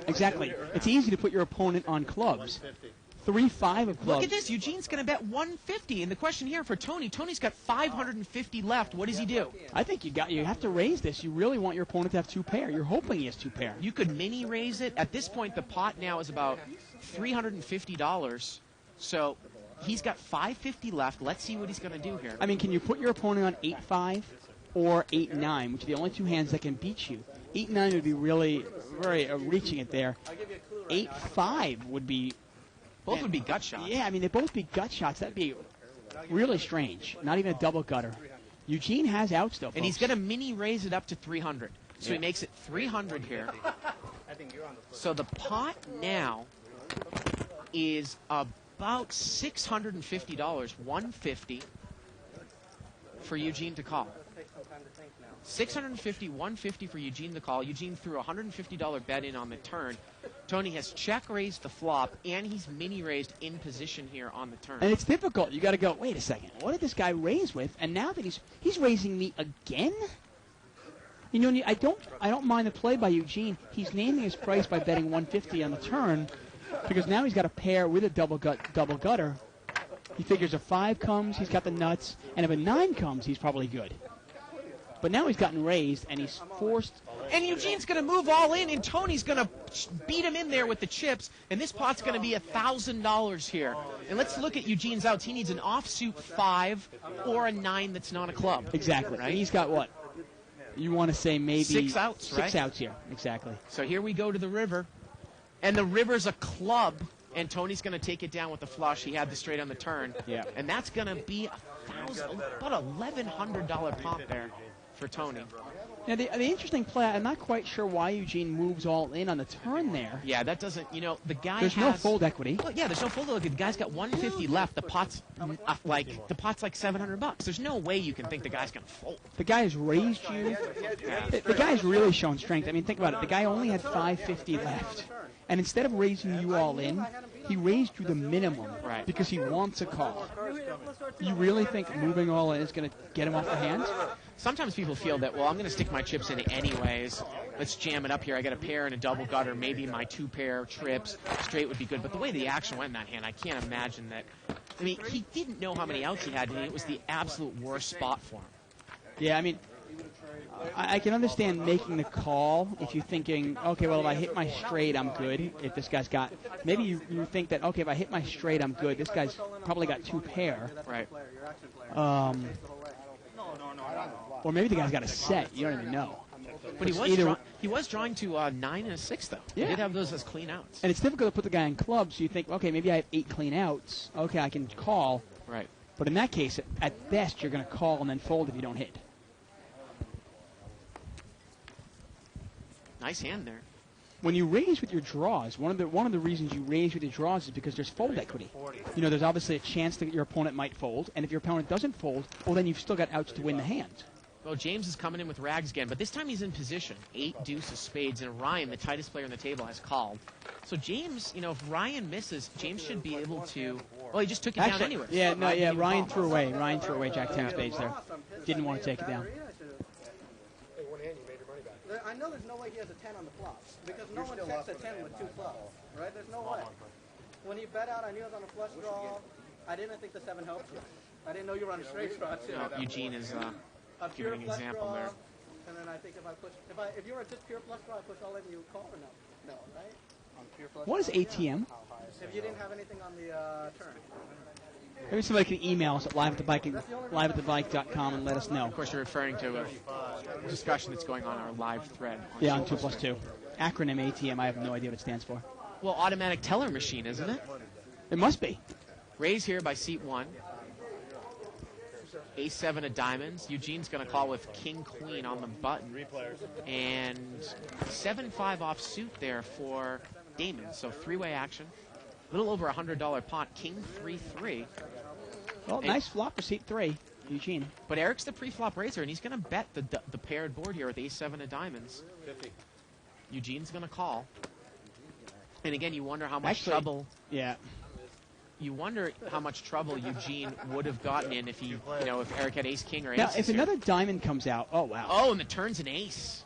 Exactly. It's easy to put your opponent on clubs. 3-5 of clubs. Look at this. Eugene's going to bet 150. And the question here for Tony's got 550 left. What does he do? I think you have to raise this. You really want your opponent to have 2 pair. You're hoping he has 2 pair. You could mini raise it. At this point, the pot now is about $350. So he's got 550 left. Let's see what he's going to do here. I mean, can you put your opponent on 8-5 or 8-9, which are the only 2 hands that can beat you? 8-9 would be really very reaching it there. 8-5 would be... Both would be gut shots. Yeah, I mean, they'd both be gut shots. That'd be really strange. Not even a double gutter. Eugene has outs, though, And he's folks. going to mini raise it up to 300. So he makes it 300 here. So the pot now is about $650, 150 for Eugene to call. Take some time to think now. 650, 150 for Eugene to call. Eugene threw a $150 bet in on the turn. Tony has check raised the flop, and he's mini raised in position here on the turn. And it's difficult. You got to go, wait a second. What did this guy raise with? And now that he's raising me again? You know, I don't mind the play by Eugene. He's naming his price by betting 150 on the turn because now he's got a pair with a double gutter. He figures a 5 comes, he's got the nuts, and if a 9 comes, he's probably good. But now he's gotten raised, and he's forced. And Eugene's going to move all in, and Tony's going to beat him in there with the chips. And this pot's going to be $1,000 here. And let's look at Eugene's outs. He needs an offsuit 5 or a 9 that's not a club. Exactly. Right? And he's got what? You want to say maybe 6 outs, 6 outs here. Exactly. So here we go to the river. And the river's a club. And Tony's going to take it down with the flush. He had the straight on the turn. Yeah. And that's going to be about $1,100 pot there for Tony. Now, the interesting play, I'm not quite sure why Eugene moves all in on the turn there. Yeah, that doesn't, the guy There's no fold equity. Well, yeah, there's no fold equity. The guy's got 150 left. The pot's like $700. There's no way you can think the guy's going to fold. The guy has raised you. The guy's really shown strength. I mean, think about it. The guy only had 550 left. And instead of raising you all in, he raised you the minimum because he wants a call. You really think moving all in is going to get him off the hand? Sometimes people feel that, well, I'm going to stick my chips in anyways. Let's jam it up here. I got a pair and a double gutter. Maybe my 2-pair trips straight would be good. But the way the action went in that hand, I can't imagine that. I mean, he didn't know how many outs he had, and it was the absolute worst spot for him. Yeah, I mean, I can understand making the call if you're thinking, okay, well, if I hit my straight, I'm good. If this guy's got, maybe you think that, okay, if I hit my straight, I'm good. This guy's probably got 2-pair. Right. Or maybe the guy's got a set. You don't even know. But he was drawing to 9 and a 6, though. Yeah. He did have those as clean outs. And it's difficult to put the guy in clubs. So you think, okay, maybe I have 8 clean outs. Okay, I can call. Right. But in that case, at best, you're going to call and then fold if you don't hit. Nice hand there. When you raise with your draws, one of the reasons you raise with your draws is because there's fold equity. There's obviously a chance that your opponent might fold, and if your opponent doesn't fold, well, then you've still got outs to win the hand. Well, James is coming in with rags again, but this time he's in position. 8 deuce of spades, and Ryan, the tightest player on the table, has called. So James, if Ryan misses, James should be able to. Well, he just took it down anyway. Yeah, Ryan threw away. Ryan threw away Jack 10 spades there. Didn't want to take it down. I know there's no way he has a 10 on the flop because no one checks a 10 with 2 clubs, right? There's no way. When he bet out, I knew it was on a flush draw. I didn't think the 7 helped you. I didn't know you were on a straight draw too. Eugene is a pure giving an flush example draw, there. and then I think if you were just pure flush draw, I push all in, you would call or no? No, right? On pure flush What is draw, ATM? If you didn't have anything on the turn. Maybe somebody can email us at liveatthebike.com and let us know. Of course, you're referring to a discussion that's going on our live thread. Yeah, on 2+2. Acronym ATM, I have no idea what it stands for. Well, automatic teller machine, isn't it? It must be. Raise here by seat 1. A7 of diamonds. Eugene's going to call with king-queen on the button. And 7-5 off suit there for Damon. So 3-way action. A little over $100 pot. King 3-3. Well, nice flop for seat 3, Eugene. But Eric's the pre-flop raiser, and he's going to bet the paired board here with A7 of diamonds. 50. Eugene's going to call. And again, you wonder how much trouble. Yeah. You wonder how much trouble Eugene would have gotten in if if Eric had ace king or ace. Now, if another diamond comes out, oh wow. Oh, and the turn's an ace.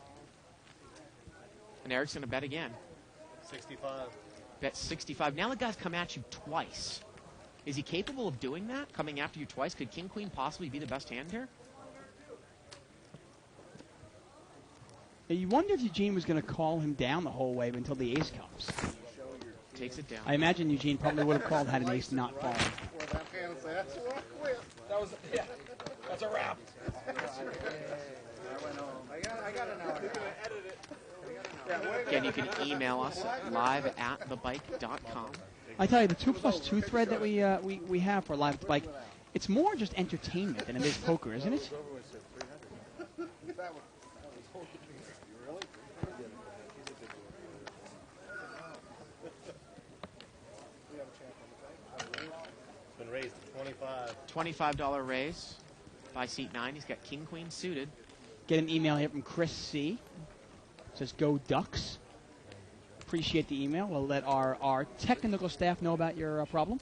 And Eric's going to bet again. 65. Bet 65. Now the guy's come at you twice. Is he capable of doing that? Coming after you twice? Could king queen possibly be the best hand here? Now, you wonder if Eugene was going to call him down the whole way until the ace comes. Takes it down. I imagine Eugene probably would have called had an ace not fallen. That's a wrap. I got an hour. Again, you can email us at live@thebike.com. I tell you, the 2+2 thread that we have for Live at the Bike, it's more just entertainment than it is poker, isn't it? Been raised to 25. $25 raise by seat 9. He's got king queen suited. Get an email here from Chris C. It says, go Ducks. Appreciate the email. We'll let our technical staff know about your problem.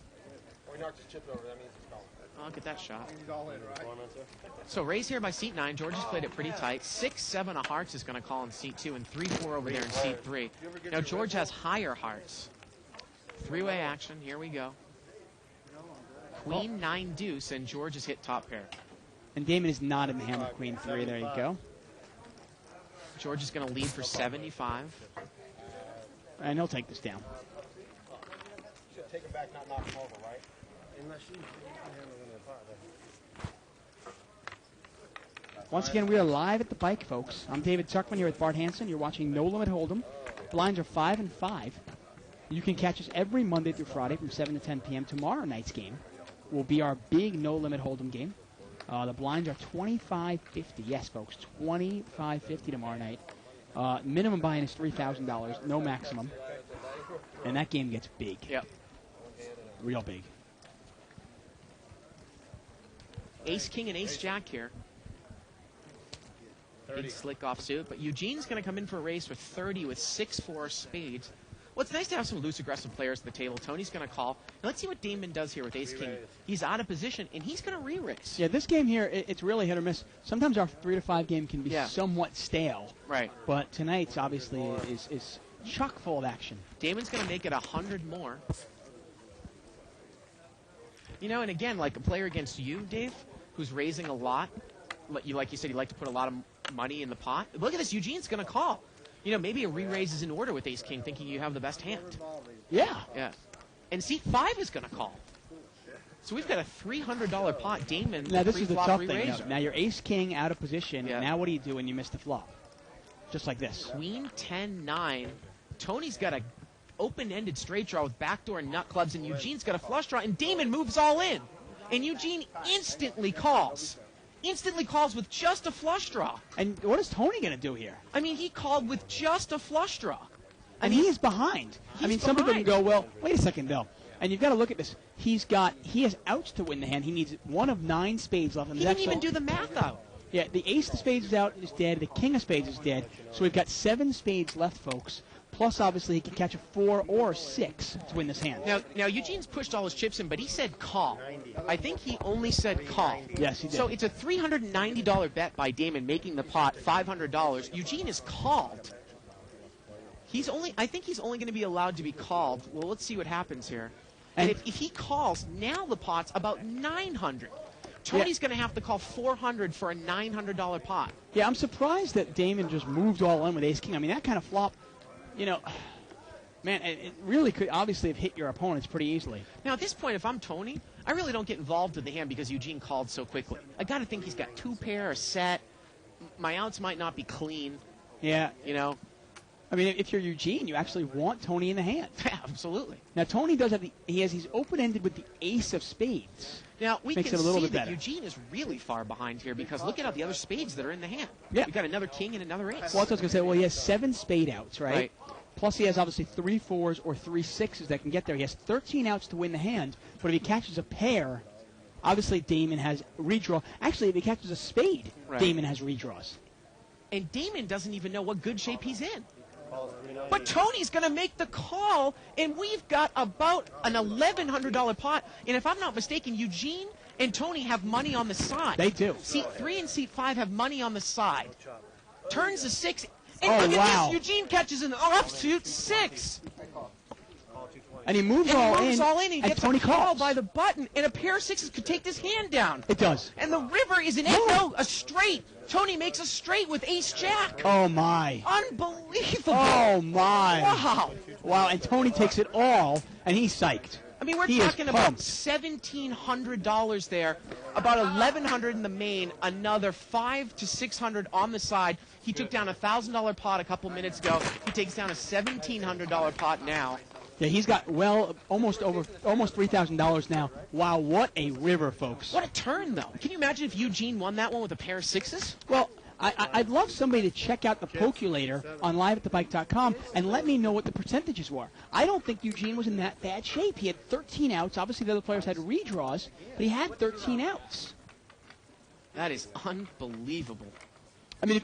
We knocked his chips over. That means he's calling. Oh, look at that shot. He's all in, right? So raise here by seat 9. George has played it pretty tight. 6-7 of hearts is going to call in seat 2, and 3-4 over there in seat 3. Now George has higher hearts. 3-way action. Here we go. Queen 9 deuce, and George has hit top pair. And Damon is not in the hand with queen 3. There you go. George is going to lead for 75. And he'll take this down. Should take it back, not knock him over, right? Unless you Once again, we are live at the bike, folks. I'm David Tuckman here with Bart Hanson. You're watching No Limit Hold'em. Blinds are 5 and 5. You can catch us every Monday through Friday from 7 to 10 p.m. Tomorrow night's game will be our big No Limit Hold'em game. The blinds are $25.50. Yes, folks, $25.50 tomorrow night. Minimum buy-in is $3,000, no maximum. And that game gets big. Yep. Real big. Ace King and Ace Jack here. Big slick offsuit, but Eugene's going to come in for a race with 30 with 6-4 spades. Well, it's nice to have some loose, aggressive players at the table. Tony's going to call. Now, let's see what Damon does here with Ace King. He's out of position, and he's going to re-race. Yeah, this game here, it's really hit or miss. Sometimes our 3 to 5 game can be somewhat stale. Right. But tonight's obviously is chock full of action. Damon's going to make it 100 more. You know, and again, like a player against you, Dave, who's raising a lot. Like you said, you like to put a lot of money in the pot. Look at this. Eugene's going to call. You know, maybe a re-raise is in order with Ace King, thinking you have the best hand. Yeah. Yeah. And seat 5 is going to call. So we've got a $300 pot. Damon, now this is the tough thing. re-raiser. Now you're Ace King out of position. Yeah. Now what do you do when you miss the flop? Just like this. Queen 10-9. Tony's got a open-ended straight draw with backdoor and nut clubs, and Eugene's got a flush draw, and Damon moves all in. And Eugene instantly calls. Instantly calls with just a flush draw. And what is Tony going to do here? I mean, he called with just a flush draw. And he is behind. I mean, some people can go, well, wait a second, though. And you've got to look at this. He has outs to win the hand. He needs 1 of 9 spades left. And He didn't even do the math out. Yeah, the ace of spades is out, is dead. The king of spades is dead. So we've got 7 spades left, folks. Plus, obviously, he can catch a 4 or 6 to win this hand. Now Eugene's pushed all his chips in, but he said call. I think he only said call. Yes, he did. So it's a $390 bet by Damon, making the pot $500. Eugene is called. I think he's only going to be allowed to be called. Well, let's see what happens here. And if he calls, now the pot's about $900. Tony's going to have to call $400 for a $900 pot. Yeah, I'm surprised that Damon just moved all in with Ace King. I mean, that kind of flop, you know, man, it really could obviously have hit your opponents pretty easily. Now, at this point, if I'm Tony, I really don't get involved in the hand because Eugene called so quickly. I got to think he's got 2 pair, a set. My outs might not be clean. Yeah. You know? I mean, if you're Eugene, you actually want Tony in the hand. Yeah, absolutely. Now, Tony does have he's open-ended with the ace of spades. Now, we Makes can it a little see bit that better. Eugene is really far behind here because look at all the other spades that are in the hand. Yeah. We got another king and another ace. Well, that's what I was going to say. Well, he has 7 spade outs, right? Right. Plus, he has obviously 3 4s or 3 6s that can get there. He has 13 outs to win the hand, but if he catches a pair, obviously Damon has redraw. Actually, if he catches a spade, Right. Damon has redraws. And Damon doesn't even know what good shape he's in. But Tony's going to make the call, and we've got about an $1,100 pot. And if I'm not mistaken, Eugene and Tony have money on the side. They do. Seat 3 and Seat 5 have money on the side. Turns a 6. And Oh, look at wow. this. Eugene catches an offsuit 6. And he moves And all he moves in, all in. He and gets Tony a call calls. by the button, and a pair of 6s could take this hand down. It does. And the river is an 8. No, a straight. Tony makes a straight with ace-jack. Oh, my. Unbelievable. Oh, my. Wow. Wow, and Tony takes it all, and he's psyched. I mean, we're He is talking about pumped. $1,700 there, about $1,100 in the main, another $500 to $600 on the side. He took down a $1,000 pot a couple minutes ago. He takes down a $1,700 pot now. Yeah, he's got, almost $3,000 now. Wow, what a river, folks. What a turn, though. Can you imagine if Eugene won that one with a pair of 6s? Well, I'd love somebody to check out the Pokulator on liveatthebike.com and let me know what the percentages were. I don't think Eugene was in that bad shape. He had 13 outs. Obviously, the other players had redraws, but he had 13 outs. That is unbelievable. I mean,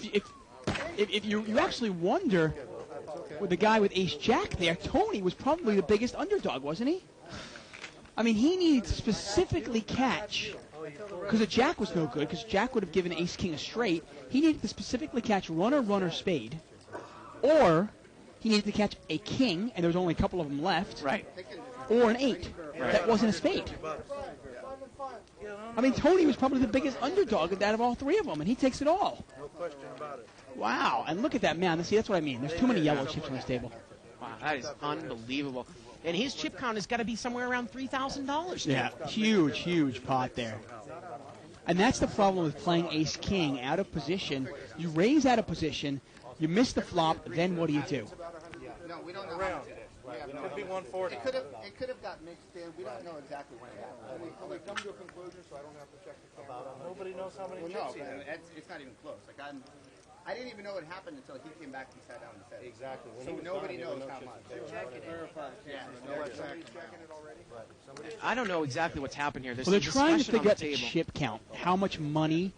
if you actually wonder, with the guy with ace-jack there, Tony was probably the biggest underdog, wasn't he? I mean, he needed to specifically catch, because the jack was no good, because jack would have given ace-king a straight. He needed to specifically catch runner, spade, or he needed to catch a king, and there was only a couple of them left, Right. or an 8. That wasn't a spade. I mean, Tony was probably the biggest underdog out of all three of them, and he takes it all. No question about it. Wow, and look at that, man. See, that's what I mean. There's too many yellow chips on this table. Wow, that is unbelievable. And his chip count has got to be somewhere around $3,000 now. Yeah, huge pot there. And that's the problem with playing ace-king out of position. You raise out of position, you miss the flop, then what do you do? No, we don't know. Around. Could be 140. It could have got mixed in. We don't know exactly when it happened. Can we come to a conclusion so I don't have to check the camera? Nobody knows how many Well, chips no, he had. it's not even close. Like I didn't even know it happened until he came back and sat down and said it. Exactly. When So he was nobody gone, knows there how were no much. chips. Check it, verify. Yeah, somebody's checking it already. I don't know exactly what's happened here. There's Well, they're some trying to discussion on figure the out the table. chip count, how much money.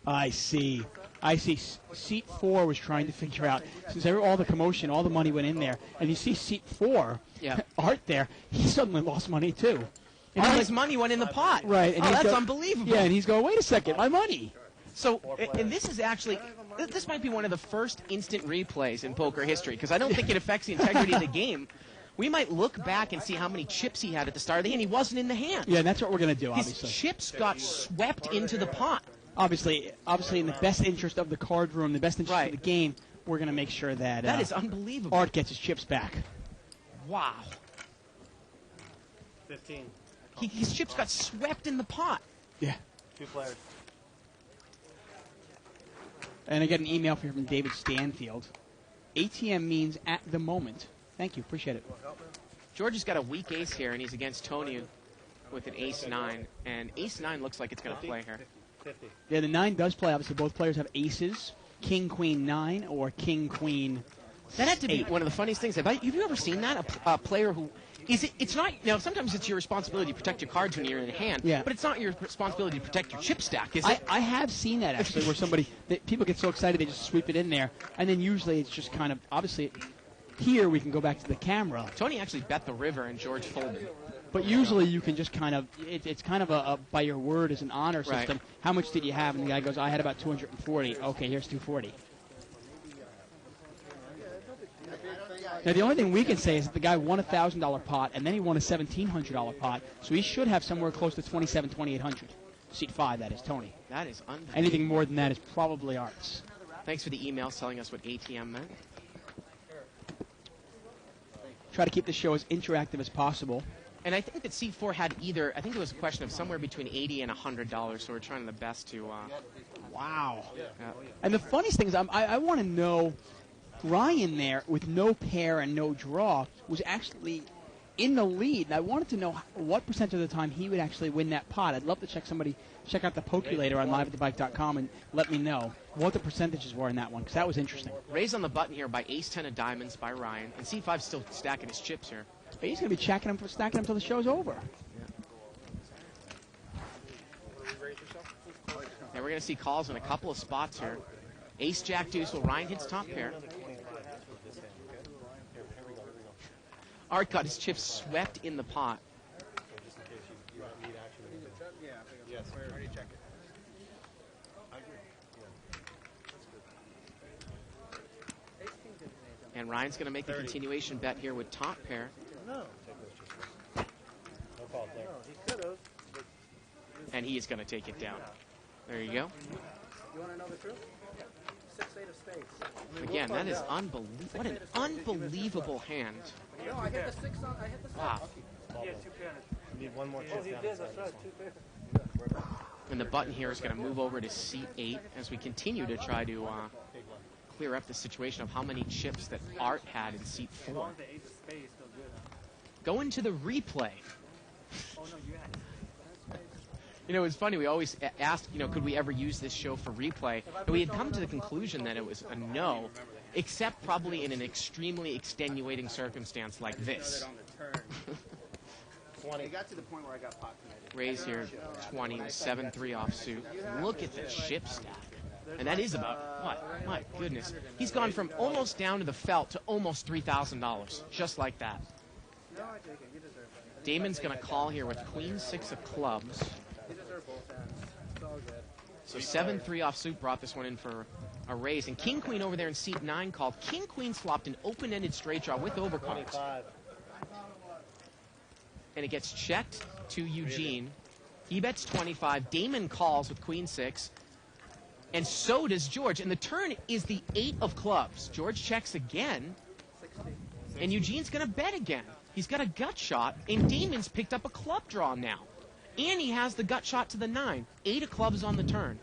I see. Seat 4 was trying to figure out, since all the commotion, all the money went in there, and you see seat 4, Yeah. Art there, he suddenly lost money too. And All he's his money went in the pot. right, and Oh, he's that's go- unbelievable. Yeah, and he's going, wait a second, my money. So, and this is actually, this might be one of the first instant replays in poker history, because I don't think it affects the integrity of the game. We might look back and see how many chips he had at the start of the hand. He wasn't in the hand. Yeah, and that's what we're going to do, His obviously. chips got swept into the pot. Obviously, in the best interest of the card room, the best interest Right. of the game, we're going to make sure that, That is unbelievable. Art gets his chips back. Wow. 15. His chips got swept in the pot. Yeah. 2 players. And I get an email from David Stanfield. ATM means at the moment. Thank you. Appreciate it. George has got a weak ace here, and he's against Tony with an ace-9. And ace-9 looks like it's going to play here. 50. Yeah, the 9 does play. Obviously, both players have aces. King, Queen, 9, or King, Queen, That had to be 8. one of the funniest things. Have you ever seen that? A player who... It's not... Now, sometimes it's your responsibility to protect your cards when you're in hand, Yeah. but it's not your responsibility to protect your chip stack, is it? I have seen that, actually, where people get so excited they just sweep it in there. And then usually it's just kind of, obviously, here we can go back to the camera. Tony actually bet the river, and George folded. But usually you can just kind of, it's kind of a by your word as an honor Right. system. How much did you have? And the guy goes, I had about 240. Okay, here's 240. Now, the only thing we can say is that the guy won a $1,000 pot, and then he won a $1,700 pot, so he should have somewhere close to $2,800. Seat 5, that is, Tony. That is unbelievable. Anything more than that is probably Art's. Thanks for the email telling us what ATM meant. Try to keep the show as interactive as possible. And I think that seat 4 had either, I think it was a question of somewhere between $80 and $100, so we're trying the best to... Wow. And the funniest thing is, I want to know, Ryan there, with no pair and no draw, was actually in the lead. And I wanted to know what percent of the time he would actually win that pot. I'd love to check out the Pokulator on liveatthebike.com and let me know what the percentages were in that one, because that was interesting. Raised on the button here by ace-10 of diamonds by Ryan, and seat 5's still stacking his chips here. He's going to be stacking them until the show's over. And we're going to see calls in a couple of spots here. Ace-Jack deuce, well, Ryan hits top pair. Art got his chips swept in the pot. And Ryan's going to make the continuation bet here with top pair. And he is going to take it down. There you go. You want to know the truth? 6-8 of spades. Again, that is unbelievable. What an unbelievable hand. No, I hit the 6 on. I hit the 6. Wow. Need one more chip down inside this one. And the button here is going to move over to seat 8 as we continue to try to clear up the situation of how many chips that Art had in seat 4. Go into the replay. You know, it's funny, we always asked, could we ever use this show for replay? And we had come to the conclusion that it was a no, except probably in an extremely extenuating circumstance like this. It got to the point where I got pot committed. Raise here, 20, 7-3 offsuit. Look at the chip stack. And that is about, what? My goodness. He's gone from almost down to the felt to almost $3,000, just like that. Damon's going to call here with queen 6 of clubs. So 7-3 offsuit brought this one in for a raise. And king queen over there in seat 9 called. King queen's flopped an open-ended straight draw with overcards. and it gets checked to Eugene. He bets 25. Damon calls with queen 6. And so does George. And the turn is the 8 of clubs. George checks again. 60. And Eugene's going to bet again. He's got a gut shot. And Damon's picked up a club draw now. And he has the gut shot to the 9. 8 of clubs on the turn.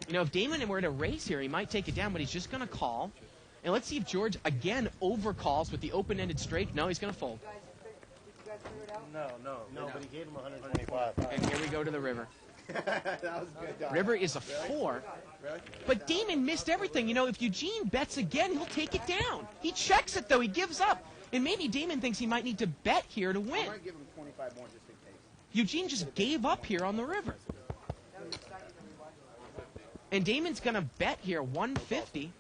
You know, if Damon were to race here, he might take it down, but he's just going to call. And let's see if George again overcalls with the open-ended straight. No, he's going to fold. No, but he gave him 125. And here we go to the river. That was good. Dog. River is a 4. But Damon missed everything. You know, if Eugene bets again, he'll take it down. He checks it, though. He gives up. And maybe Damon thinks he might need to bet here to I win. might give him 25 more just in case. Eugene just gave up here on the river. And Damon's going to bet here 150.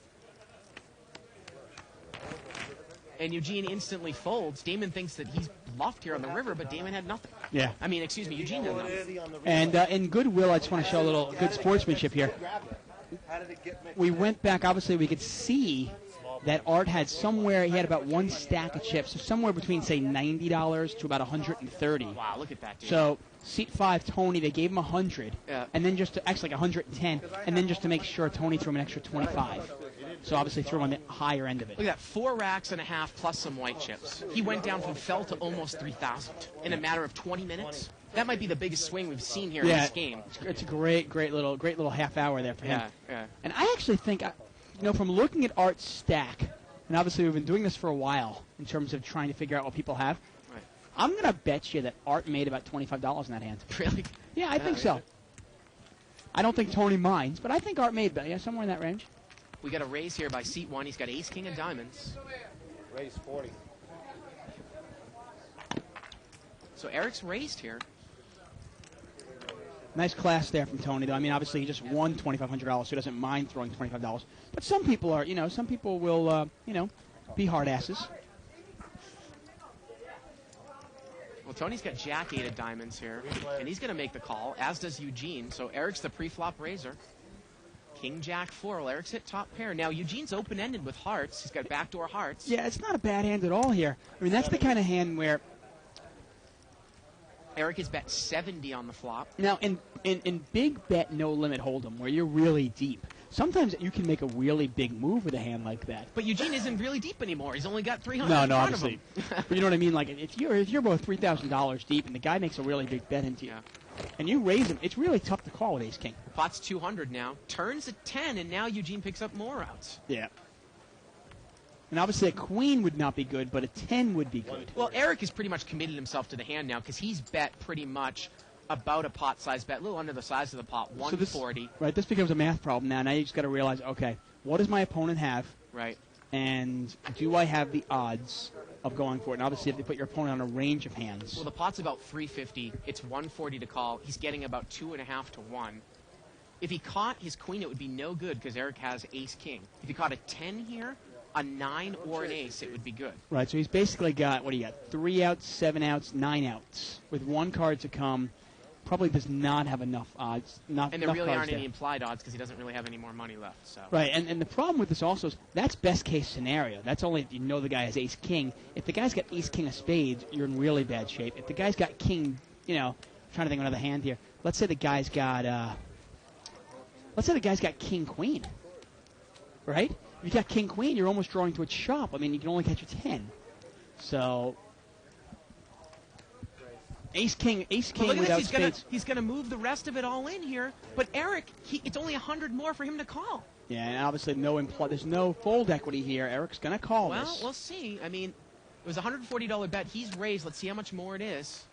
And Eugene instantly folds. Damon thinks that he's bluffed here on the river, but Damon had nothing. Yeah. I mean, excuse me, Eugene had nothing. And in goodwill, I just want to show a little good sportsmanship here. How did it get mixed? We went back, obviously, we could see that Art had somewhere, he had about one stack of chips, so somewhere between, say, $90 to about $130. Wow, look at that, dude. So, seat 5, Tony, they gave him 100, Yeah. and then just to, actually like 110, and then just to make sure, Tony threw him an extra 25. So obviously threw him on the higher end of it. Look at that, 4 racks and a half plus some white chips. He went down from fell to almost 3,000 in a matter of 20 minutes. That might be the biggest swing we've seen here in this game. It's a great little half hour there for him. Yeah. And I actually think, from looking at Art's stack, and obviously we've been doing this for a while in terms of trying to figure out what people have. Right. I'm going to bet you that Art made about $25 in that hand. Really? Yeah, I think so. I don't think Tony minds, but I think Art made somewhere in that range. We got a raise here by seat 1. He's got ace, king of diamonds. Raise 40. So Eric's raised here. Nice class there from Tony, though. I mean, obviously he just won $2,500, so he doesn't mind throwing $25. But some people are, some people will, be hard asses. Well, Tony's got jack 8 of diamonds here, and he's going to make the call, as does Eugene. So Eric's the pre-flop raiser. King, jack 4. Well, Eric's hit top pair. Now, Eugene's open-ended with hearts. He's got backdoor hearts. Yeah, it's not a bad hand at all here. I mean, that's the kind of hand where... Eric has bet 70 on the flop. Now, in big bet, no limit hold'em, where you're really deep, sometimes you can make a really big move with a hand like that. But Eugene isn't really deep anymore. He's only got 300 No, in front obviously. of him. But you know what I mean? Like, if you're both $3,000 deep and the guy makes a really big bet into you, Yeah. and you raise him, it's really tough to call with ace-king. Pot's 200 now. Turns at 10, and now Eugene picks up more outs. Yeah. And obviously a queen would not be good, but a 10 would be good. Well, Eric has pretty much committed himself to the hand now because he's bet pretty much about a pot-size bet, a little under the size of the pot, 140. Right, this becomes a math problem now. Now you just got to realize, okay, what does my opponent have? Right. And do I have the odds of going for it? And obviously, if they put your opponent on a range of hands. Well, the pot's about 350. It's 140 to call. He's getting about 2.5 to 1. If he caught his queen, it would be no good because Eric has ace-king. If he caught a 10 here, a 9 or an ace, it would be good. Right, so he's basically got, what do you got, 3 outs, 7 outs, 9 outs. With one card to come, probably does not have enough odds. And there enough really cards aren't there. any implied odds because he doesn't really have any more money left. So. Right, and the problem with this also is that's best case scenario. That's only if you know the guy has ace king. If the guy's got ace king of spades, you're in really bad shape. If the guy's got king, I'm trying to think of another hand here. Let's say the guy's got king queen. Right? If you got king queen, you're almost drawing to a chop. I mean, you can only catch a 10. So ace king Well, look at without this. spades. He's gonna move the rest of it all in here. But Eric, it's only 100 more for him to call. Yeah, and obviously there's no fold equity here. Eric's going to call Well, this. we'll see. I mean, it was a $140 bet. He's raised. Let's see how much more it is.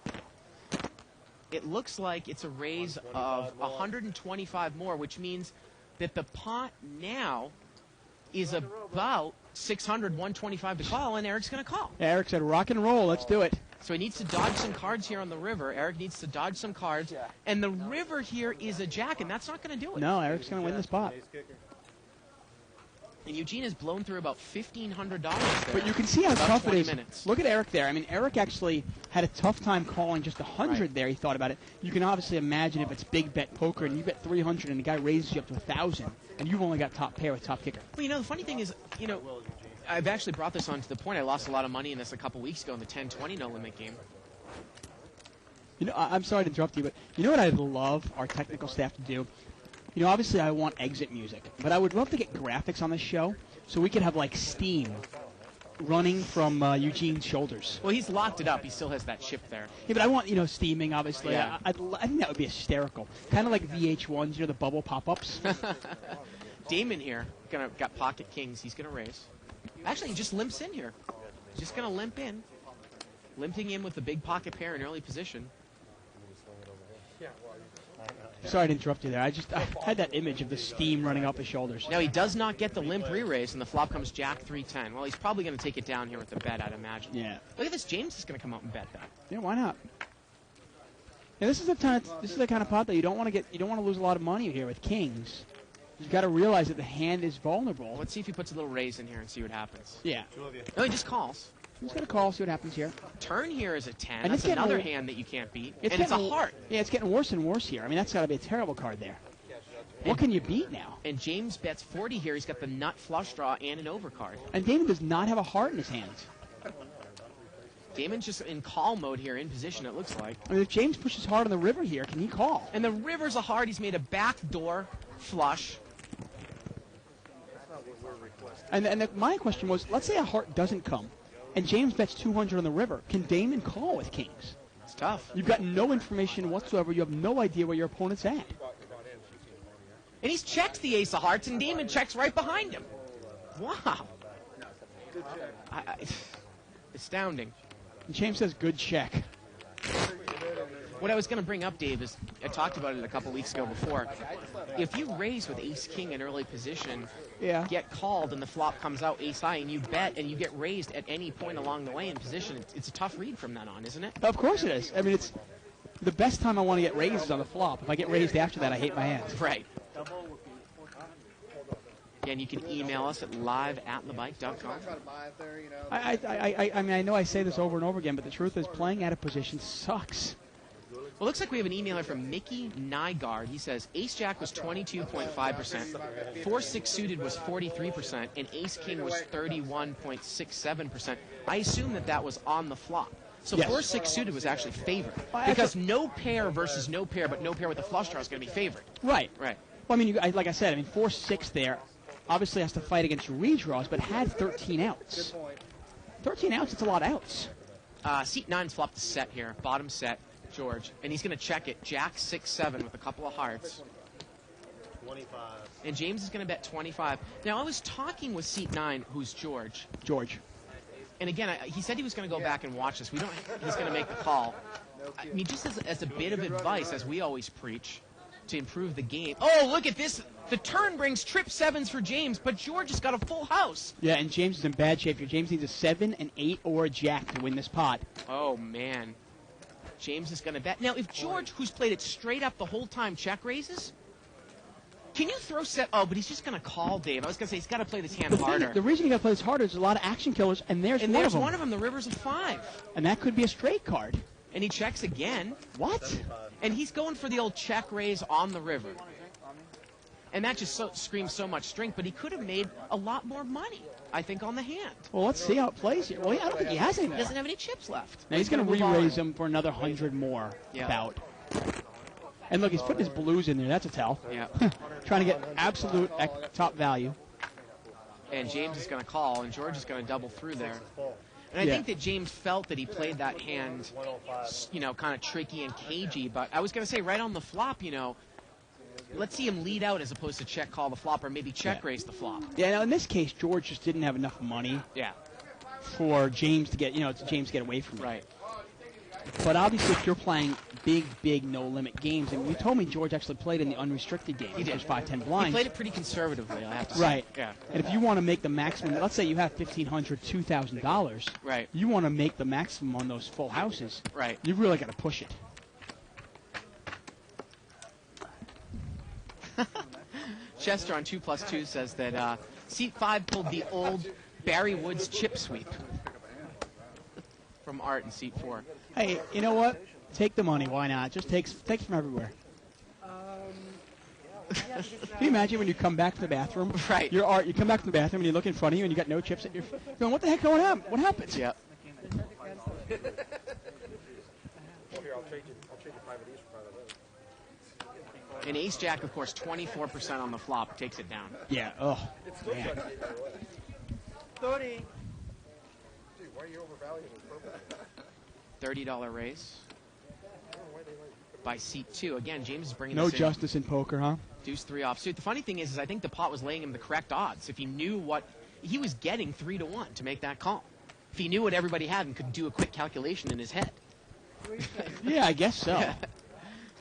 It looks like it's a raise of 125 more, which means that the pot now is about 600, 125 to call, and Eric's going to call. Yeah, Eric said, rock and roll, let's do it. So he needs to dodge some cards here on the river. Eric needs to dodge some cards. And the river here is a jack, and that's not going to do it. No, Eric's going to win the spot. And Eugene has blown through about $1,500 there. But you can see how About tough it 20 is. minutes. Look at Eric there. I mean, Eric actually had a tough time calling just 100 Right. there. He thought about it. You can obviously imagine if it's big bet poker and you bet 300 and the guy raises you up to 1,000 and you've only got top pair with top kicker. Well, the funny thing is, I've actually brought this on to the point I lost a lot of money in this a couple weeks ago in the 10-20 no limit game. You know, I'm sorry to interrupt you, but you know what I'd love our technical staff to do? You know, obviously I want exit music, but I would love to get graphics on this show so we could have, like, steam running from Eugene's shoulders. Well, he's locked it up. He still has that chip there. Yeah, but I want, you know, steaming, obviously. Yeah. I think that would be hysterical. Kind of like VH1s, you know, the bubble pop-ups. Damon here got pocket kings. He's going to raise. Actually, he just limps in here. Just going to limp in. Limping in with the big pocket pair in early position. Sorry to interrupt you there. I had that image of the steam running up his shoulders. Now, he does not get the limp re-raise, and the flop comes Jack 3-10. Well, he's probably going to take it down here with the bet, I'd imagine. Yeah. Look at this. James is going to come out and bet that. Yeah, why not? Yeah, this is the kind of pot that you don't want to lose a lot of money here with kings. You've got to realize that the hand is vulnerable. Let's see if he puts a little raise in here and see what happens. Yeah. No, he just calls. He's going to call, see what happens here. Turn here is a 10. And That's it's another getting- hand that you can't beat. It's And it's a getting- heart. Yeah, it's getting worse and worse here. I mean, that's got to be a terrible card there. What can you beat now? And James bets 40 here. He's got the nut flush draw and an overcard. And Damon does not have a heart in his hand. Damon's just in call mode here, in position, it looks like. I mean, if James pushes hard on the river here, can he call? And the river's a heart. He's made a backdoor flush. And my question was, let's say a heart doesn't come, and James bets 200 on the river. Can Damon call with kings? It's tough. You've got no information whatsoever. You have no idea where your opponent's at. And he's checked the ace of hearts, and Damon checks right behind him. Wow. Astounding. And James says, good check. What I was going to bring up, Dave, is I talked about it a couple weeks ago before. If you raise with ace-king in early position, Yeah. get called, and the flop comes out ace-high, and you bet, and you get raised at any point along the way in position, it's a tough read from then on, isn't it? Of course it is. I mean, it's the best time I want to get raised is on the flop. If I get raised after that, I hate my hand. Right. Again, you can email us at live@thebike.com. Try to buy it there, you know. I mean, I know I say this over and over again, but the truth is playing out of position sucks. Well, looks like we have an emailer from Mickey Nygaard. He says Ace-Jack was 22.5%, 4-6 suited was 43%, and Ace-King was 31.67%. I assume that was on the flop. So Yes. 4-6 suited was actually favored. Well, Because no pair versus no pair, but no pair with the flush draw is going to be favored. Right. Right. Well, I mean, like I said, 4-6 there obviously has to fight against redraws, but had 13 outs. 13 outs, it's a lot of outs. Seat 9's flopped the set here, bottom set, George, and he's going to check it. Jack 6-7 with a couple of hearts. 25. And James is going to bet 25. Now, I was talking with seat 9, who's George. And again, he said he was going to go back and watch this. He's going to make the call. I mean, just as a bit of advice, as we always preach, to improve the game. Oh, look at this. The turn brings trip 7s for James, but George has got a full house. Yeah, and James is in bad shape here. James needs a 7, an 8, or a jack to win this pot. Oh, man. James is going to bet. Now, if George, who's played it straight up the whole time, check raises, can you throw set? Oh, but he's just going to call, Dave. I was going to say he's got to play this hand harder. The reason you got to play this harder is a lot of action killers, and there's one of them. The river's a 5. And that could be a straight card. And he checks again. What? And he's going for the old check raise on the river. And that just screams so much strength, but he could have made a lot more money, I think, on the hand. Well, let's see how it plays here. Well, I don't think he has any He more. doesn't have any chips left. Now he's going to move on. re-raise him for another 100 more Yeah. bout. And look, he's putting his blues in there. That's a tell. Yeah. Trying to get absolute top value. And James is going to call, and George is going to double through there. And I Yeah. think that James felt that he played that hand, kind of tricky and cagey. But I was going to say, right on the flop, let's see him lead out as opposed to check call the flop, or maybe check raise the flop. Yeah, now in this case, George just didn't have enough money Yeah, for James to get, James to get away from it. right. But obviously, if you're playing big, no-limit games, and you told me George actually played in the unrestricted game. He did. There's 5-10 He blinds. played it pretty conservatively, I have to say. Right. Yeah. And if you want to make the maximum, let's say you have $1,500, $2,000. Right. You want to make the maximum on those full houses. Right. You really got to push it. Chester on 2+2 says that seat 5 pulled the old Barry Woods chip sweep from Art in seat 4. Hey, you know what? Take the money. Why not? Just take from everywhere. Can you imagine when you come back to the bathroom? Right. You're Art. You come back to the bathroom and you look in front of you and you got no chips at your. Going, what the heck going on? What happened? Yep. I'll trade you 5 of these for 5 of those. And ace jack, of course, 24% on the flop takes it down. Yeah. Oh, It's still man. trying to get away. 30. Gee, why are you overvaluing this purple? $30 raise by seat 2. Again, James is bringing No this in. justice in poker, huh? Deuce 3 offsuit. The funny thing is I think the pot was laying him the correct odds. If he knew what he was getting, 3-1 to make that call. If he knew what everybody had and could do a quick calculation in his head. Yeah, I guess so.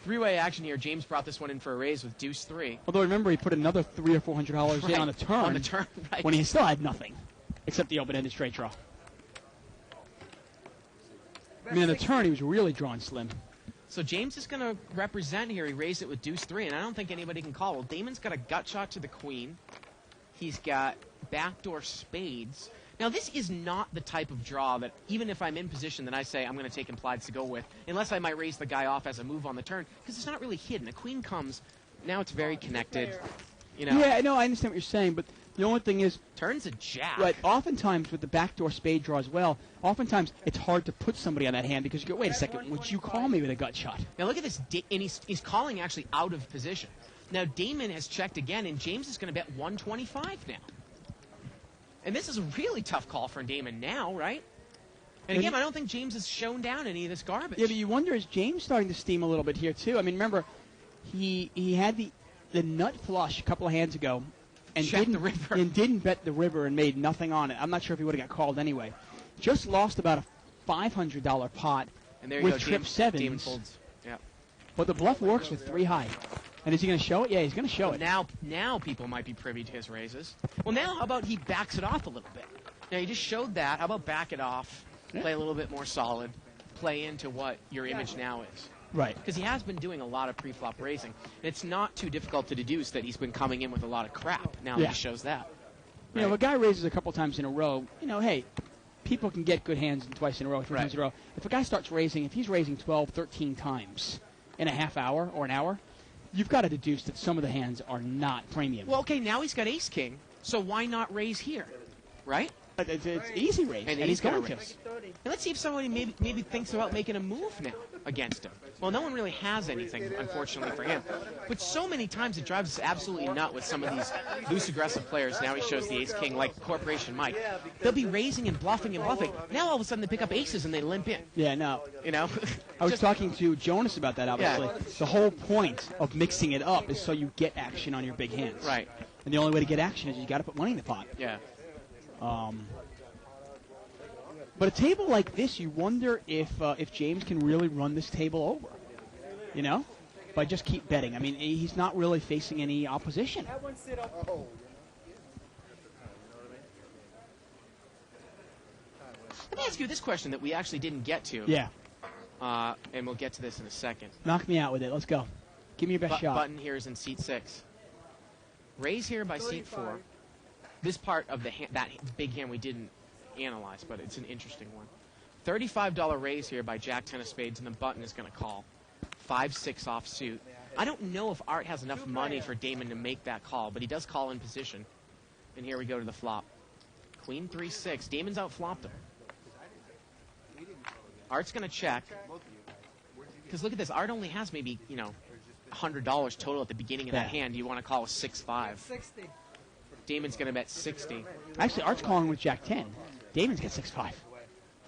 Three-way action here. James brought this one in for a raise with Deuce 3. Although remember, he put another $300 or $400 in Right, on the turn. On the turn, right. When he still had nothing, except the open-ended straight draw. I mean, on the turn, he was really drawing slim. So James is going to represent here. He raised it with Deuce 3, and I don't think anybody can call. Well, Damon's got a gut shot to the queen. He's got backdoor spades. Now, this is not the type of draw that, even if I'm in position, that I say I'm going to take implieds to go with, unless I might raise the guy off as a move on the turn, because it's not really hidden. A queen comes, now it's very connected. You know, Yeah, I know, I understand what you're saying, but the only thing is, turns a jack. right, oftentimes with the backdoor spade draw as well, oftentimes it's hard to put somebody on that hand because you go, wait a second, would you call me with a gut shot? Now look at this, and he's calling actually out of position. Now Damon has checked again, and James is going to bet 125 now. And this is a really tough call for Damon now, right? And again, I don't think James has shown down any of this garbage. Yeah, but you wonder, is James starting to steam a little bit here too? I mean, remember, he had the nut flush a couple of hands ago, and Checked the river. and didn't bet the river and made nothing on it. I'm not sure if he would have got called anyway. Just lost about a $500 pot and there you with go, trip James, sevens. Damon folds. Yeah. But the bluff works with 3 high. And is he going to show it? Yeah, he's going to show it. Now people might be privy to his raises. Well, now how about he backs it off a little bit? Now you just showed that. How about back it off, play a little bit more solid, play into what your image now is? Right. Because he has been doing a lot of pre-flop raising. And it's not too difficult to deduce that he's been coming in with a lot of crap. Now Yeah. he shows that. You know, if a guy raises a couple times in a row, you know, hey, people can get good hands twice in a row, 3 times in a row. If a guy starts raising, if he's raising 12, 13 times in a half hour or an hour, you've got to deduce that some of the hands are not premium. Well, okay, now he's got ace-king, so why not raise here? Right? It's easy raise, and he's gonna going to. raise. And let's see if somebody maybe thinks about making a move now against him. Well, no one really has anything, unfortunately, for him. But so many times it drives us absolutely nut with some of these loose, aggressive players. Now he shows the ace-king, like Corporation Mike. They'll be raising and bluffing and bluffing. Now all of a sudden they pick up aces and they limp in. Yeah, no. You know? I was talking to Jonas about that, obviously. Yeah. The whole point of mixing it up is so you get action on your big hands. Right. And the only way to get action is you got to put money in the pot. Yeah. But a table like this, you wonder if James can really run this table over, you know, by just keep betting. I mean, he's not really facing any opposition. Let me ask you this question that we actually didn't get to. Yeah. And we'll get to this in a second. Knock me out with it. Let's go. Give me your best shot. Button here is in seat 6. Raise here by seat 4. This part of that big hand we didn't analyze, but it's an interesting one. $35 raise here by Jack 10 of spades, and the button is going to call. 5-6 offsuit. I don't know if Art has enough money for Damon to make that call, but he does call in position. And here we go to the flop. Queen 3-6. Damon's outflopped him. Art's going to check. Because look at this. Art only has maybe, $100 total at the beginning of that hand. You want to call a 6-5. 60. Damon's going to bet 60. Actually, Art's calling with Jack 10. Damon's got 6-5.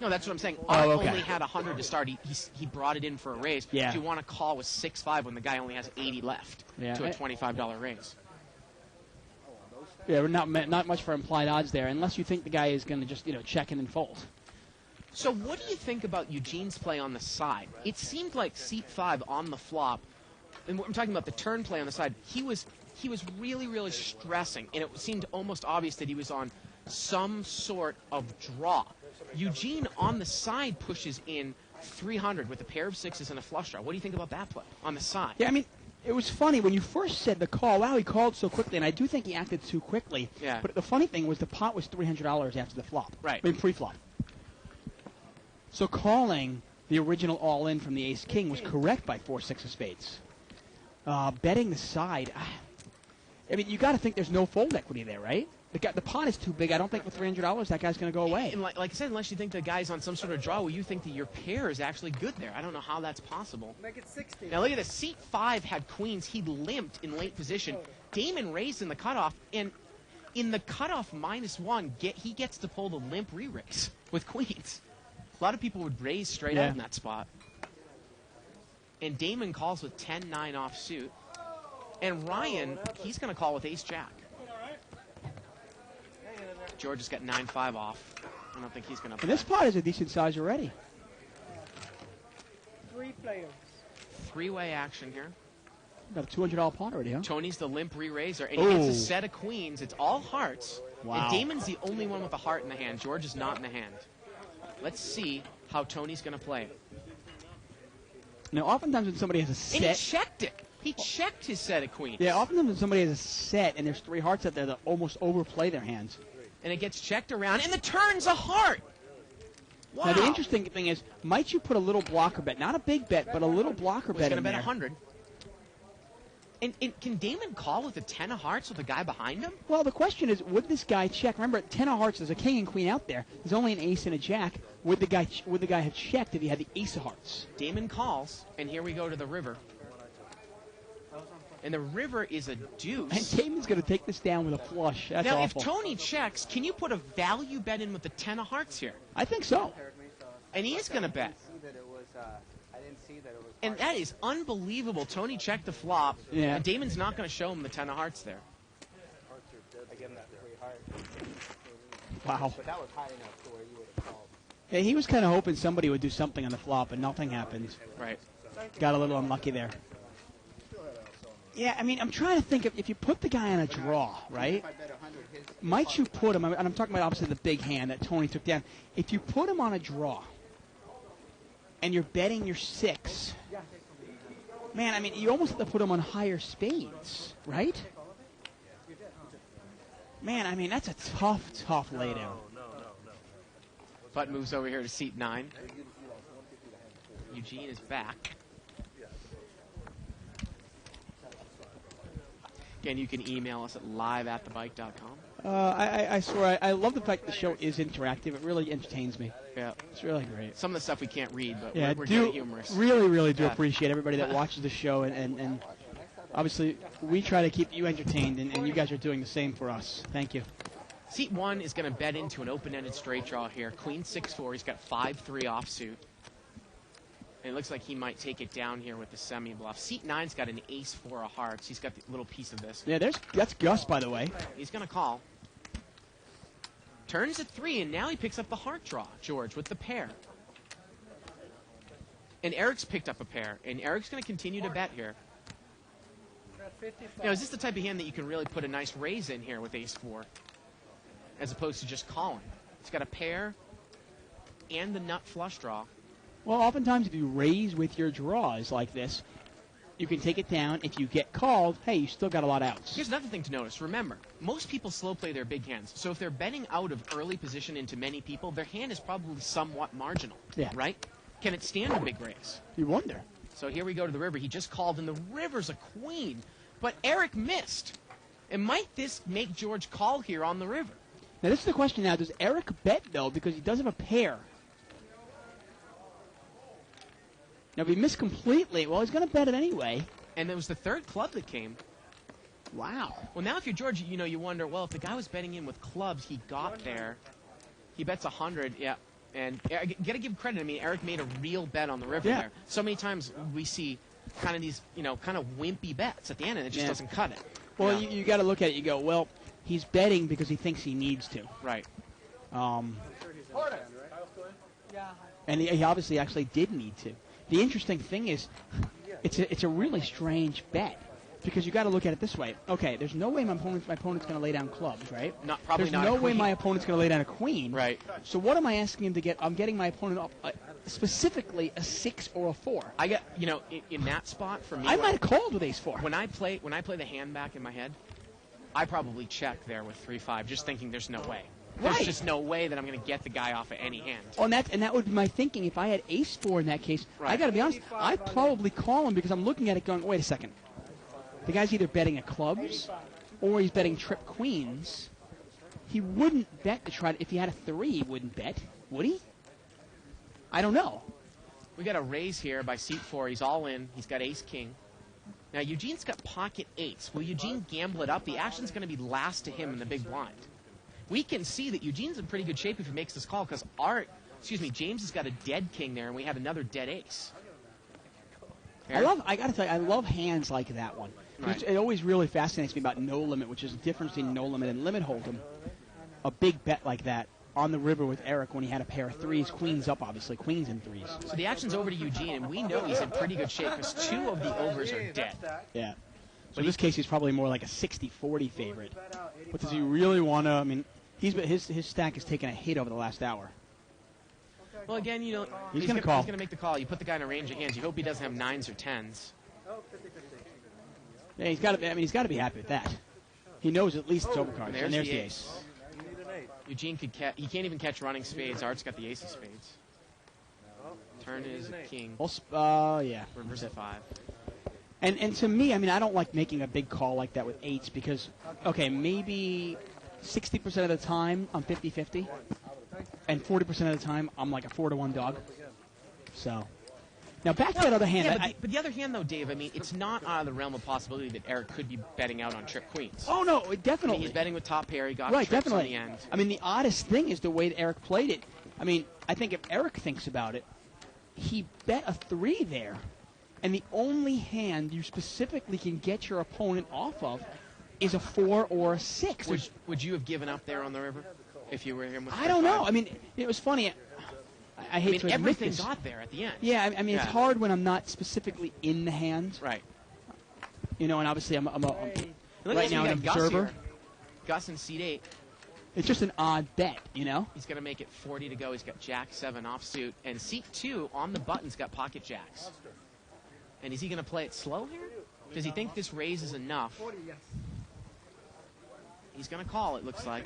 No, that's what I'm saying. Oh, Art okay. only had 100 to start. He brought it in for a raise. Yeah. Do you want to call with 6-5 when the guy only has 80 left to a $25 raise? Yeah, we're not much for implied odds there, unless you think the guy is going to just check in and fold. So what do you think about Eugene's play on the side? It seemed like seat 5 on the flop, and I'm talking about the turn play on the side, he was really, really stressing, and it seemed almost obvious that he was on some sort of draw. Eugene on the side pushes in 300 with a pair of sixes and a flush draw. What do you think about that play on the side? Yeah, I mean, it was funny when you first said the call. Wow, he called so quickly, and I do think he acted too quickly. Yeah. But the funny thing was the pot was $300 after the flop. Right. I mean, pre-flop. So calling the original all-in from the ace-king was correct by 4-6 of spades. Betting the side, I mean, you got to think there's no fold equity there, right? the pot is too big. I don't think for $300 that guy's going to go away. And like I said, unless you think the guy's on some sort of draw where you think that your pair is actually good there. I don't know how that's possible. Make it 60. Now look at this. Seat 5 had queens. He limped in late position. Damon raised in the cutoff, and in the cutoff -1, he gets to pull the limp re-raise with queens. A lot of people would raise straight out in that spot. And Damon calls with 10-9 offsuit. And Ryan, he's going to call with ace-jack. George has got 9-5 off. I don't think he's going to play. And this pot is a decent size already. 3 players. Three-way action here. Got a $200 pot already, huh? Tony's the limp re-raiser, and he gets a set of queens. It's all hearts. Wow. And Damon's the only one with a heart in the hand. George is not in the hand. Let's see how Tony's going to play. Now, oftentimes when somebody has a set... And he checked it. He checked his set of queens. Yeah, oftentimes when somebody has a set and there's 3 hearts out there, they'll almost overplay their hands. And it gets checked around, and the turn's a heart. Wow. Now, the interesting thing is, might you put a little blocker bet? Not a big bet, but a little blocker bet He's going to in bet there. 100. And can Damon call with a 10 of hearts with a guy behind him? Well, the question is, would this guy check? Remember, at 10 of hearts, there's a king and queen out there. There's only an ace and a jack. Would the guy have checked if he had the ace of hearts? Damon calls, and here we go to the river. And the river is a deuce. And Damon's going to take this down with a flush. That's now, awful. if Tony checks, can you put a value bet in with the 10 of hearts here? I think so. And he is going to bet. And that is unbelievable. Tony checked the flop, Yeah. and Damon's not going to show him the 10 of hearts there. Wow. But that was high enough to where you would have called. Yeah, he was kind of hoping somebody would do something on the flop, and nothing happened. Right. Got a little unlucky there. Yeah, I mean, I'm trying to think if you put the guy on a draw, right? Might you put him, and I'm talking about obviously the big hand that Tony took down. If you put him on a draw, and you're betting your 6, man, I mean, you almost have to put him on higher spades, right? Man, I mean, that's a tough laydown. Butt moves over here to seat 9. Eugene is back. Again, you can email us at live@thebike.com. I swear, I love the fact the show is interactive. It really entertains me. Yeah. It's really great. Some of the stuff we can't read, but Yeah, we're do getting humorous. really do Yeah. appreciate everybody that watches the show, and obviously we try to keep you entertained, and you guys are doing the same for us. Thank you. Seat 1 is going to bet into an open-ended straight draw here. Queen 6-4. He's got 5-3 offsuit. And it looks like he might take it down here with the semi-bluff. Seat 9's got an ace-4 of hearts. He's got the little piece of this. Yeah, that's Gus, by the way. He's going to call. Turns at 3, and now he picks up the heart draw, George, with the pair. And Eric's picked up a pair, and Eric's going to continue to bet here. Now, is this the type of hand that you can really put a nice raise in here with ace-4, as opposed to just calling? It's got a pair and the nut flush draw. Well, oftentimes if you raise with your draws like this, you can take it down. If you get called, hey, you still got a lot of outs. Here's another thing to notice. Remember, most people slow play their big hands. So if they're betting out of early position into many people, their hand is probably somewhat marginal. Yeah. Right? Can it stand a big raise? You wonder. So here we go to the river. He just called, and the river's a queen. But Eric missed. And might this make George call here on the river? Now, this is the question now. Does Eric bet, though, because he does have a pair? Now, if he missed completely, well, he's going to bet it anyway. And it was the third club that came. Wow. Well, now if you're George, you wonder, well, if the guy was betting in with clubs, he got there. He bets 100, yeah. And you got to give credit. I mean, Eric made a real bet on the river there. So many times we see kind of these, kind of wimpy bets at the end, and it just doesn't cut it. Well, you got to look at it. You go, well, he's betting because he thinks he needs to. Right. And he obviously actually did need to. The interesting thing is, it's a really strange bet because you got to look at it this way. Okay, there's no way my opponent's going to lay down clubs, right? Probably there's not. no a way queen. my opponent's going to lay down a queen. Right. So what am I asking him to get? I'm getting my opponent up specifically a 6 or a 4. I got in that spot for me. I might have called with ace-4. When I play the hand back in my head, I probably check there with 3-5, just thinking there's no way. There's Right. just no way that I'm going to get the guy off of any hand. Oh, and that would be my thinking. If I had ace-4 in that case, I Right. got to be honest, I'd probably call him because I'm looking at it going, wait a second. The guy's either betting at clubs or he's betting trip queens. he wouldn't bet to try to, if he had a 3, he wouldn't bet, would he? I don't know. We got a raise here by seat 4. He's all in. He's got ace-king. Now, Eugene's got pocket 8s. Will Eugene gamble it up? The action's going to be last to him in the big blind. We can see that Eugene's in pretty good shape if he makes this call because James has got a dead king there, and we have another dead ace. I got to tell you, I love hands like that one. Right. It always really fascinates me about no limit, which is the difference between no limit and limit hold'em. A big bet like that on the river with Eric when he had a pair of 3s, queens up, obviously, queens and 3s. So the action's over to Eugene, and we know he's in pretty good shape because 2 of the overs are dead. Yeah. So in this case, he's probably more like a 60-40 favorite. But does he really want to? I mean, his stack has taken a hit over the last hour. Well, again, he's going to call. He's going to make the call. You put the guy in a range of hands. You hope he doesn't have 9s or 10s. Yeah, he's got to be happy with that. He knows at least it's overcards, and there's the ace. Eugene he can't even catch running spades. Art's got the ace of spades. Turn is a king. Yeah. River's a 5. And to me, I mean, I don't like making a big call like that with 8s because, okay, maybe 60% of the time I'm 50-50, and 40% of the time I'm like a 4-1 dog. So, now back to that other hand. Yeah, but the other hand, though, Dave, I mean, it's not out of the realm of possibility that Eric could be betting out on trip queens. Oh, no, definitely. I mean, he's betting with top pair. He got right, trips definitely. on the end. I mean, the oddest thing is the way that Eric played it. I mean, I think if Eric thinks about it, he bet a 3 there. And the only hand you specifically can get your opponent off of is a 4 or a 6. Would you have given up there on the river if you were him with I don't know. I mean, it was funny. I hate to admit everything this. got there at the end. Yeah, I mean, it's hard when I'm not specifically in the hand. Right. And obviously I'm Right now an observer. Gus in seat 8. It's just an odd bet, He's going to make it 40 to go. He's got Jack 7 offsuit. And seat 2 on the button's got pocket jacks. And is he going to play it slow here? Does he think this raise is enough? He's going to call, it looks like.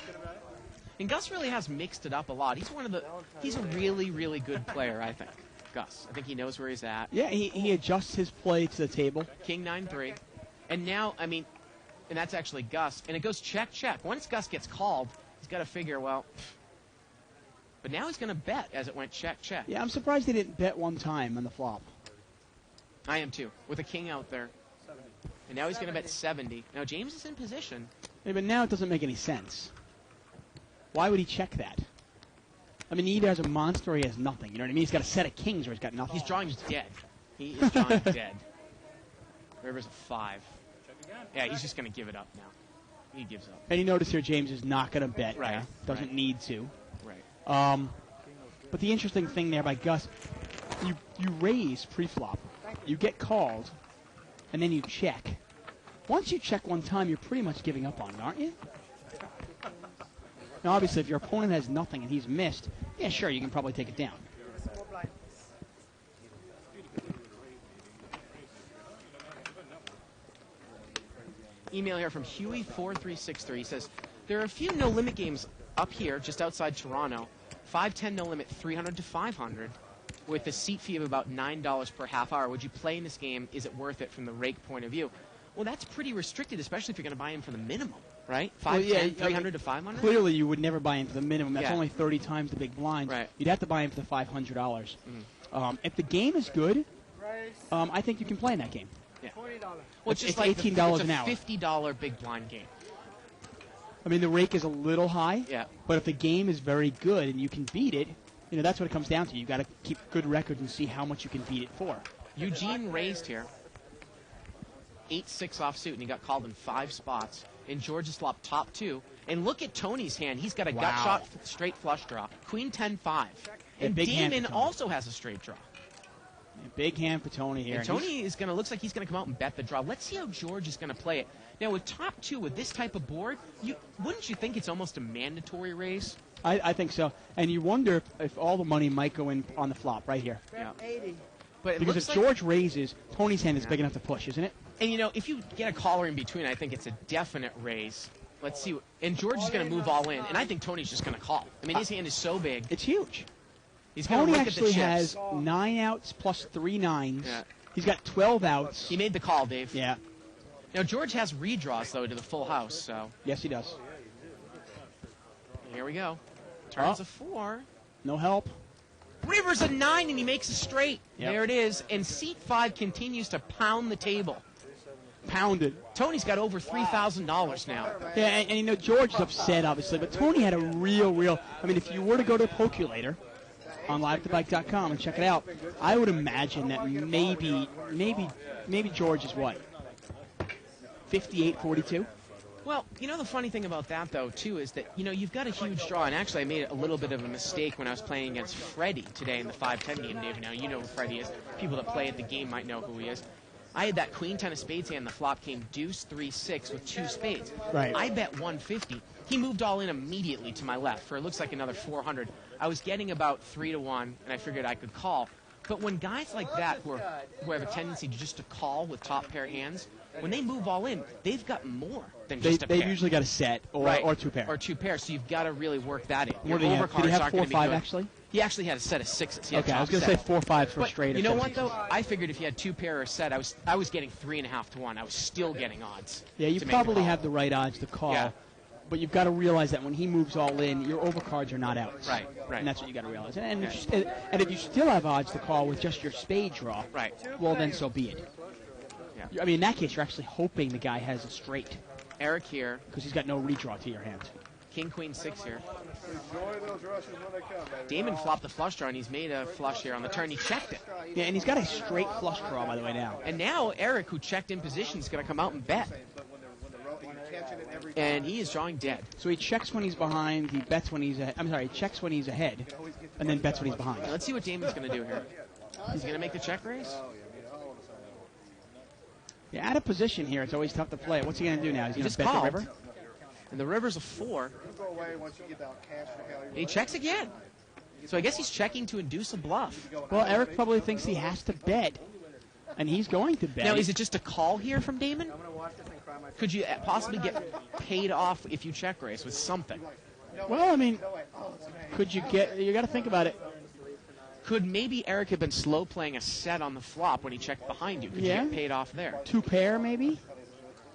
And Gus really has mixed it up a lot. He's a really, really good player, I think. Gus. I think he knows where he's at. Yeah, he adjusts his play to the table. King 9-3. And now, I mean, and that's actually Gus. And it goes check, check. Once Gus gets called, he's got to figure, well, but now he's going to bet as it went check, check. Yeah, I'm surprised he didn't bet one time on the flop. I am too, with a king out there. And now he's going to bet 70. Now James is in position. Yeah, but now it doesn't make any sense. Why would he check that? I mean, he either has a monster or he has nothing. You know what I mean? He's got a set of kings or he's got nothing. He's drawing dead. He is drawing dead. River's a 5. Yeah, he's just going to give it up now. He gives up. And you notice here James is not going to bet. Right. Doesn't need to. Right. But the interesting thing there by Gus, you raise pre-flop, you get called, and then you check. Once you check one time, you're pretty much giving up on it, aren't you? Now, obviously, if your opponent has nothing and he's missed, yeah, sure, you can probably take it down. Email here from Huey4363. He says, there are a few no-limit games up here just outside Toronto. 5-10 no-limit, 300 to 500, with a seat fee of about $9 per half hour. Would you play in this game? Is it worth it from the rake point of view? Well, that's pretty restricted, especially if you're going to buy in for the minimum, right? 5-10, 300 to 500? Clearly, you would never buy in for the minimum. That's Yeah. only 30 times the big blinds. Right. You'd have to buy in for the $500. If the game is good, I think you can play in that game. Yeah. $20. Well, It's just like $18 it's an a hour. $50 big blind game. I mean, the rake is a little high. Yeah. But if the game is very good and you can beat it, that's what it comes down to. You've got to keep good records and see how much you can beat it for. Eugene raised here. 8-6 offsuit, and he got called in 5 spots. And George's flopped top 2. And look at Tony's hand. He's got a gut shot straight flush draw. Queen 10-5. And big hand Damon for Tony. also has a straight draw. Big hand for Tony here. And Tony is going to, looks like he's going to come out and bet the draw. Let's see how George is going to play it. Now, with top 2, with this type of board, wouldn't you think it's almost a mandatory raise? I think so. And you wonder if all the money might go in on the flop right here. Yeah. 80. But it Because looks if like, George raises, Tony's hand is big enough to push, isn't it? and if you get a caller in between, I think it's a definite raise. Let's see. And George is going to move all in. And I think Tony's just going to call. I mean, his hand is so big. It's huge. He's going to Tony look at the actually chips. has 9 outs plus 3 nines. Yeah. He's got 12 outs. He made the call, Dave. Yeah. Now, George has redraws, though, to the full house, so. Yes, he does. Here we go. Turns Oh. a 4. No help. River's a 9, and he makes a straight. Yep. There it is. And seat 5 continues to pound the table. Pounded. Tony's got over $3,000 now. Yeah, and George is upset, obviously, but Tony had a real. I mean, if you were to go to Pokulator on liveathebike.com and check it out, I would imagine that maybe George is what? 58-42? Well, the funny thing about that, though, too, is that, you've got a huge draw. And actually, I made a little bit of a mistake when I was playing against Freddie today in the 5-10 game, Dave. Now, you know who Freddie is. People that play at the game might know who he is. I had that queen 10 of spades hand. The flop came deuce 3-6 with 2 spades. Right. I bet 150. He moved all in immediately to my left for it looks like another 400. I was getting about 3-1, and I figured I could call. But when guys like that who have a tendency just to call with top pair hands, when they move all in, they've got more than just a pair. They've usually got a set or 2 pair. Or 2 pairs, so you've got to really work that in. What did he have? Did he have 4-5 actually? He actually had a set of 6s. He had Okay, I was top going to say set. 4-5 for But straight. you know what, though? I figured if you had 2 pair or a set, I was getting 3.5 to 1. I was still getting odds. Yeah, you to make the probably call. have the right odds to call. Yeah. But you've got to realize that when he moves all in, your overcards are not outs. Right. And that's what you got to realize. And if you still have odds to call with just your spade draw, Right. well, then so be it. Yeah. I mean, in that case, you're actually hoping the guy has a straight Eric here, because he's got no redraw to your hand. King, Queen, 6 here. Enjoy those rushes when they come, baby. Damon flopped the flush draw, and he's made a flush here on the turn. He checked it. Yeah, and he's got a straight flush draw, by the way, now. And now Eric, who checked in position, is going to come out and bet. You're catching it every time. And he is drawing dead. So he checks when he's behind, he bets when he's ahead. I'm sorry, he checks when he's ahead, and then bets when he's behind. Let's see what Damon's going to do here. He's going to make the check raise. Yeah, out of position here, it's always tough to play. What's he going to do now? He's He going just to bet the called. river? And the river's a 4. Go away once you get that cash for hell. And he checks again. So I guess he's checking to induce a bluff. Well, Eric probably thinks he has to bet, and he's going to bet. Now, is it just a call here from Damon? Could you possibly get paid off if you check raise with something? Well, I mean, could you get? You got to think about it. Could maybe Eric have been slow playing a set on the flop when he checked behind you? Could Yeah. you get paid off there? 2 pair, maybe.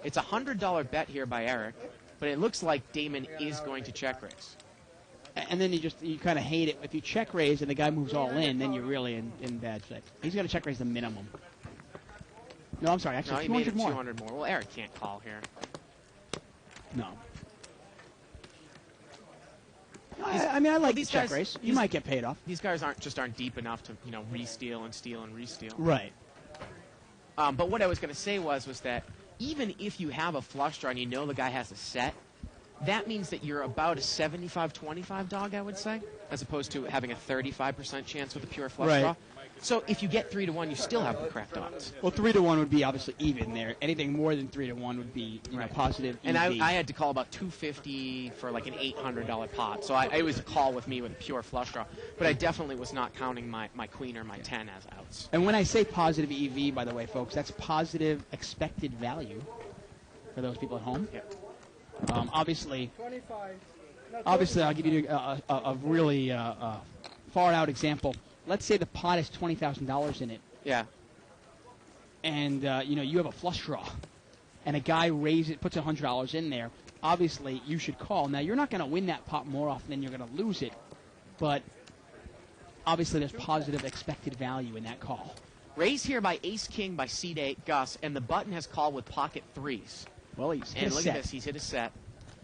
It's a $100 bet here by Eric, but it looks like Damon is going to check raise. And then you kind of hate it if you check raise and the guy moves all in, then you're really in bad shape. He's going to check raise the minimum. No, I'm sorry, No, actually he made 200 it more. 200 more. Well, Eric can't call here. No. I mean, I like these the check guys- raise. You these- might get paid off. These guys aren't deep enough to re-steal and steal and re-steal. Right. But what I was going to say was that even if you have a flush draw and you know the guy has a set, that means that you're about a 75-25 dog, I would say, as opposed to having a 35% chance with a pure flush Right. draw. So if you get 3-1, you still have the correct odds. Well, 3-1 would be obviously even there. Anything more than 3-1 would be Right. positive. And EV. I had to call about $250 for like an $800 pot. So it was a call with me with a pure flush draw. But I definitely was not counting my queen or my 10 as outs. And when I say positive EV, by the way, folks, that's positive expected value for those people at home. Yep. Obviously, 25. I'll give you a really far-out example. Let's say the pot has $20,000 in it, Yeah. and you have a flush draw, and a guy puts $100 in there. Obviously, you should call. Now, you're not going to win that pot more often than you're going to lose it, but obviously there's positive expected value in that call. Raise here by ace-king by seat 8, Gus, and the button has called with pocket 3s. Well, he's hit And a look set. at this, he's hit a set.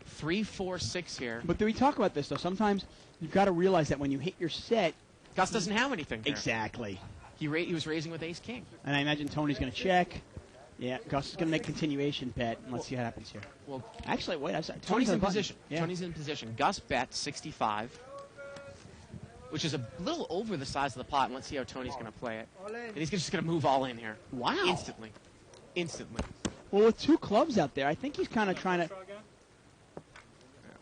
3, 4, 6 here. But do we talk about this, though? Sometimes you've got to realize that when you hit your set... Gus doesn't have anything there. Exactly. He was raising with ace-king. And I imagine Tony's going to check. Yeah, Gus is going to make continuation bet, and let's see what happens here. Well, Actually, wait, I said Tony's on in the button. position. Yeah. Tony's in position. Gus bet 65, which is a little over the size of the pot, and let's see how Tony's going to play it. And he's just going to move all in here. Wow. Instantly. Well, with 2 clubs out there, I think he's kind of trying to...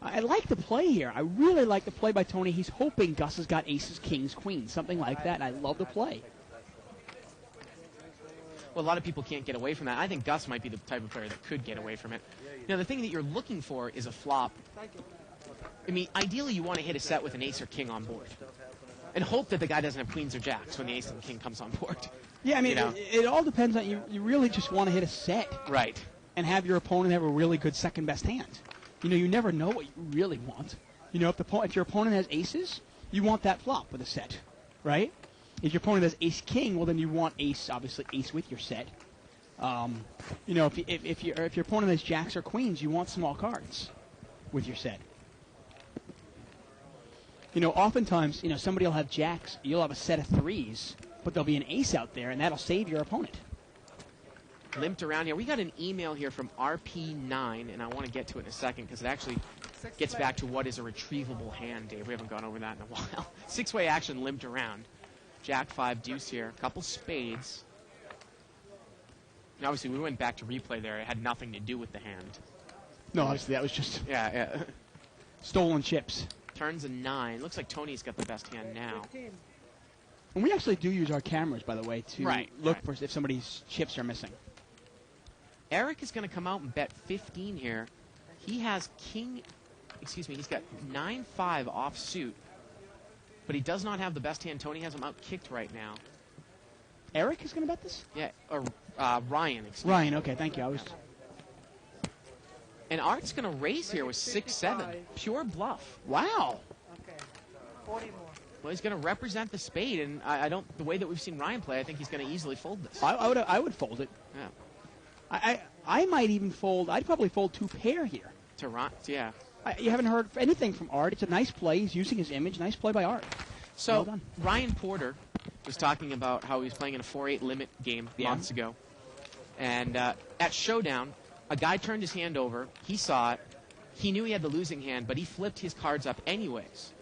I like the play here. I really like the play by Tony. He's hoping Gus has got aces, kings, queens, something like that. And I love the play. Well, a lot of people can't get away from that. I think Gus might be the type of player that could get away from it. Now, the thing that you're looking for is a flop. I mean, ideally, you want to hit a set with an ace or king on board. And hope that the guy doesn't have queens or jacks when the ace and the king comes on board. Yeah, I mean, You know? it all depends on you. You really just want to hit a set Right. and have your opponent have a really good second best hand. You never know what you really want. You know, if your opponent has aces, you want that flop with a set, right? If your opponent has ace king, well then you want ace, obviously ace with your set. You know, if your opponent has jacks or queens, you want small cards with your set. You know, oftentimes, you know, somebody will have jacks, you'll have a set of threes, but there'll be an ace out there, and that'll save your opponent. Limped around here. We got an email here from RP9, and I want to get to it in a second because it actually gets back to what is a retrievable hand, Dave. We haven't gone over that in a while. Six-way action limped around. Jack 5 deuce here. A couple spades. And obviously, we went back to replay there. It had nothing to do with the hand. No, obviously that was just Yeah. stolen chips. Turns a 9. Looks like Tony's got the best hand now. And we actually do use our cameras, by the way, to look right. for if somebody's chips are missing. Eric is going to come out and bet 15 here. He has he's got 9-5 offsuit, but he does not have the best hand. Tony has him out kicked right now. Eric is going to bet this? Yeah, or Ryan, excuse me. Ryan, okay, thank you. And Art's going to raise here with 6-7. Pure bluff. Wow. Okay. 40 more. Well, he's going to represent the spade, and I don't. The way that we've seen Ryan play, I think he's going to easily fold this. I would fold it. Yeah. I might even fold. I'd probably fold 2 pair here. Yeah. You haven't heard anything from Art. It's a nice play. He's using his image. Nice play by Art. So Well done. Ryan Porter was talking about how he was playing in a 4-8 limit game months ago, and at Showdown, a guy turned his hand over. He saw it. He knew he had the losing hand, but he flipped his cards up anyways.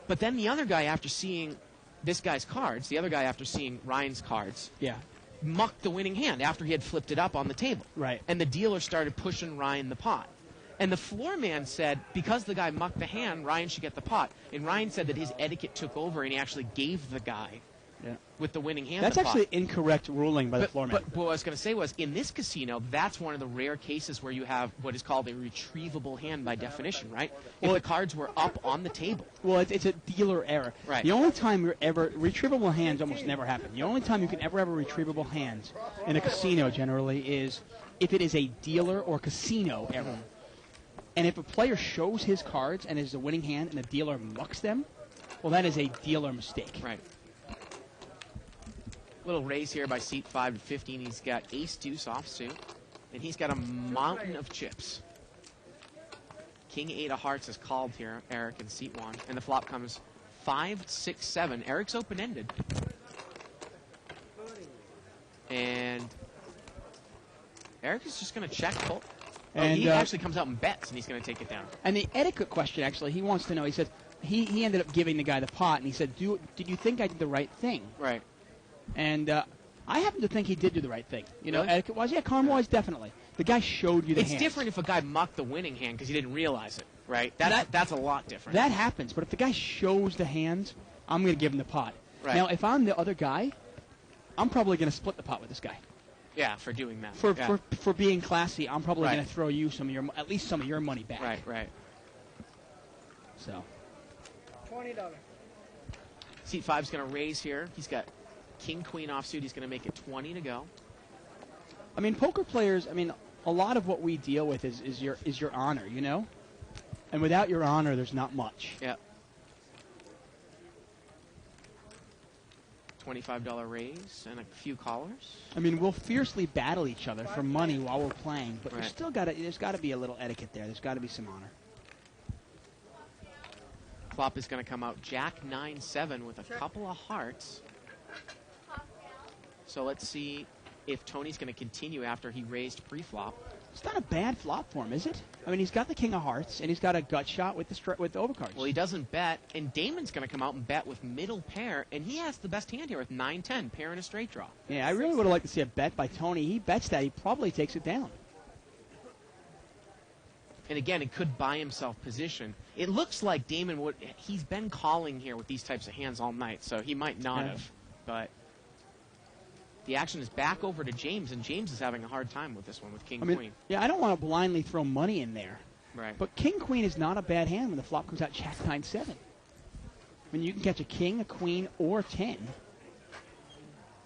But then the other guy, after seeing this guy's cards, the other guy after seeing Ryan's cards, Yeah. mucked the winning hand after he had flipped it up on the table. Right. And the dealer started pushing Ryan the pot. And the floor man said, because the guy mucked the hand, Ryan should get the pot. And Ryan said that his etiquette took over and he actually gave the guy with the winning hand That's the actually pot. incorrect ruling by the floor man. But what I was going to say was, in this casino, that's one of the rare cases where you have what is called a retrievable hand by definition, right? If the cards were up on the table. Well, it's a dealer error. Right. The only time you're ever retrievable hands almost never happen. The only time you can ever have a retrievable hands in a casino generally is if it is a dealer or casino error. And if a player shows his cards and is the winning hand and the dealer mucks them, well, that is a dealer mistake. Right. Little raise here by seat 5 to 15. He's got ace deuce offsuit, and he's got a mountain of chips. King 8 of hearts is called here, Eric, in seat 1, and the flop comes 5, 6, 7. Eric's open-ended. And Eric is just going to check fold. And he actually comes out and bets, and he's going to take it down. And the etiquette question, actually, he wants to know. He said he ended up giving the guy the pot, and he said, "Did you think I did the right thing?" Right. And I happen to think he did do the right thing. You know, Really? etiquette-wise, yeah, karma-wise, definitely. The guy showed you the It's hand. different if a guy mucked the winning hand because he didn't realize it, right? That's a lot different. That happens, but if the guy shows the hand, I'm going to give him the pot. Right. Now, if I'm the other guy, I'm probably going to split the pot with this guy. Yeah, for doing that. For being classy, I'm probably Right. going to throw you at least some of your money back. Right. So, $20. Seat 5's going to raise here. He's got king, queen offsuit. He's going to make it 20 to go. I mean, poker players. I mean, a lot of what we deal with is your honor, you know. And without your honor, there's not much. Yeah. $25 raise and a few callers. I mean, we'll fiercely battle each other for money while we're playing, but Right. there's got to be a little etiquette there. There's got to be some honor. Flop is going to come out Jack 9-7 with a couple of hearts. So let's see if Tony's going to continue after he raised pre-flop. It's not a bad flop for him, is it? I mean, he's got the king of hearts, and he's got a gut shot with the overcards. Well, he doesn't bet, and Damon's going to come out and bet with middle pair, and he has the best hand here with 9-10, pair and a straight draw. Yeah, I really would have liked to see a bet by Tony. He bets that. He probably takes it down. And again, it could buy himself position. It looks like Damon would. He's been calling here with these types of hands all night, so he might not have. But the action is back over to James, and James is having a hard time with this one with King Queen. Yeah, I don't want to blindly throw money in there. Right. But King Queen is not a bad hand when the flop comes out Jack 9-7. I mean, you can catch a king, a queen, or a 10.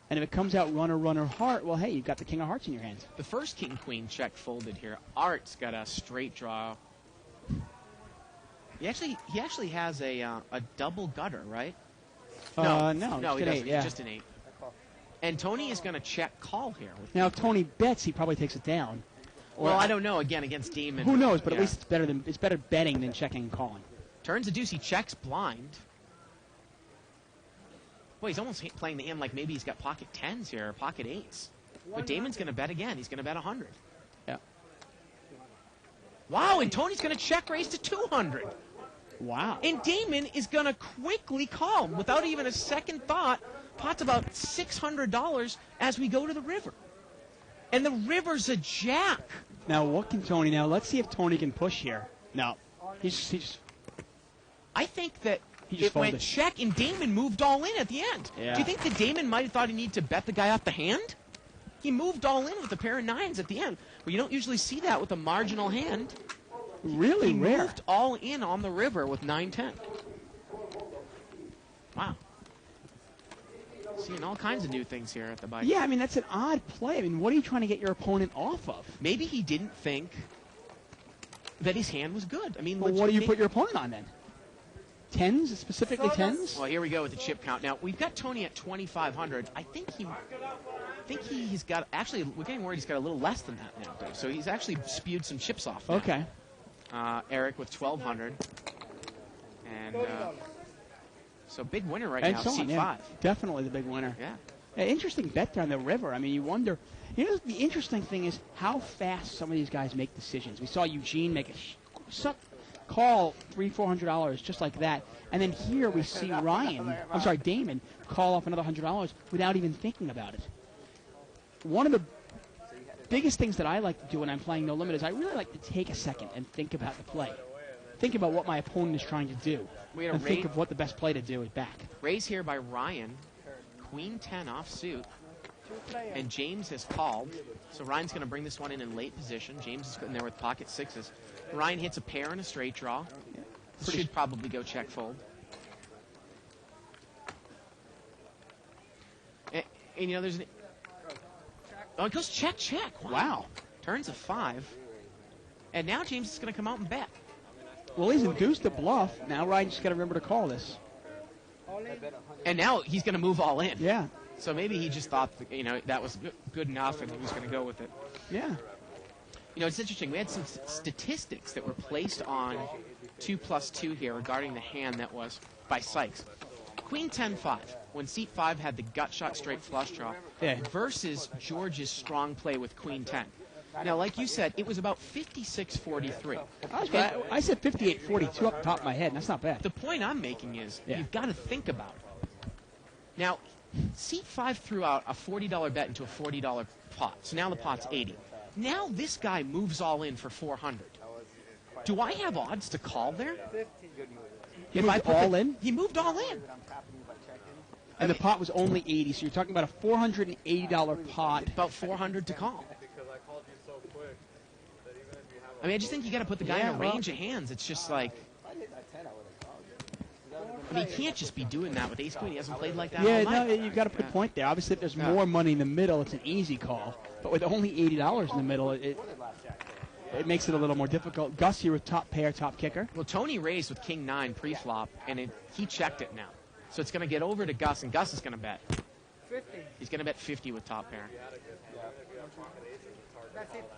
And if it comes out runner, heart, well, hey, you've got the king of hearts in your hands. The first King Queen check folded here. Art's got a straight draw. He actually has a double gutter, right? No, he just an doesn't. 8, yeah. Just an 8. And Tony is going to check call here. Now, if Tony bets, he probably takes it down. Well, I don't know. Again, against Demon. Who knows? But yeah. at least it's better betting than checking and calling. Turns a deuce. He checks blind. Boy, he's almost playing the hand like maybe he's got pocket 10s here or pocket 8s. But Damon's going to bet again. He's going to bet 100. Yeah. Wow, and Tony's going to check raise to 200. Wow. And Damon is going to quickly call without even a second thought. Pot's about $600 as we go to the river. And the river's a jack. Now, what can Tony... Now, let's see if Tony can push here. No. He's just... I think that He just it went folded. check and Damon moved all in at the end. Yeah. Do you think that Damon might have thought he needed to bet the guy off the hand? He moved all in with a pair of 9s at the end. Well, you don't usually see that with a marginal hand. Really He rare. moved all in on the river with 9-10. Wow. Seeing all kinds of new things here at the bike. Yeah, I mean, that's an odd play. I mean, what are you trying to get your opponent off of? Maybe he didn't think that his hand was good. I mean, Well, what do you put your opponent on then? 10s, specifically 10s? Well, here we go with the chip count. Now, we've got Tony at 2,500. I think he's got, actually, we're getting worried he's got a little less than that now, Dave. So he's actually spewed some chips off now. Okay. Eric with 1,200. And so big winner right And now, so on, C5. yeah. Definitely the big winner. Yeah. Interesting bet there on the river. I mean, you wonder. You know, the interesting thing is how fast some of these guys make decisions. We saw Eugene make a call $300-400 just like that, and then here we see Damon call off another $100 without even thinking about it. One of the biggest things that I like to do when I'm playing No Limit is I really like to take a second and think about the play. Think about what my opponent is trying to do. We had a And think of what the best play to do is back. Raise here by Ryan. Queen 10 off suit. And James has called. So Ryan's going to bring this one in late position. James is in there with pocket 6s. Ryan hits a pair and a straight draw. This should probably go check fold. And you know, there's an... Oh, it goes check. Wow. Turns a 5. And now James is going to come out and bet. Well, he's induced a bluff. Now Ryan's just got to remember to call this. And now he's going to move all in. Yeah. So maybe he just thought, that was good enough and he was going to go with it. Yeah. You know, it's interesting. We had some statistics that were placed on 2+2 here regarding the hand that was by Sykes. Queen 10-5, when seat 5 had the gut shot straight flush draw, versus George's strong play with Queen 10. Now, like you said, it was about 56-43. I said 58-42 off the top of my head. That's not bad. The point I'm making is you've got to think about it. Now, seat 5 threw out a $40 bet into a $40 pot. So now the pot's 80. Now this guy moves all in for 400. Do I have odds to call there? He moved all in? He moved all in. And the pot was only 80, so you're talking about a $480 pot. About 400 to call. I mean, I just think you got to put the guy in a range of hands. It's just like, I mean, he can't just be doing that with ace queen. He hasn't played like that all night. No, you've got to put a point there. Obviously, if there's more money in the middle, it's an easy call. But with only $80 in the middle, it makes it a little more difficult. Gus here with top pair, top kicker. Well, Tony raised with king 9 pre-flop, and he checked it now. So it's going to get over to Gus, and Gus is going to bet. 50. He's going to bet 50 with top pair. That's it.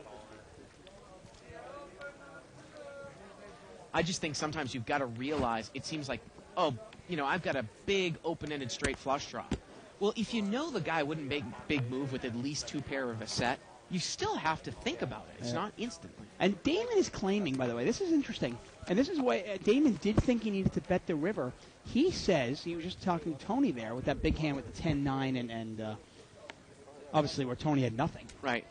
I just think sometimes you've got to realize, it seems like, I've got a big open-ended straight flush draw. Well, if you know the guy wouldn't make big move with at least 2 pair of a set, you still have to think about it. It's not instantly. And Damon is claiming, by the way, this is interesting, and this is why Damon did think he needed to bet the river. He says, he was just talking to Tony there with that big hand with the 10-9 and obviously where Tony had nothing. Right.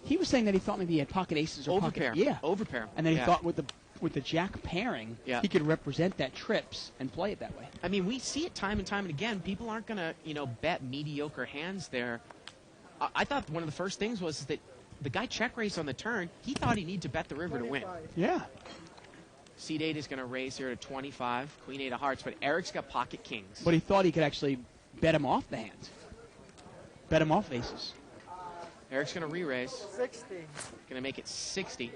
He was saying that he thought maybe he had pocket aces or Overpair. pocket... Yeah. Overpair. And then he thought with the jack pairing, he could represent that trips and play it that way. I mean, we see it time and time and again. People aren't going to, bet mediocre hands there. I thought one of the first things was that the guy check raised on the turn. He thought he needed to bet the river to win. Yeah. Seat 8 is going to raise here to 25. Queen 8 of hearts, but Eric's got pocket kings. But he thought he could actually bet him off the hands. Bet him off aces. Eric's going to re-raise. 60. Going to make it 60.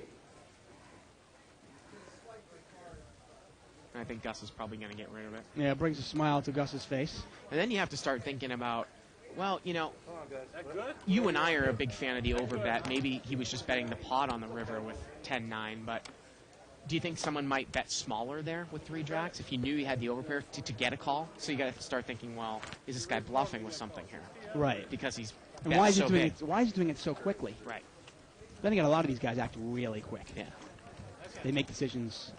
And I think Gus is probably going to get rid of it. Yeah, it brings a smile to Gus's face. And then you have to start thinking about, well, you and I are a big fan of the over bet. Maybe he was just betting the pot on the river with 10-9, but do you think someone might bet smaller there with 3 jacks if you knew he had the overpair to get a call? So you got to start thinking, well, is this guy bluffing with something here? Right. Because he's And why is he so doing big. it? Why is he doing it so quickly? Right. Then again, a lot of these guys act really quick. Yeah. They make decisions.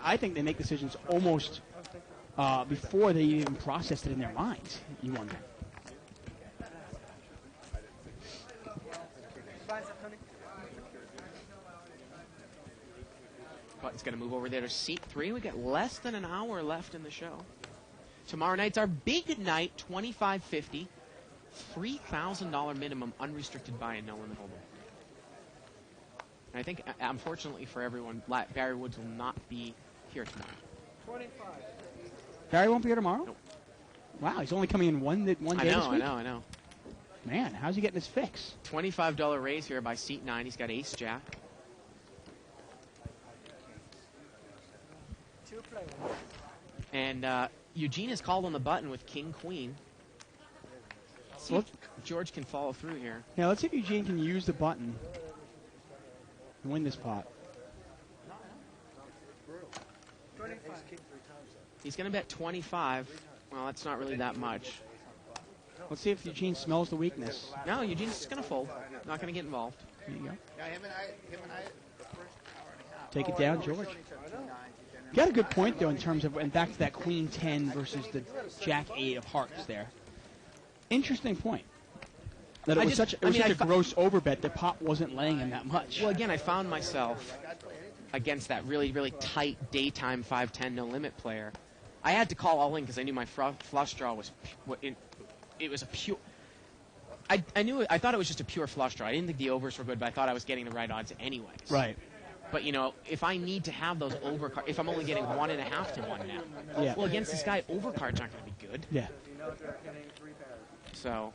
I think they make decisions almost before they even processed it in their minds. You wonder. Button's going to move over there to seat 3. We got less than an hour left in the show. Tomorrow night's our big night, $25.50, $3,000 minimum, unrestricted buy-in, no limit hold'em. And I think, unfortunately for everyone, Barry Woods will not be here tomorrow. 25. Barry won't be here tomorrow? Nope. Wow, he's only coming in one day this week? I know. Man, how's he getting his fix? $25 raise here by seat 9. He's got ace-jack. 2 players. And Eugene has called on the button with king-queen. See if George can follow through here. Yeah, let's see if Eugene can use the button and win this pot. 25. He's going to bet 25. Well, that's not really that much. Let's see if Eugene smells the weakness. No, Eugene's just going to fold. Not going to get involved. There you go. Yeah, him and I, the first hour and a half. Take it down, George. You got a good point, though, in terms of, and back to that Queen 10 versus the Jack 8 of hearts there. Interesting point. That it was such a gross overbet that Pop wasn't laying him that much. Well, again, I found myself against that really, really tight daytime 5-10 no limit player. I had to call all in because I knew my flush draw was it was a pure. I thought it was just a pure flush draw. I didn't think the overs were good, but I thought I was getting the right odds anyways. Right. But if I need to have those overcards, if I'm only getting 1.5 to 1 now, Yeah. well, against this guy, overcards aren't going to be good. Yeah. So,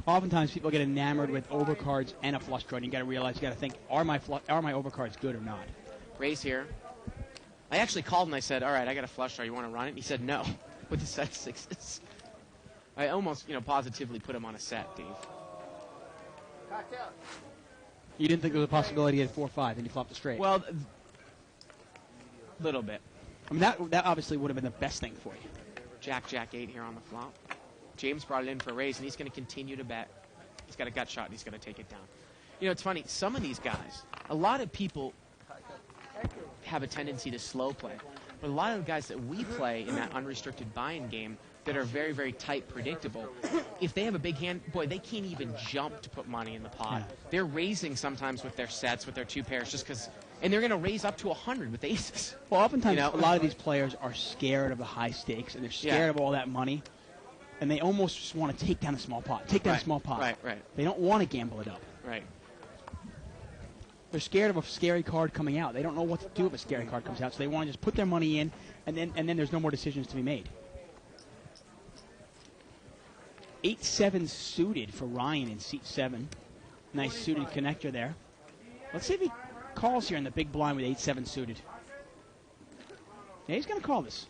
Oftentimes people get enamored with overcards and a flush draw, and you got to realize, you got to think, are my overcards good or not? raise here. I actually called and I said, all right, I got a flush draw. You want to run it? And he said no with the set of 6s. I almost, positively put him on a set, Dave. You didn't think there was a possibility at 4-5, and you flopped it straight. Well, little bit. I mean, that obviously would have been the best thing for you. Jack 8 here on the flop. James brought it in for a raise, and he's going to continue to bet. He's got a gut shot, and he's going to take it down. It's funny. Some of these guys, a lot of people have a tendency to slow play. But a lot of the guys that we play in that unrestricted buy-in game that are very, very tight, predictable, if they have a big hand, boy, they can't even jump to put money in the pot. Yeah. They're raising sometimes with their sets, with their 2 pairs, just because, and they're going to raise up to 100 with aces. Well, oftentimes a lot of these players are scared of the high stakes, and they're scared of all that money, and they almost just want to take down a small pot. A small pot. Right. They don't want to gamble it up. Right. They're scared of a scary card coming out. They don't know what to do if a scary card comes out, so they want to just put their money in, and then there's no more decisions to be made. 8-7 suited for Ryan in seat 7. Nice suited connector there. Let's see if he calls here in the big blind with 8-7 suited. Yeah, he's going to call this.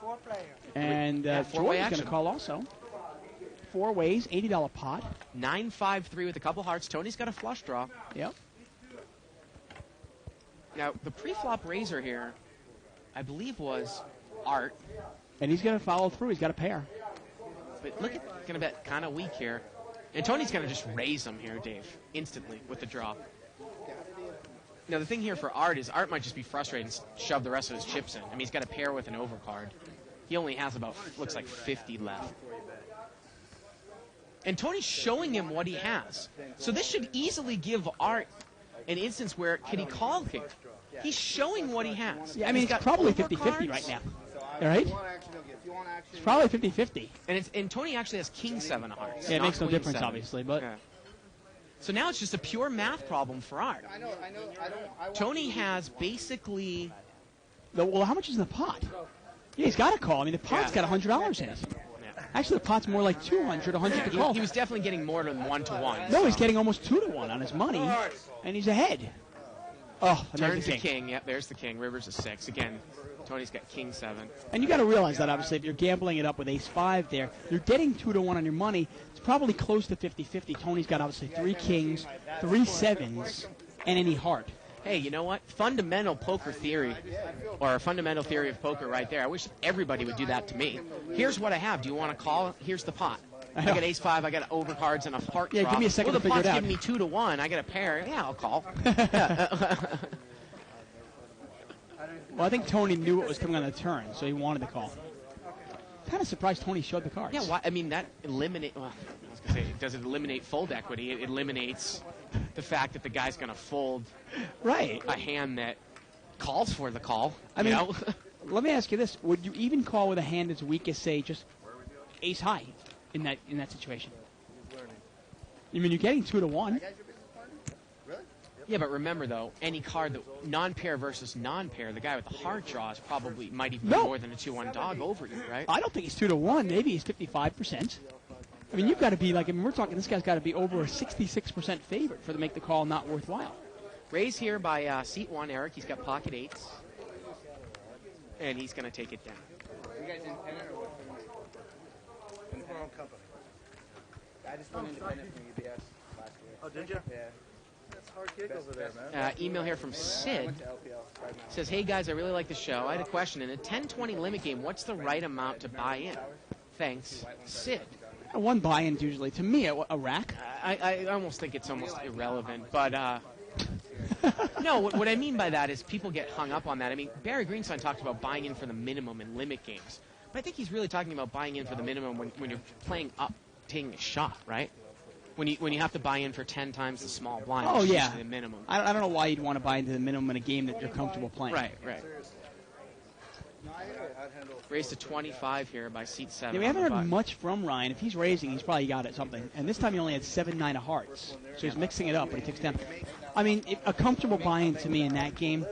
4 players. And four-way Jordan's going action. to call also. 4 ways, $80 pot. 9-5-3 with a couple hearts. Tony's got a flush draw. Yep. Now, the pre-flop raiser here, I believe, was Art. And he's going to follow through. He's got a pair. But look at, going to bet kind of weak here. And Tony's going to just raise him here, Dave, instantly with the draw. Now, the thing here for Art is Art might just be frustrated and shove the rest of his chips in. I mean, he's got a pair with an overcard. He only has about, looks like 50 left. And Tony's showing him what he has. So this should easily give Art an instance where, can he call here? He's showing what he has. Yeah, I mean, He's it's got probably overcards. 50-50 right now. All right? It's probably 50-50. And Tony actually has King 7 of hearts. Yeah, it not makes no Queen difference, 7. obviously, but... Yeah. So now it's just a pure math problem for Art. I want Tony has basically... Well, how much is in the pot? Yeah, he's got to call. I mean, the pot's got $100 in it. Yeah. Actually, the pot's more like 200, 100 to call. He was definitely getting more than 1-to-1. No, he's getting almost 2-to-1 on his money, and he's ahead. Oh, and there's Turns the a king. king. Yep, there's the king. River's a 6. Again, Tony's got king 7. And you got to realize that, obviously, if you're gambling it up with ace-5 there, you're getting 2-1 on your money. It's probably close to 50-50. Tony's got, obviously, 3 kings, 3 sevens, and any heart. Hey, you know what? Fundamental poker theory, or a fundamental theory of poker right there. I wish everybody would do that to me. Here's what I have. Do you want to call? Here's the pot. I got ace-5, I got overcards, and a heart Yeah, draw. give me a second well, to figure it the pot's out. giving me 2-1. I got a pair. Yeah, I'll call. Well, I think Tony knew what was coming on the turn, so he wanted to call. Kind of surprised Tony showed the cards. Yeah, why? I mean, that eliminate. Well, I was gonna say, does it eliminate fold equity? It eliminates the fact that the guy's going to fold Right. a hand that calls for the call. I mean, you know? let me ask you this: would you even call with a hand as weak as, say, just ace high in that situation? I mean, you're getting 2-1. Yeah, but remember though, any card that non-pair versus non-pair, the guy with the hard draws probably might even be No. more than a 2-1 dog over you, right? I don't think he's 2-1. Maybe he's 55%. I mean, you've got to be like. I mean, we're talking. This guy's got to be over a 66% favorite for to make the call not worthwhile. Raised here by seat 1, Eric. He's got pocket 8s, and he's going to take it down. You guys independent or what? In our own company. I just went independent from UBS last year. Oh, did you? Yeah. That's a hard gig over there, man. Email here from I Sid. went to LPL right now. Says, hey guys, I really like the show. I had a question. In a 10-20 limit game, what's the right amount to buy in? Thanks, Sid. One buy-in usually, to me, a rack. I almost think it's almost irrelevant, but no, what I mean by that is people get hung up on that. I mean, Barry Greenstein talked about buying in for the minimum in limit games, but I think he's really talking about buying in for the minimum when you're playing up, taking a shot, right? When you have to buy in for 10 times the small blind, Oh, which is yeah. usually the minimum. I don't know why you'd want to buy into the minimum in a game that you're comfortable playing. Right. Raised to 25 here by seat 7. Yeah, we on haven't the heard button. much from Ryan. If he's raising, he's probably got it something. And this time he only had 7-9 of hearts. So he's mixing it up, but he takes down. I mean, if a comfortable buy-in to me in that game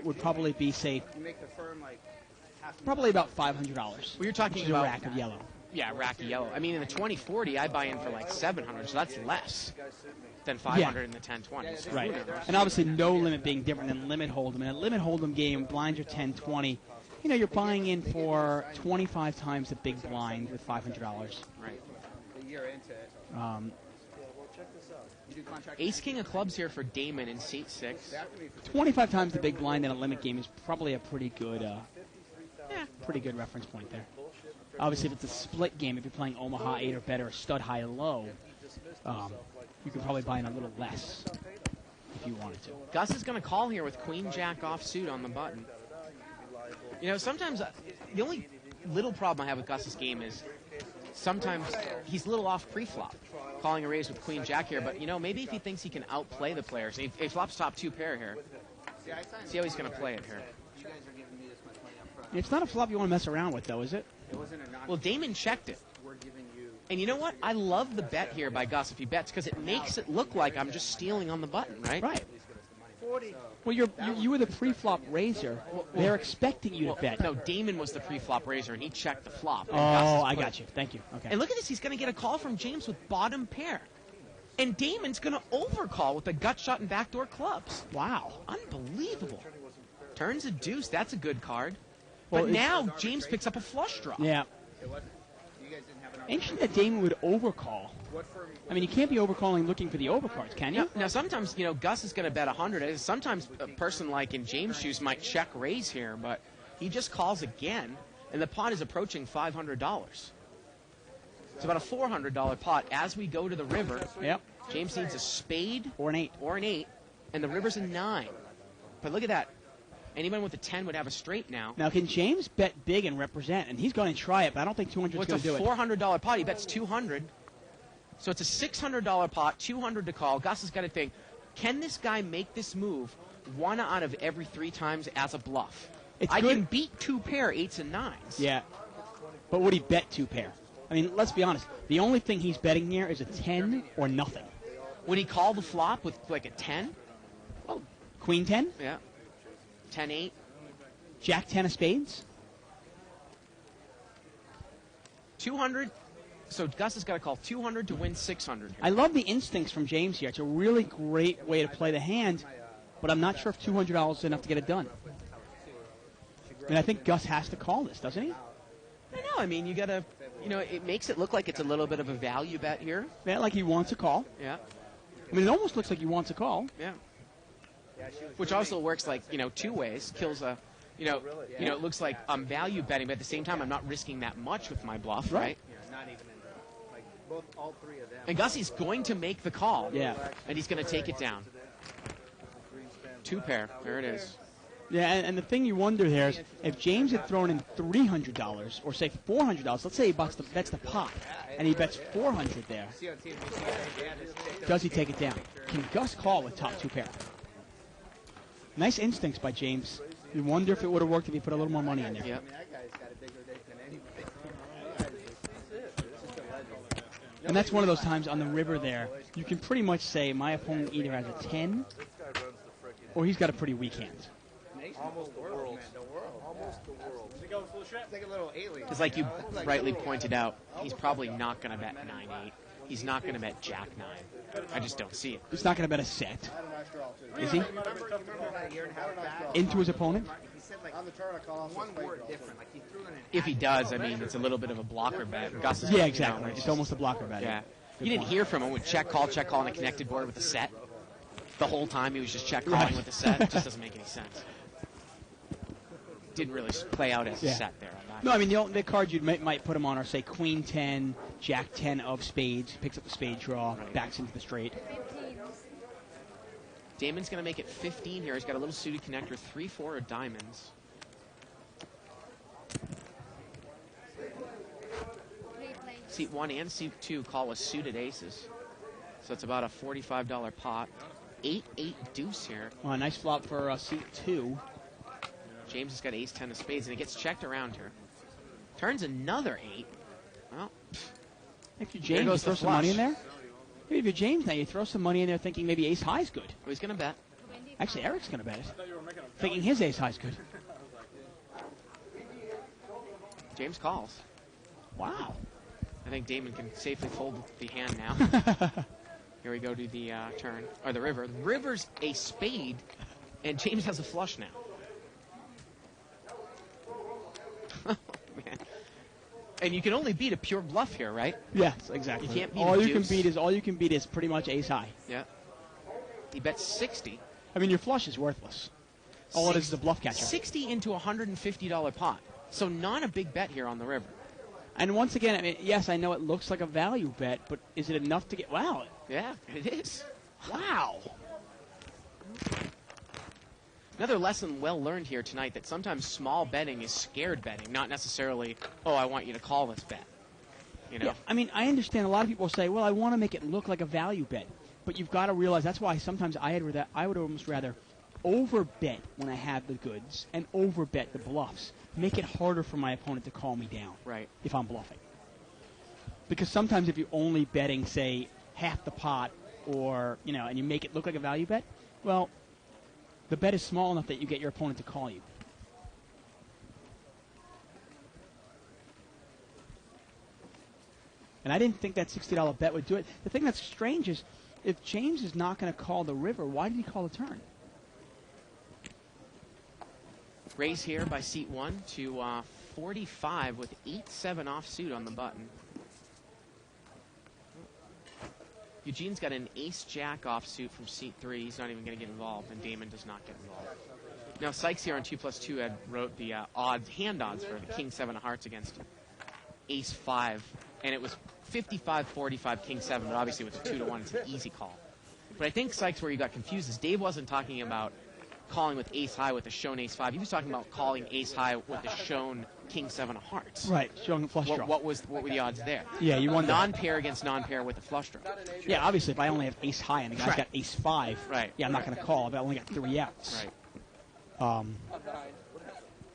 would probably be, say, You make the firm like half. probably about $500. Well, you're talking which is about a rack of yellow. Yeah, racky yellow. I mean, in the 2040, I buy in for like 700, so that's less than 500 in the 1020s. Right. And obviously no limit being different than limit hold'em. In a limit hold'em game, blinds are 10-20. You know, you're buying in for 25 times the big blind with $500. Right. A year into it. You do contract. Ace King of Clubs here for Damon in seat 6. 25 times the big blind in a limit game is probably a pretty good reference point there. Obviously, if it's a split game, if you're playing Omaha 8 or better, stud high low, you can probably buy in a little less if you wanted to. Gus is going to call here with Queen Jack offsuit on the button. You know, sometimes the only little problem I have with Gus's game is sometimes he's a little off pre-flop, calling a raise with Queen Jack here. But, you know, maybe if he thinks he can outplay the players. He flops top 2 pair here. See how he's going to play it here. You guys are giving me this much money up front. It's not a flop you want to mess around with, though, is it? It wasn't a non. Well, Damon checked it. We're giving you. And you know what? I love the bet here by Gus if he bets because it makes it look like I'm just stealing on the button, right? Right. 40. Well, you were the pre-flop raiser. They're expecting you to bet. No, Damon was the pre-flop raiser, and he checked the flop. and Oh, Gus is I put- got you. Thank you. Okay. And look at this. He's going to get a call from James with bottom pair. And Damon's going to overcall with the gut shot and backdoor clubs. Wow. Unbelievable. Turns a deuce. That's a good card. Well, But it's- now James picks up a flush draw. Yeah. It wasn't. You guys didn't have an. Interesting that Damon would overcall. What firm? I mean, you can't be overcalling looking for the overcards, can you? Now, sometimes, you know, Gus is going to bet 100. Sometimes a person like in James' shoes might check raise here, but he just calls again, and the pot is approaching $500. It's about a $400 pot. As we go to the river, Yep. James needs a spade Or an 8. or an 8, and the river's a 9. But look at that. Anyone with a 10 would have a straight now. Now, can James bet big and represent? And he's going to try it, but I don't think 200 Well, is it's going a to do it. $400 pot. He bets 200. So it's a $600 pot, 200 to call. Gus has got to think, can this guy make this move 1 out of every 3 times as a bluff? It's I good- can beat 2 pair, 8s and 9s. Yeah. But would he bet 2 pair? I mean, let's be honest. The only thing he's betting here is a 10 or nothing. Would he call the flop with like a 10? Well, Queen 10, Yeah. 10-8. Jack 10 of spades. 200. So Gus has got to call 200 to win 600 here. I love the instincts from James here. It's a really great way to play the hand. but I'm not sure if $200 is enough to get it done. And I think Gus has to call this, doesn't he? I know. I mean, you got to, it makes it look like it's a little bit of a value bet here. Yeah, like he wants a call. Yeah. I mean, it almost looks like he wants a call. Yeah. Which also works like, two ways. Kills a, it looks like I'm value betting, but at the same time, I'm not risking that much with my bluff, right? Not even in all three of them. And Gussie's going to make the call. Yeah. And he's going to take it down. 2 pair. There it is. Yeah, and the thing you wonder there is if James had thrown in $300 or say $400, let's say he bets the pot and he bets $400 there. Does he take it down? Can Gus call with top 2 pair? Nice instincts by James. You wonder if it would have worked if he put a little more money in there. Yep. That guy's got a bigger dick than anybody. And that's one of those times on the river there, you can pretty much say my opponent either has a 10 or he's got a pretty weak hand. Almost the world. Almost the world. It's like a little alien. Because like you rightly pointed out, he's probably not going to bet 9-8. He's not going to bet Jack 9. I just don't see it. He's not going to bet a set. Is he? About a year and a half back, Into his opponent? he said like On the turn, I call off one the word different. Like he threw in an If he does, I mean, it's a little bit of a blocker bet. Gus is Yeah, exactly. It's almost a blocker bet. Yeah. Good You didn't point. hear from him with check call on a connected board with a set. The whole time he was just check calling Right. with a set. It just doesn't make any sense. Didn't really play out as a Yeah. set there. On that. No, I mean, the cards you might put him on are, say, Queen 10, Jack 10 of spades, picks up the spade draw, backs into the straight. 15s. Damon's going to make it 15 here. He's got a little suited connector, 3-4 of diamonds. Replay. Seat 1 and seat 2 call with suited aces. So it's about a $45 pot. 8-8 deuce here. Well, a nice flop for seat 2. James has got ace 10 of spades, and it gets checked around here. Turns another 8. Well, If you're There James, you goes the throw some money in flush. there. Maybe if you're James now, you throw some money in there thinking maybe ace high is good. oh, he's going to bet. Actually, Eric's going to bet it. Thinking his ace high is good. James calls. Wow. I think Damon can safely fold the hand now. Here we go to the turn, or the river. The river's a spade, and James has a flush now. Oh, man. And you can only beat a pure bluff here, right? Yes, exactly. You can't beat all a you can deuce. beat is pretty much ace high. Yeah. He bets 60. I mean, your flush is worthless. All it is a bluff catcher. 60 into a $150 pot. So not a big bet here on the river. And once again, I mean, yes, I know it looks like a value bet, but is it enough to get? Wow, Yeah, it is. wow. Another lesson well learned here tonight that sometimes small betting is scared betting, not necessarily, oh, I want you to call this bet. You know? Yeah, I mean, I understand a lot of people say, well, I want to make it look like a value bet, but you've got to realize that's why sometimes I would almost rather overbet when I have the goods and overbet the bluffs. Make it harder for my opponent to call me down. Right. If I'm bluffing. Because sometimes if you're only betting, say, half the pot or, and you make it look like a value bet, well, the bet is small enough that you get your opponent to call you. And I didn't think that $60 bet would do it. The thing that's strange is if James is not going to call the river, why did he call the turn? Raise here by seat 1 to 45 with 8-7 offsuit on the button. Eugene's got an ace-jack offsuit from seat 3. He's not even going to get involved, and Damon does not get involved. Now, Sykes here on 2+2 wrote the hand odds for the king-7 of hearts against ace-5, and it was 55-45 king-7, but obviously with the 2-1, it's an easy call. But I think Sykes, where you got confused, is Dave wasn't talking about calling with ace-high with the shown ace-5. He was talking about calling ace-high with the shown king-7 of hearts. Right, showing flush draw. What were the odds there? Yeah, you won that. Non-pair against non-pair with a flush draw. Yeah, obviously, if I only have ace high and the guy's Right. got ace 5, Right. yeah, I'm not going to call if I only got 3 outs. Right.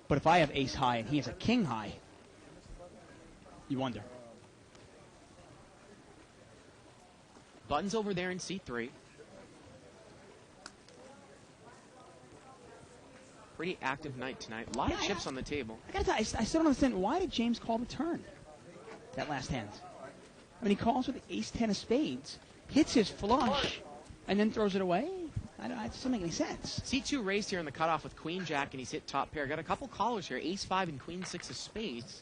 But if I have ace high and he has a king high, you wonder. Button's over there in seat 3. Pretty active night tonight. A lot of chips on the table. I gotta tell you, I still don't understand, why did James call the turn? That last hand. I mean, he calls with the ace 10 of spades, hits his flush, and then throws it away. It doesn't make any sense. C2 raised here in the cutoff with Queen Jack, and he's hit top pair. Got a couple callers here, Ace 5 and Queen 6 of spades.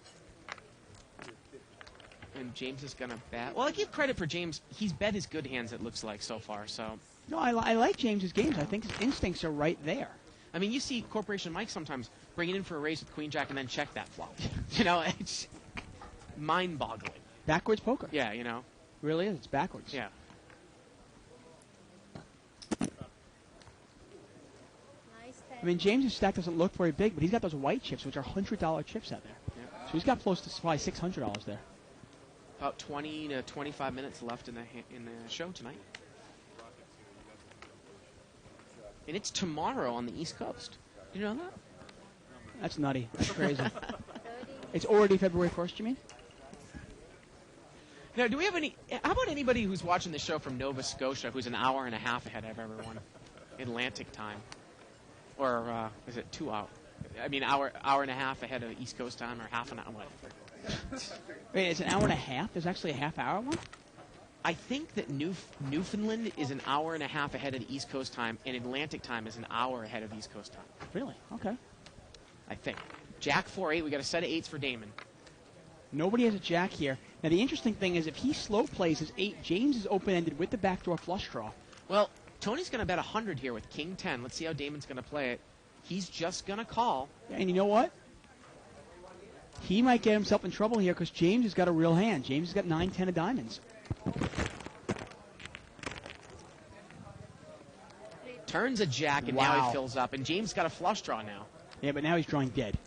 And James is going to bet. Well, I give credit for James. He's bet his good hands, it looks like, so far. So No, I like James's games. I think his instincts are right there. I mean, you see Corporation Mike sometimes bring it in for a raise with Queen Jack and then check that flop. You know, it's mind-boggling. Backwards poker. Yeah, you know. Really is. It's backwards. Yeah. Nice I mean, James's stack doesn't look very big, but he's got those white chips, which are $100 chips out there. Yeah. So he's got close to probably $600 there. About 20 to 25 minutes left in the show tonight. And it's tomorrow on the East Coast. Did you know that? That's nutty. That's crazy. 30. It's already February 1st, you mean? Now, do we have any... How about anybody who's watching the show from Nova Scotia who's an hour and a half ahead of everyone? Atlantic time. Or is it 2 hours? I mean, hour and a half ahead of East Coast time, or half an hour, whatever. Wait, it's an hour and a half? There's actually a half-hour one? I think that Newfoundland is an hour and a half ahead of the East Coast time, and Atlantic time is an hour ahead of East Coast time. Really? Okay. I think. Jack 4-8. We got a set of 8s for Damon. Nobody has a jack here. Now, the interesting thing is if he slow plays his 8, James is open-ended with the backdoor flush draw. Well, Tony's going to bet 100 here with King 10. Let's see how Damon's going to play it. He's just going to call. And you know what? He might get himself in trouble here because James has got a real hand. James has got 9-10 of diamonds. Turns a jack, and now he fills up. And James got a flush draw now. Yeah, but now he's drawing dead.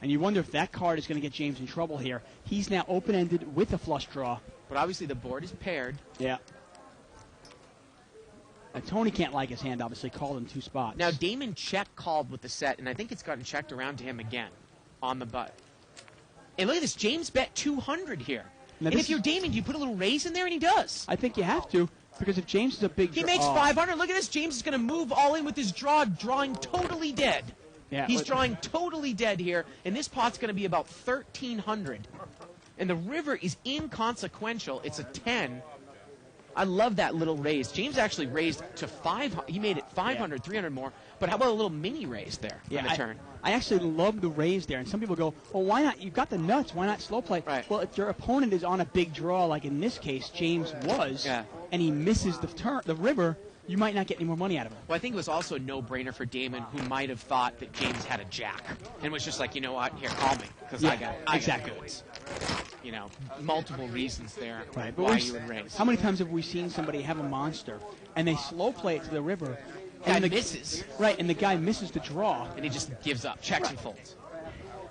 And you wonder if that card is going to get James in trouble here. He's now open-ended with a flush draw. But obviously the board is paired. Yeah. And Tony can't like his hand, obviously, called in 2 spots. Now, Damon check called with the set, and I think it's gotten checked around to him again on the butt. And look at this. James bet 200 here. Now, and if you're Damon, do you put a little raise in there? And he does. I think you have to, because if James is a big He makes 500. Look at this. James is going to move all in with his draw, drawing totally dead. Yeah, He's drawing totally dead here, and this pot's going to be about 1,300. And the river is inconsequential. It's a 10. I love that little raise. James actually raised to 500. He made it 500, 300 more. But how about a little mini raise there on the turn? I actually love the raise there. And some people go, well, why not? You've got the nuts. Why not slow play? Right. Well, if your opponent is on a big draw, like in this case, James was, and he misses the river, you might not get any more money out of him. Well, I think it was also a no-brainer for Damon, who might have thought that James had a jack and was just like, you know what, here, call me, because I got goods. You know, multiple reasons there why you would raise. How many times have we seen somebody have a monster, and they slow play it to the river, and Guy misses. Right, and the guy misses the draw. And he just gives up, checks and folds.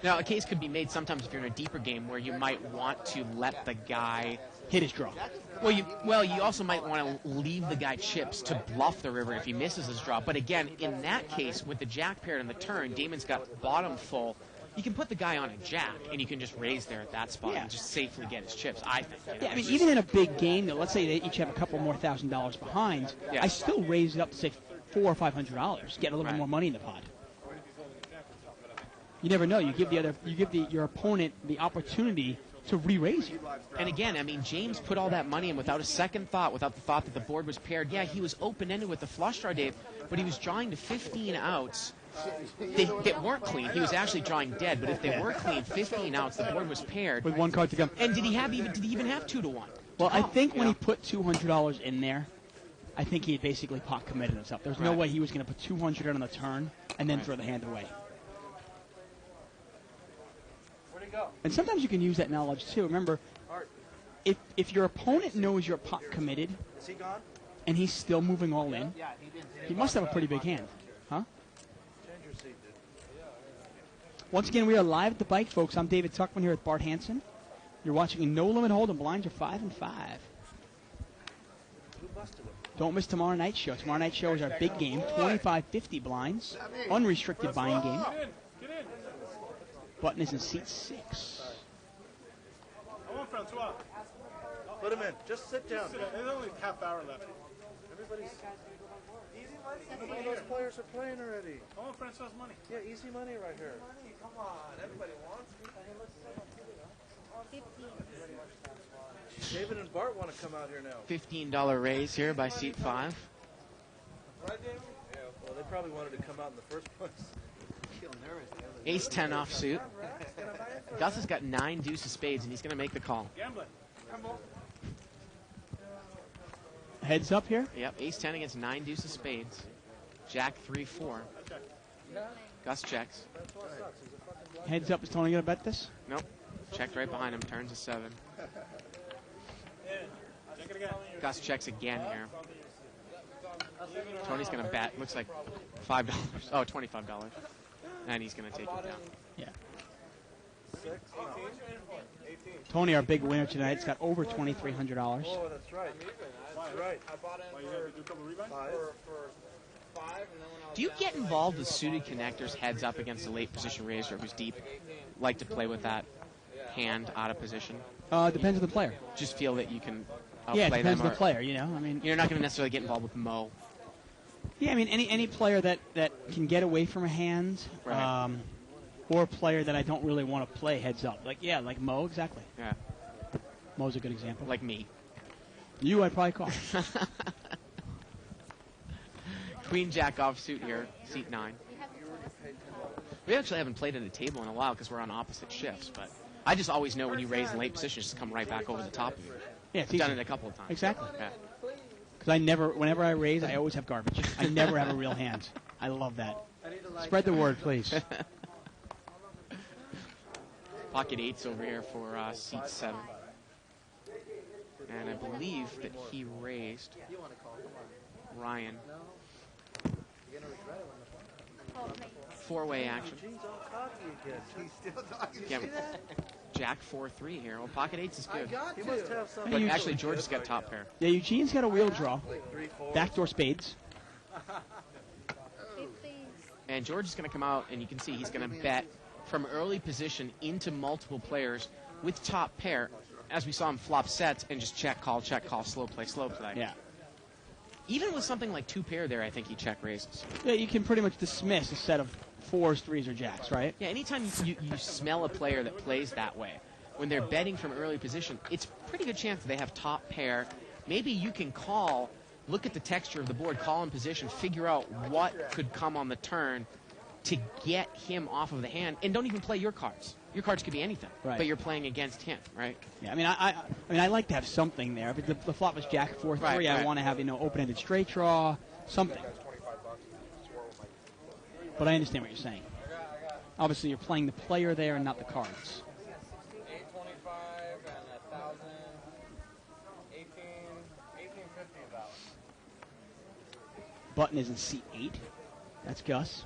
Now, a case could be made sometimes if you're in a deeper game where you might want to let the guy hit his draw. Well, you also might want to leave the guy chips to bluff the river if he misses his draw. But again, in that case, with the jack paired on the turn, Damon's got bottom full. You can put the guy on a jack, and you can just raise there at that spot and just safely get his chips, I think. You know? Yeah, I mean, even in a big game, though, let's say they each have a couple more $1,000 behind, I still raise it up to, say, $400 or $500, get a little bit more money in the pot. You never know. You give your opponent the opportunity to re-raise you. And again, I mean, James put all that money in without a second thought, without the thought that the board was paired. Yeah, he was open-ended with the flush draw, Dave, but he was drawing to 15 outs that weren't clean. He was actually drawing dead, but if they were clean, 15 outs, the board was paired. With one card to come. And did he even have 2 to 1? Well, I think when he put $200 in there, I think he had basically pot committed himself. There's no way he was going to put 200 on the turn and then throw the hand away. Where'd he go? And sometimes you can use that knowledge too. Remember, if your opponent knows you're pot committed, Is he gone? and he's still moving all in, he must have a pretty big hand, huh? Change your seat, dude. Once again, we are live at the bike, folks. I'm David Tuckman here with Bart Hansen. You're watching a No Limit Hold'em. Blinds are 5 and 5. Who busted him? Don't miss tomorrow night's show. Tomorrow night's show is our big game, 25-50 blinds, unrestricted buying game. Button is in seat 6. Put him in. Just sit down. There's only a half hour left. Everybody's easy money. Some of those players are playing already. I want Francois money. Yeah, easy money right here. 15. David and Bart want to come out here now. $15 raise here by seat 5. Right, David? Yeah. Well, they probably wanted to come out in the first place. Ace 10 offsuit. Gus has got 9 deuce of spades, and he's going to make the call. Heads up here. Yep, ace 10 against 9 deuce of spades. Jack 3-4. Gus checks. Heads up. Is Tony going to bet this? Nope. Checked right behind him. Turns a 7. Gus checks again here. Tony's going to bet. Looks like $5. Oh, $25. And he's going to take it down. Yeah. Tony, our big winner tonight, has got over $2,300. Oh, that's right. That's right. I bought in for 5, and then when I was Do you down get to, like, involved with suited connectors heads up against a late position raiser who's deep? Like to play with that hand out of position? Depends on the player. Just feel that you can Yeah, it outplay depends them? on the player, you know. I mean, You're not going to necessarily get involved with Mo. yeah, I mean, any player that can get away from a hand, Right. or a player that I don't really want to play heads up. Like, yeah, like Mo, exactly. Yeah, Mo's a good example. like me. You, I'd probably call. Queen Jack offsuit here, seat 9. We actually haven't played at a table in a while because we're on opposite shifts, but I just always know when you raise in late position, just come right back over the top of you. Yeah, it's I've done easy. it a couple of times. Exactly. Yeah. Because whenever I raise, I always have garbage. I never have a real hand. I love that. Spread the word, please. Pocket 8's over here for seat 7. And I believe that he raised Ryan. Call please. 4-way action. Gene's all cocky again. He's still talking Yeah, shit. Jack 4-3 here. Well, pocket 8's is good. He must have something. But you- actually, George has got top pair. Yeah, Eugene's got a wheel draw. Like 3, 4. Backdoor spades. Okay, please. And George is going to come out, and you can see he's going to bet from early position into multiple players with top pair, as we saw him flop sets and just check, call, slow play, slow play. Yeah. Even with something like 2 pair there, I think he check raises. Yeah, you can pretty much dismiss a set of 4s, 3s, or jacks, right? Yeah, anytime you smell a player that plays that way, when they're betting from early position, it's a pretty good chance that they have top pair. Maybe you can call, look at the texture of the board, call in position, figure out what could come on the turn to get him off of the hand, and don't even play your cards. Your cards could be anything, Right. but you're playing against him, right? Yeah, I mean, I mean, I like to have something there. But the flop was Jack 4-3. Right, I right. want to have open-ended straight draw, something. But I understand what you're saying. Obviously, you're playing the player there and not the cards. 825 and 1,000, 1850 about. Button is in seat 8. That's Gus.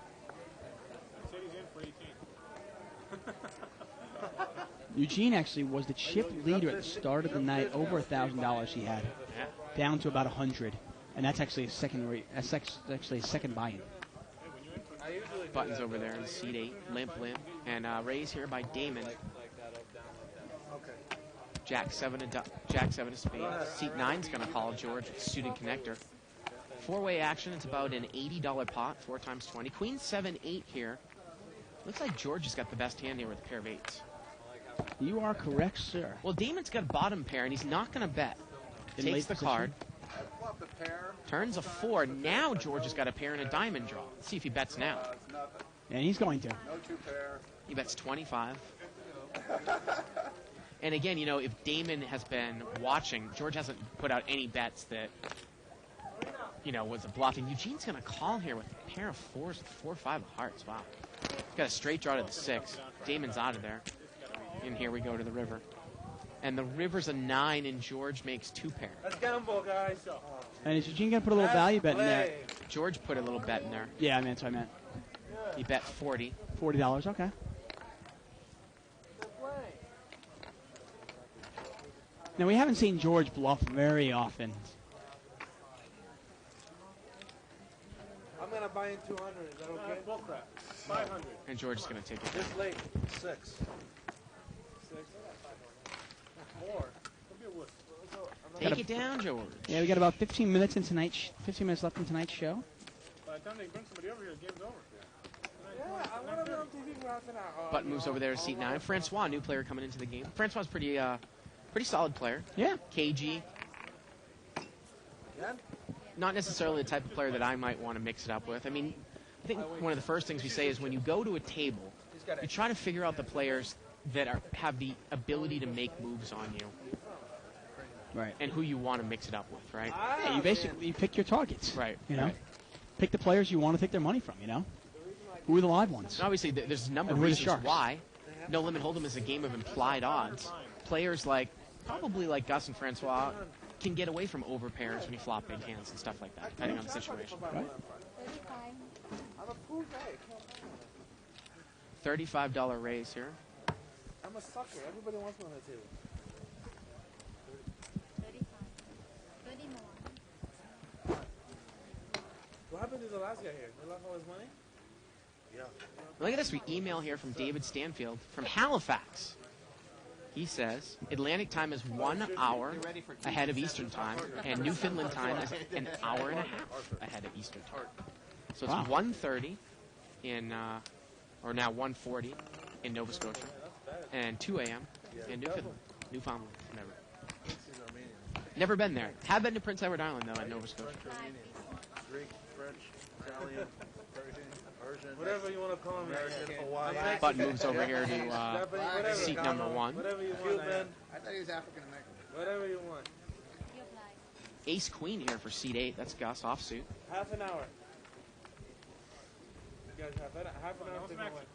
Eugene actually was the chip leader at the start of the night, over $1,000 he had, Yeah. down to about 100, and that's actually a second. That's actually a second buy-in. I usually do Buttons that, over though, there in like, seat 8, limp, and raise here by Damon. like that, up, down, like that. Okay. Jack 7 of spades. Seat 9's going to call George with suited connector. 4-way action. It's about an $80 pot, 4 times 20. Queen 7-8 here. Looks like George has got the best hand here with a pair of 8s. You are correct, sir. Well, Damon's got a bottom pair, and he's not going to bet. In Takes late the position. card, I flopped a pair. turns a 4. Now George has got a pair and a diamond draw. Let's see if he bets now. It's nothing. And he's going to. No 2 pair. He bets 25. And again, you know, if Damon has been watching, George hasn't put out any bets that, you know, was a bluffing. Eugene's going to call here with a pair of 4s with 4 or 5 of hearts. Wow. Got a straight draw to the 6. Damon's out of there. And here we go to the river. And the river's a 9, and George makes 2 pair. Let's gamble, guys. And is Eugene going to put a little value bet in there? Play. George put a little bet in there. Yeah, I mean, that's what I meant. He bet 40. $40, okay. Now, we haven't seen George bluff very often. I'm going to buy in 200. Is that okay? Bull crap. 500. And George is going to take it. This late. 6. 4. Don't be a wuss. Take it down, George. Yeah, we got about 15 minutes in tonight's 15 minutes left in tonight's show. By the time they bring somebody over here, the game's over. Yeah, I want to be on TV for half an hour. Button moves over there to seat 9. Francois, new player coming into the game. Francois is pretty Pretty solid player. Yeah. KG. Not necessarily the type of player that I might want to mix it up with. I mean, I think one of the first things we say is when you go to a table, you try to figure out the players that have the ability to make moves on you. Right. And who you want to mix it up with, right? Yeah, you pick your targets. Right. You know, right. pick the players you want to take their money from. You know, who are the live ones? And obviously, there's a number And of who are the reasons sharks? why No Limit Hold'em is a game of implied odds. Players probably like Gus and Francois can get away from overpairs when you flop big hands and stuff like that, depending on the situation. Right. 35. $35 raise here. I'm a sucker. Everybody wants me on the table. 35. 30 more. What happened to the last guy here? They lost all his money? Yeah. Look at this email here from David Stanfield from Halifax. He says Atlantic time is 1 hour ahead of Eastern time, and Newfoundland time is an hour and a half ahead of Eastern time. So it's Wow. 1:30 in, or now 1:40 in Nova Scotia, and 2 a.m. in Newfoundland. Never been there. Have been to Prince Edward Island though, in Nova Scotia. Greek, French, Italian, Persian, whatever you want to call them. American, Hawaiian. Button moves over here to Japanese, whatever. seat number 1. Whatever you want. Cuban. I thought he was African American. Whatever you want. You apply. Ace Queen here for seat 8. That's Gus offsuit. Half an hour. You guys have half an hour to go away.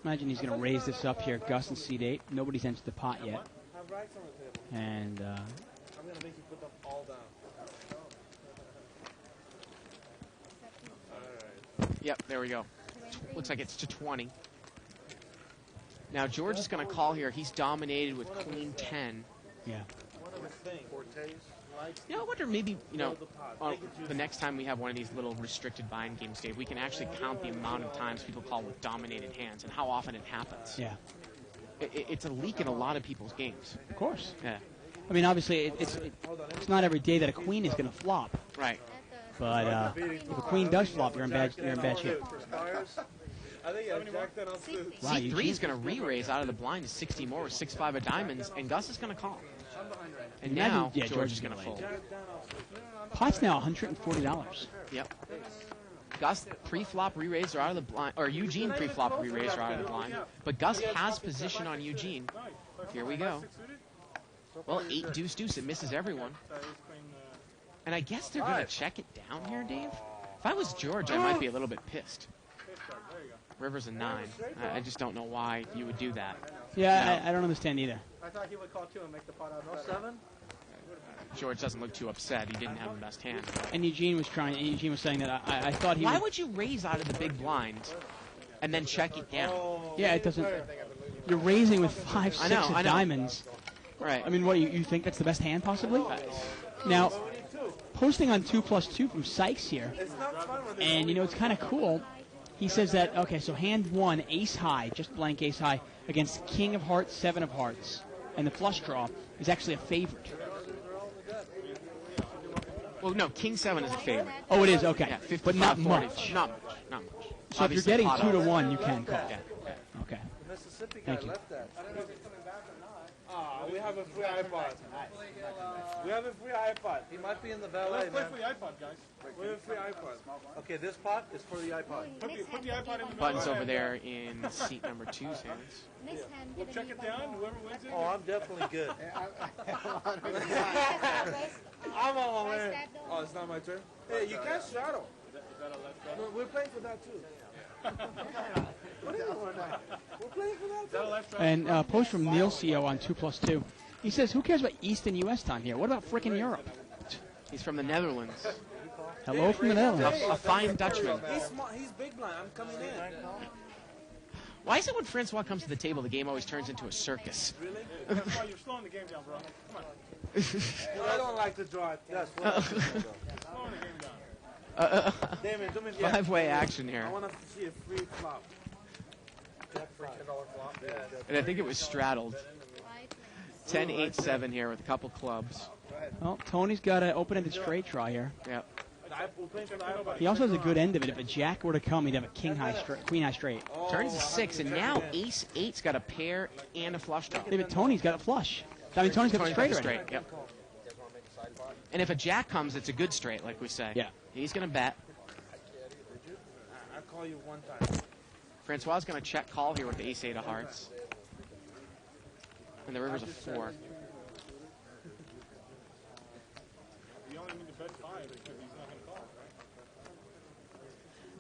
Imagine he's going to raise this up here, Gus and seat 8. Nobody's entered the pot yet, Have racks on the table. and I'm going to make you put them all down. Yep, there we go. Looks like it's to 20. Now George is going to call here. He's dominated with Queen 10. yeah. One of the things. Fortes. You know, I wonder maybe, on the next time we have one of these little restricted bind games, Dave, we can actually count the amount of times people call with dominated hands and how often it happens. Yeah. It's a leak in a lot of people's games. Of course. Yeah. I mean, obviously, it's not every day that a queen is going to flop, Right. but if a queen does flop, you're in bad shape. I think I jacked that on too. Wow, Seat 3 Eugene. is going to re-raise out of the blind to 60 more with 6-5 of diamonds, and Gus is going to call. And Imagine- now yeah, George is going to fold. Pot's now $140. Yep. Gus pre-flop re-raised or out of the blind, or Eugene pre-flop re-raised or out of the blind. But Gus has position on Eugene. Here we go. Well, 8 deuce deuce. It misses everyone. And I guess they're going to check it down here, Dave. If I was George, I might be a little bit pissed. River's a 9. I just don't know why you would do that. Yeah, I don't understand either. I thought he would call 2 and make the pot out. No 7? George doesn't look too upset. He didn't have the best hand. And Eugene was saying that I thought he Why would. would you raise out of the big blind and then check it down? Yeah, it doesn't. You're raising with 5, 6 I know, of I know. diamonds. Right. I mean, what, you think that's the best hand, possibly? Now, posting on 2+2 from Sykes here, and, it's kind of cool. He says that, okay, so hand 1, ace high, just blank ace high, against king of hearts, 7 of hearts, and the flush draw is actually a favorite. Well, no, King 7 is a favorite. Oh, it is, okay. Yeah, 55, but not 40. much. Not much. Not much. So if you're Obviously, getting pot 2 to odds. 1, you can call. Yeah. Okay. Mississippi guy Thank you. left that. We have a free iPod. We have a free iPod. He might be in the ballet, man. Free iPod, guys. We have a free iPod. Okay, this pot is for the iPod. Put the iPod in the Buttons over there in seat number 2's hands. Next hand, We'll check it down. Whoever wins it. Oh, I'm definitely good. I'm I'm all in. Oh, it's not my turn? Hey, you can't straddle. No, we're playing for that too. What do you want now? We're playing for that too. And post from Neil CO on 2+2. He says, who cares about Eastern U.S. time here? What about frickin' Europe? He's from the Netherlands. Hello from the Netherlands. A fine Dutchman. He's smart. He's big blind. I'm coming in. Why is it when Francois comes to the table, the game always turns into a circus? You're slowing the game down, bro. Come on. I don't like to draw it. Yes. Slowing the game down. Damien, do me the 5-way action here. I want to see a free flop. And I think it was straddled. 10-8-7 here with a couple clubs. Well, Tony's got an open-ended straight draw here. Yep. We're playing for the iPod. He also has a good end of it. If a jack were to come, he'd have a king high straight, queen high straight. Turns to 6, and now ace 8's got a pair and a flush draw. Yeah, but Tony's got a flush. I mean, Tony's got the straight already. straight. Yep. And if a jack comes, it's a good straight, like we say. Yeah. He's going to bet. I'll call you one time. Francois is going to check call here with the ace 8 of hearts. And the river's a 4.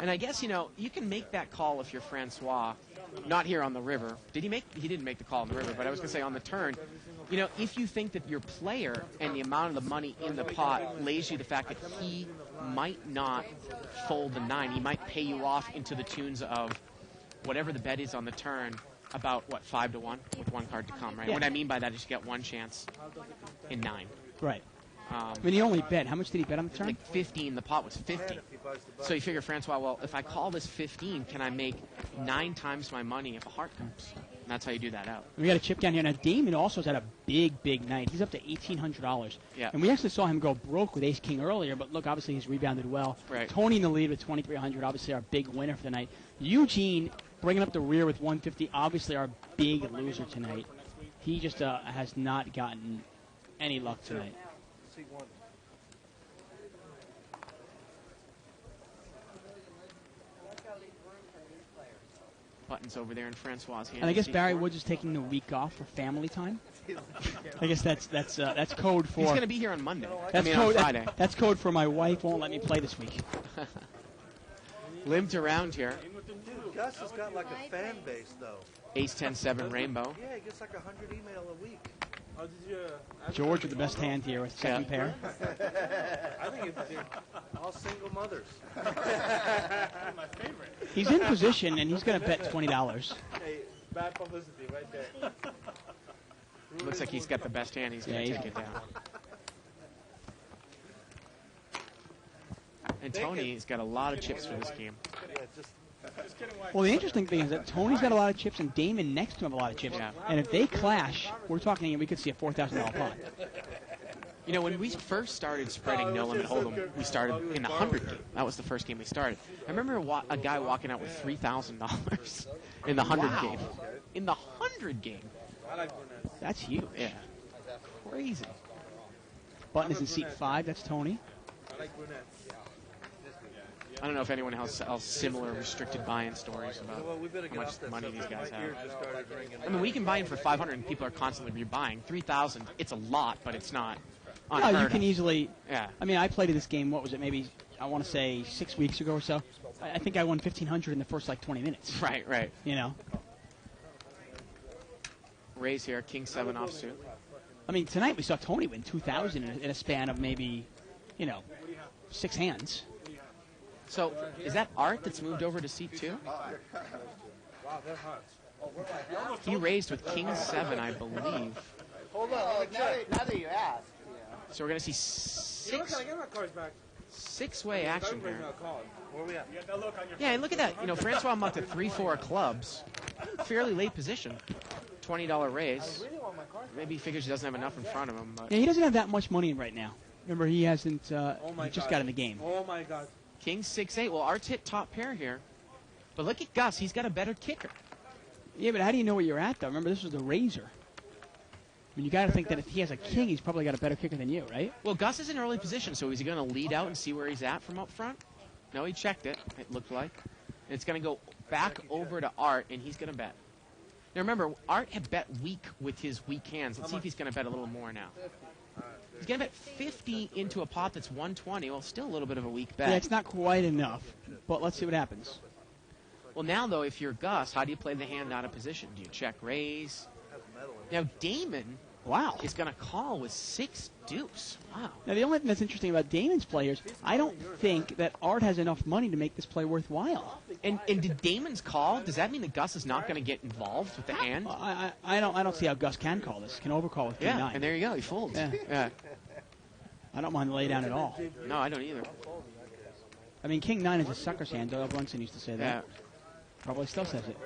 And I guess, you can make that call if you're Francois, not here on the river. He didn't make the call on the river, but I was going to say on the turn, if you think that your player and the amount of the money in the pot lays you the fact that he might not fold the 9, he might pay you off into the tunes of whatever the bet is on the turn, about, 5 to 1 with one card to come, right? Yeah. What I mean by that is you get one chance in 9. Right. I mean, he only bet. How much did he bet on the turn? Like 15, the pot was 50. So you figure, Francois, well, if I call this 15, can I make 9 times my money if a heart comes? And that's how you do that out. We got a chip down here. Now, Damon also has had a big night. He's up to $1,800. Yeah. And we actually saw him go broke with ace-king earlier, but look, obviously he's rebounded well. Right. Tony in the lead with $2,300, obviously our big winner for the night. Eugene bringing up the rear with $150, obviously our big loser tonight. He just has not gotten any luck tonight. Buttons over there in Francois' hand. And I guess Barry Woods is taking the week off for family time. I guess that's code for. He's going to be here on Monday. That's on code. Friday. That's code for my wife won't let me play this week. Limped around here. Gus has got like a fan base, though. Ace 10-7 rainbow. Yeah, he gets like 100 email a week. Oh, did you, George with the best hand here with second pair. I think it's all single mothers. my favorite. He's in position and he's going to bet $20. Hey, bad publicity right there. Looks like he's got the best hand. He's going to take it down. And Tony's got a lot of chips for this game. Well, the interesting thing is that Tony's got a lot of chips and Damon next to him have a lot of chips. Yeah. And if they clash, we're talking we could see a $4,000 pot. When we first started spreading No Limit Hold'em, we started in the 100 game. That was the first game we started. I remember a guy walking out with $3,000 in the 100 game. In the 100 game. I like brunettes. That's huge. Yeah. Crazy. Button is in seat 5. That's Tony. I like brunettes. I don't know if anyone else similar restricted buy-in stories about how much money these guys have. I mean, we can buy in for 500 and people are constantly rebuying. 3,000, it's a lot, but it's not unheard No, you can of. easily. Yeah. I mean, I played this game. What was it? Maybe I want to say 6 weeks ago or so. I think I won 1,500 in the first 20 minutes. Right. Raise here, King 7 offsuit. I mean, tonight we saw Tony win 2,000 in a span of maybe, 6 hands. So, is that Art that's moved over to seat 2? Wow, they're hot. He raised with King 7, I believe. Hold on, now that you ask. So we're going to see Can I get my cards back? six-way action here. Where we at? Yeah, and look at that. Francois mucked at 3-4 of clubs. Fairly late position. $20 raise. Maybe he figures he doesn't have enough in front of him. But Yeah, he doesn't have that much money right now. Remember, he hasn't. He just God. got in the game. Oh my God. King 6-8. Well, Art's hit top pair here. But look at Gus. He's got a better kicker. Yeah, but how do you know where you're at, though? Remember, this was the razor. I mean, you got to think that if he has a king, he's probably got a better kicker than you, right? Well, Gus is in early position, so is he going to lead out and see where he's at from up front? No, he checked it, it looked like. And it's going to go back over to Art, and he's going to bet. Now, remember, Art had bet weak with his weak hands. Let's see if he's going to bet a little more now. He's going to bet 50 into a pot that's 120. Well, still a little bit of a weak bet. Yeah, it's not quite enough, but let's see what happens. Well, now, though, if you're Gus, how do you play the hand out of position? Do you check raise? Now, Damon is going to call with 6 deuce. Wow. Now, the only thing that's interesting about Damon's players, I don't think that Art has enough money to make this play worthwhile. And did Damon's call, does that mean that Gus is not going to get involved with the hand? I don't see how Gus can call this. Can overcall with King 9. And there you go. He folds. Yeah. I don't mind the lay down at all. No, I don't either. I mean, King 9 is a sucker's hand. Doyle Brunson used to say that. Yeah. Probably still says it.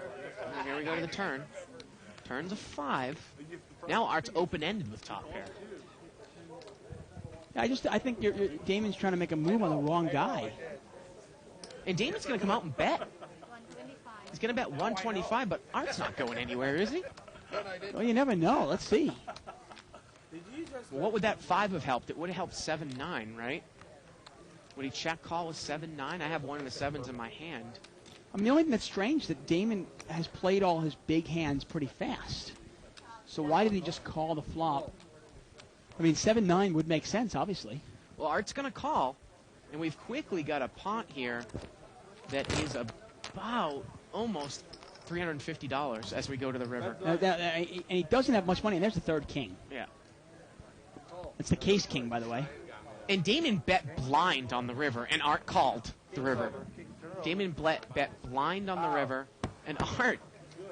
And here we go to the turn. Turn's a 5. Now Art's open-ended with top pair. I think Damon's trying to make a move on the wrong guy. And Damon's going to come out and bet. 125. He's going to bet 125, but Art's not going anywhere, is he? Well, you never know. Let's see. Well, what would that 5 have helped? It would have helped 7-9, right? Would he check call with 7-9? I have one of the 7s in my hand. I mean, the only thing that's strange is that Damon has played all his big hands pretty fast. So why did he just call the flop? I mean, 7-9 would make sense, obviously. Well, Art's going to call, and we've quickly got a pot here that is about almost $350 as we go to the river. And he doesn't have much money, and there's the third king. Yeah. It's the case king, by the way. And Damon bet blind on the river, and Art called the river. Damon bet blind on the river, and Art,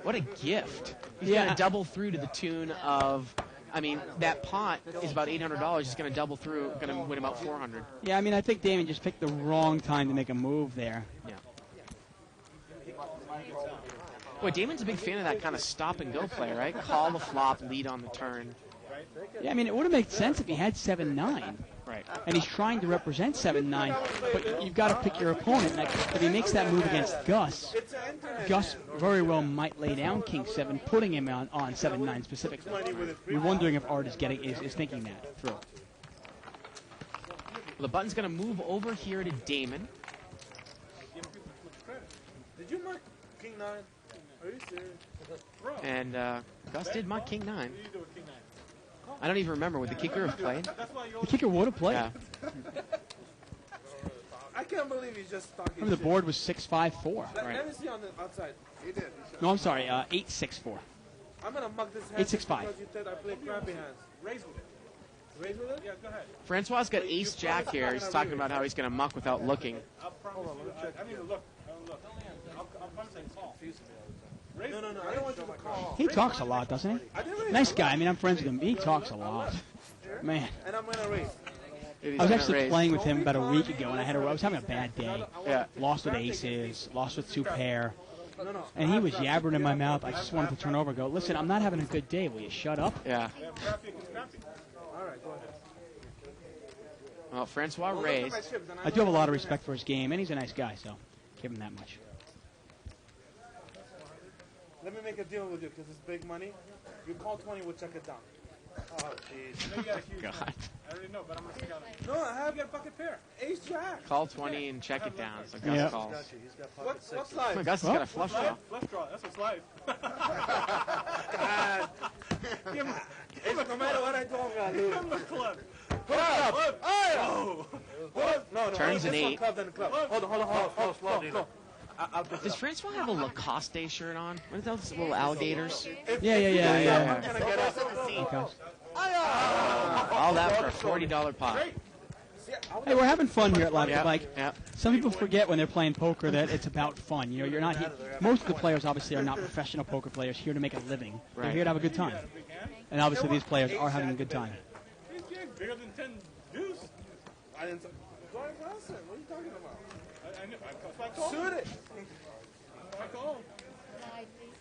what a gift. He's going to double through to the tune of, I mean, that pot is about $800. He's going to double through, going to win about $400. Yeah, I mean, I think Damon just picked the wrong time to make a move there. Yeah. Boy, Damon's a big fan of that kind of stop-and-go play, right? Call the flop, lead on the turn. Yeah, I mean, it would have made sense if he had 7-9. Right. And he's trying to represent 7-9, but you've got to pick your opponent. Like, if he makes that move against Gus, Gus very well might lay down King 7, putting him on 7-9 specifically. You're wondering if Art is thinking that through. Well, the button's going to move over here to Damon. Did you mark King 9? Are you serious? And Gus did mark King 9. I don't even remember. Would the kicker have played? The kicker would have played. Yeah. I can't believe he's just talking Remember, the board was 6-5-4. Let me see on the outside. He did. No, I'm sorry, 8-6-4. I'm going to mug this hand 8-6-5. because you said I play crappy hands. Raise with it. Raise with it? Yeah, go ahead. Francois got ace jack here. He's talking about how he's going to muck without looking. Hold on, let me check. I need to look. I don't look. I'm saying call. No, I don't want you to call. He talks a lot, doesn't he? Nice guy. I mean, I'm friends with him. He talks a lot. Man. And I'm going to raise. I was actually playing with him about a week ago, and I was having a bad day. Yeah. Lost with aces, lost with 2 pair. And he was yabbering in my mouth. I just wanted to turn over and go, listen, I'm not having a good day. Will you shut up? Yeah. All right, go ahead. Well, Francois raised. I do have a lot of respect for his game, and he's a nice guy, so give him that much. Let me make a deal with you because it's big money. You call 20, we'll check it down. Oh, jeez. God. I already know, but I'm going to stick out. No, I have a bucket pair. Ace jack. Call 20 and check it down. So Gus Yeah. calls. What's live? Gus has got a flush draw. Flush draw. That's what's live. God. No matter what I told him, Give him the club. Put up. Oh! No. Turns an 8. Club, then the club. Hold on. Slow. Does Francois have a Lacoste shirt on? What are those little alligators? Yeah. Okay. All that for a $40 pot. Hey, we're having fun here at Live at the Bike. Yep. Some people forget when they're playing poker that it's about fun. You know, you're not here. Most of the players obviously are not professional poker players here to make a living. They're Right. here to have a good time. And obviously these players are having a good time. Bigger than 10 deuce. I didn't. What are you talking about? I knew. I called. Shoot it. I called. Slide, please.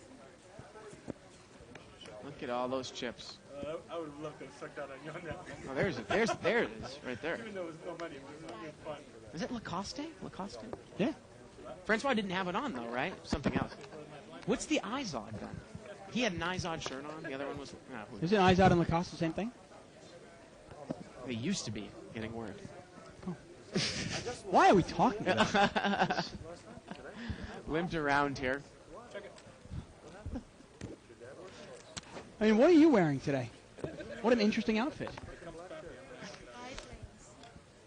Look at all those chips. I would love to have sucked out on that. Oh, there it is, right there. Even though it was no money, it was fun. Is it Lacoste? Lacoste? Yeah. Francois didn't have it on though, right? Something else. What's the Izod then? He had an Izod shirt on. The other one was. Isn't Eyes Out and Lacoste the same thing? They used to be. Getting word. Why are we talking about this? Limped around here. I mean, what are you wearing today? What an interesting outfit.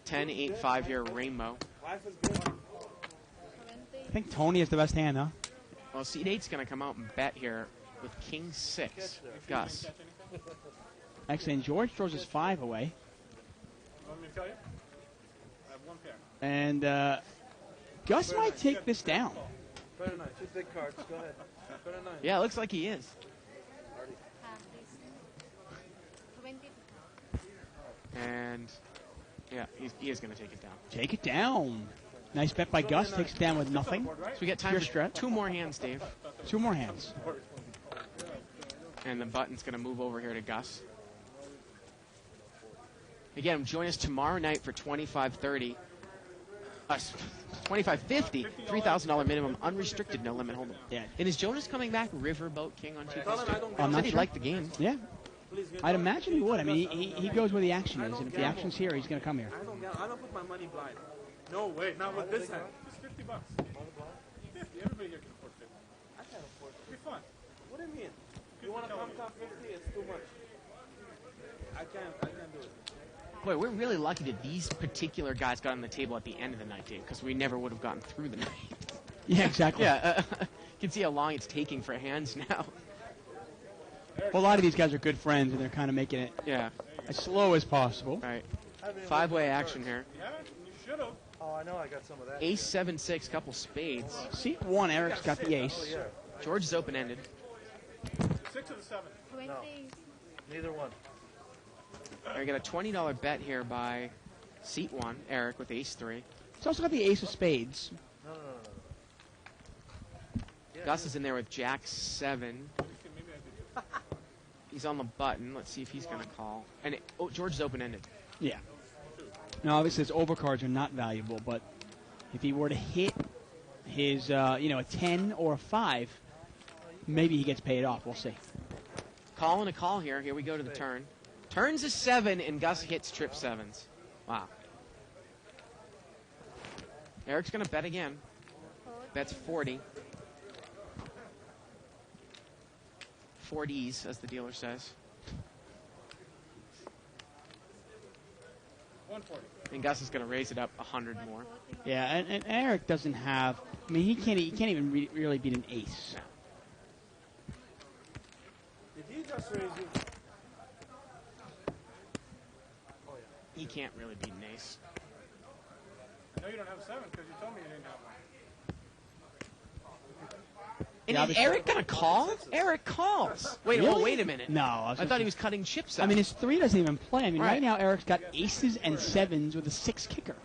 10, 8, 5 here, rainbow. Life is good. 20. I think Tony is the best hand, huh? Well, Seed 8's going to come out and bet here with King 6. Gus. Actually, and George throws his 5 away. Want me to tell you? I have one pair. And Gus might take this down. Better nine. 2 big cards. Go ahead. Better nine. Yeah, it looks like he is. Half, please. 20. And, yeah, he is going to take it down. Take it down. Nice bet by Gus. Takes it down with nothing. So we get time Pure for stretch. 2 more hands, Dave. 2 more hands. And the button's going to move over here to Gus. Again, join us tomorrow night for $25.30. $25.50, $3,000 minimum, unrestricted, no limit hold'em. Yeah. And is Jonas coming back Riverboat King on Tuesday? I'm not Said he sure. liked the game. Yeah. I'd imagine he would. I mean, he goes where the action is, and if the action's here, he's going to come here. I don't put my money blind. No way, not with this hand. Just $50. 50. Everybody here can afford 50. I can't afford it. It'll be fun. What do you mean? You want to come top 50? It's too much. I can't do it. Boy, we're really lucky that these particular guys got on the table at the end of the night, Dave, because we never would have gotten through the night. Yeah, exactly. Yeah, you can see how long it's taking for hands now. Well, a lot of these guys are good friends, and they're kind of making it Yeah, as slow as possible. right. Five-way action here. You haven't? You should have. Oh, I know I got some of that. Ace, 7, 6, couple spades. Seat 1, Eric's got the ace. George is open-ended. The 6 or the 7? 20. Neither one. I got a $20 bet here by seat 1, Eric, with ace 3. He's also got the ace of spades. No. Gus is in there with jack 7. He's on the button. Let's see if he's going to call. And George is open-ended. Yeah. Now, obviously, his overcards are not valuable, but if he were to hit his, a 10 or a 5, maybe he gets paid off. We'll see. Calling a call here. Here we go to the turn. Turns a 7, and Gus hits trip 7s. Wow. Eric's going to bet again. Bets 40. 40s, as the dealer says. 140. And Gus is going to raise it up 100 more. Yeah, and Eric doesn't have. I mean, he can't even really beat an ace. Did he just raise you? He can't really beat an ace. I know you don't have a 7 because you told me you didn't have one. And Yeah, is Eric going to call? Eric calls. Wait, oh, Really? wait a minute. No, I thought he was cutting chips out. I mean, his 3 doesn't even play. I mean, right Right. now Eric's got aces and 7s with a 6 kicker.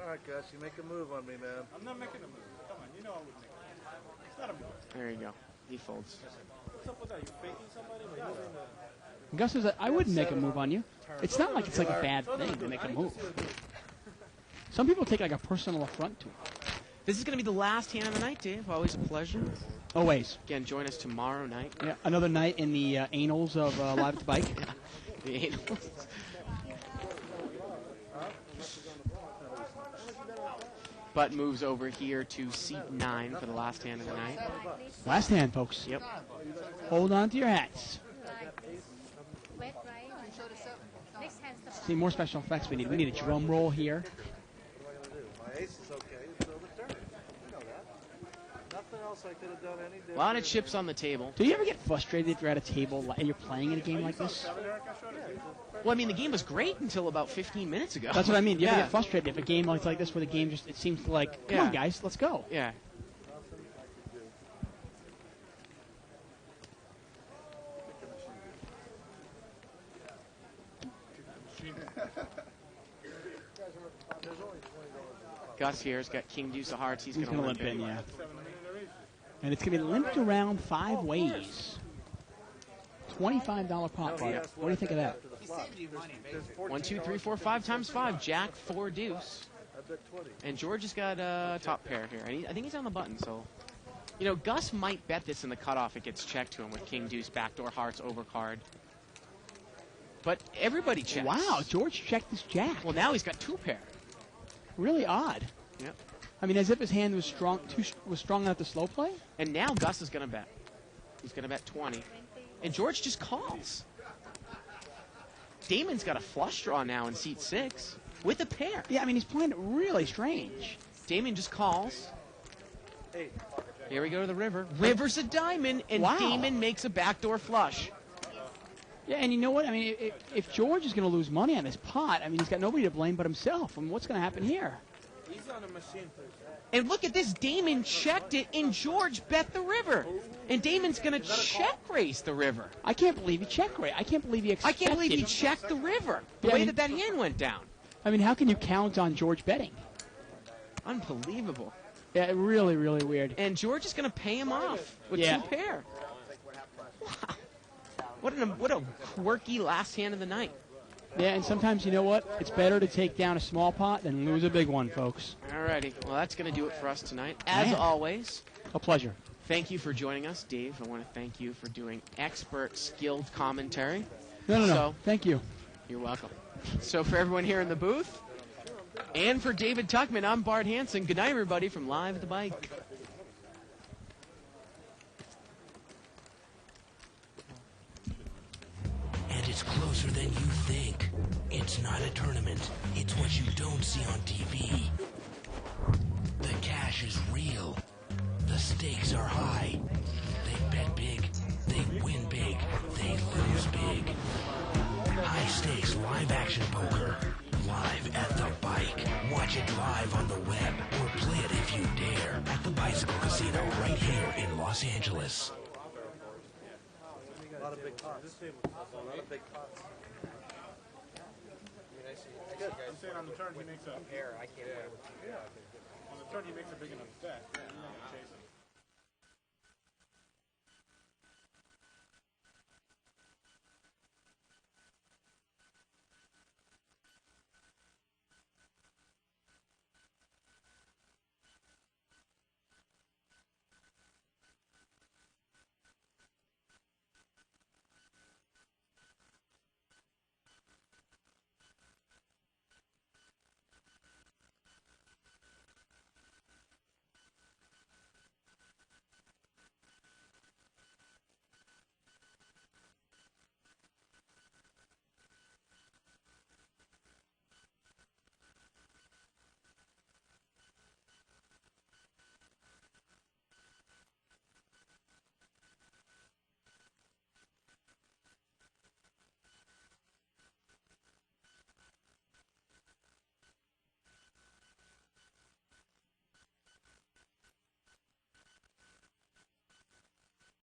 All right, Gus, you make a move on me, man. I'm not making a move. Come on, you know I would make a move. It's not a move. There you go. He folds. What's up with that? You faking somebody? Or you doing the... Gus says, I wouldn't make a move on you. It's not like it's like a bad thing to make a move. Some people take like a personal affront to it. This is going to be the last hand of the night, Dave. Always a pleasure. Always. Again, join us tomorrow night. Yeah, another night in the anals of Live at the Bike. The Angels. Butt moves over here to seat 9 for the last hand of the night. Last hand, folks. Yep. Hold on to your hats. Wet, right? Next hand's the See, more special effects we need. We need a drum roll here. What am I going to do? My ace is okay until the turn. I know that. Nothing else I could have done any different. A lot of chips on the table. Do you ever get frustrated if you're at a table and you're playing in a game like this? 7, Eric, I showed it. Well, I mean, the game was great until about 15 minutes ago. That's what I mean. Do you ever Yeah. get frustrated if a game like this where the game just, it seems to like, come on, Yeah. guys, let's go. Yeah. Gus here's got King Deuce of Hearts. He's He's going going to to limp in, yeah. 7 minute race. And it's going to be limped around 5 ways. $25 pot buy. What do you think of that? After the flop. There's 1, 2, 3, 4, 5 times 5. Jack, 4 deuce. I bet 20. And George has got top pair here. And I think he's on the button, so. Gus might bet this in the cutoff. It gets checked to him with King Deuce, backdoor hearts, overcard. But everybody checks. Wow, George checked this jack. Well, now he's got 2 pair. Really odd. Yep. I mean, as if his hand was strong enough to slow play. And now Gus is going to bet. He's going to bet 20. And George just calls. Damon's got a flush draw now in seat 6 with a pair. Yeah, I mean, he's playing it really strange. Damon just calls. Hey. Here we go to the river. River's a diamond, and Wow. Damon makes a backdoor flush. Yeah, and you know what? I mean, if George is going to lose money on this pot, I mean, he's got nobody to blame but himself. I mean, what's going to happen here? He's on the machine first. And look at this. Damon checked it, and George bet the river. And Damon's going to check raise the river. I can't believe he check rate. I can't believe he I expected. can't believe he checked the river. The Yeah, way I mean- that hand went down. I mean, how can you count on George betting? Unbelievable. Yeah, really, really weird. And George is going to pay him off with Yeah. 2 pair. What a quirky last hand of the night. Yeah, and sometimes, you know what? It's better to take down a small pot than lose a big one, folks. Alrighty. Well, that's going to do it for us tonight. As Man. always, A pleasure. thank you for joining us, Dave. I want to thank you for doing expert, skilled commentary. No. So- Thank you. You're welcome. So for everyone here in the booth, and for David Tuckman, I'm Bart Hanson. Good night, everybody, from Live at the Bike. And it's closer than you think. It's not a tournament. It's what you don't see on TV. The cash is real. The stakes are high. They bet big. They win big. They lose big. High stakes live action poker. Live at the bike. Watch it live on the web or play it if you dare at the Bicycle Casino right here in Los Angeles. A lot of big pots. A lot of big pots. I'm saying on the turn he makes a pair. I can't. On the turn he makes a big enough bet. Yeah, you're not gonna chase it.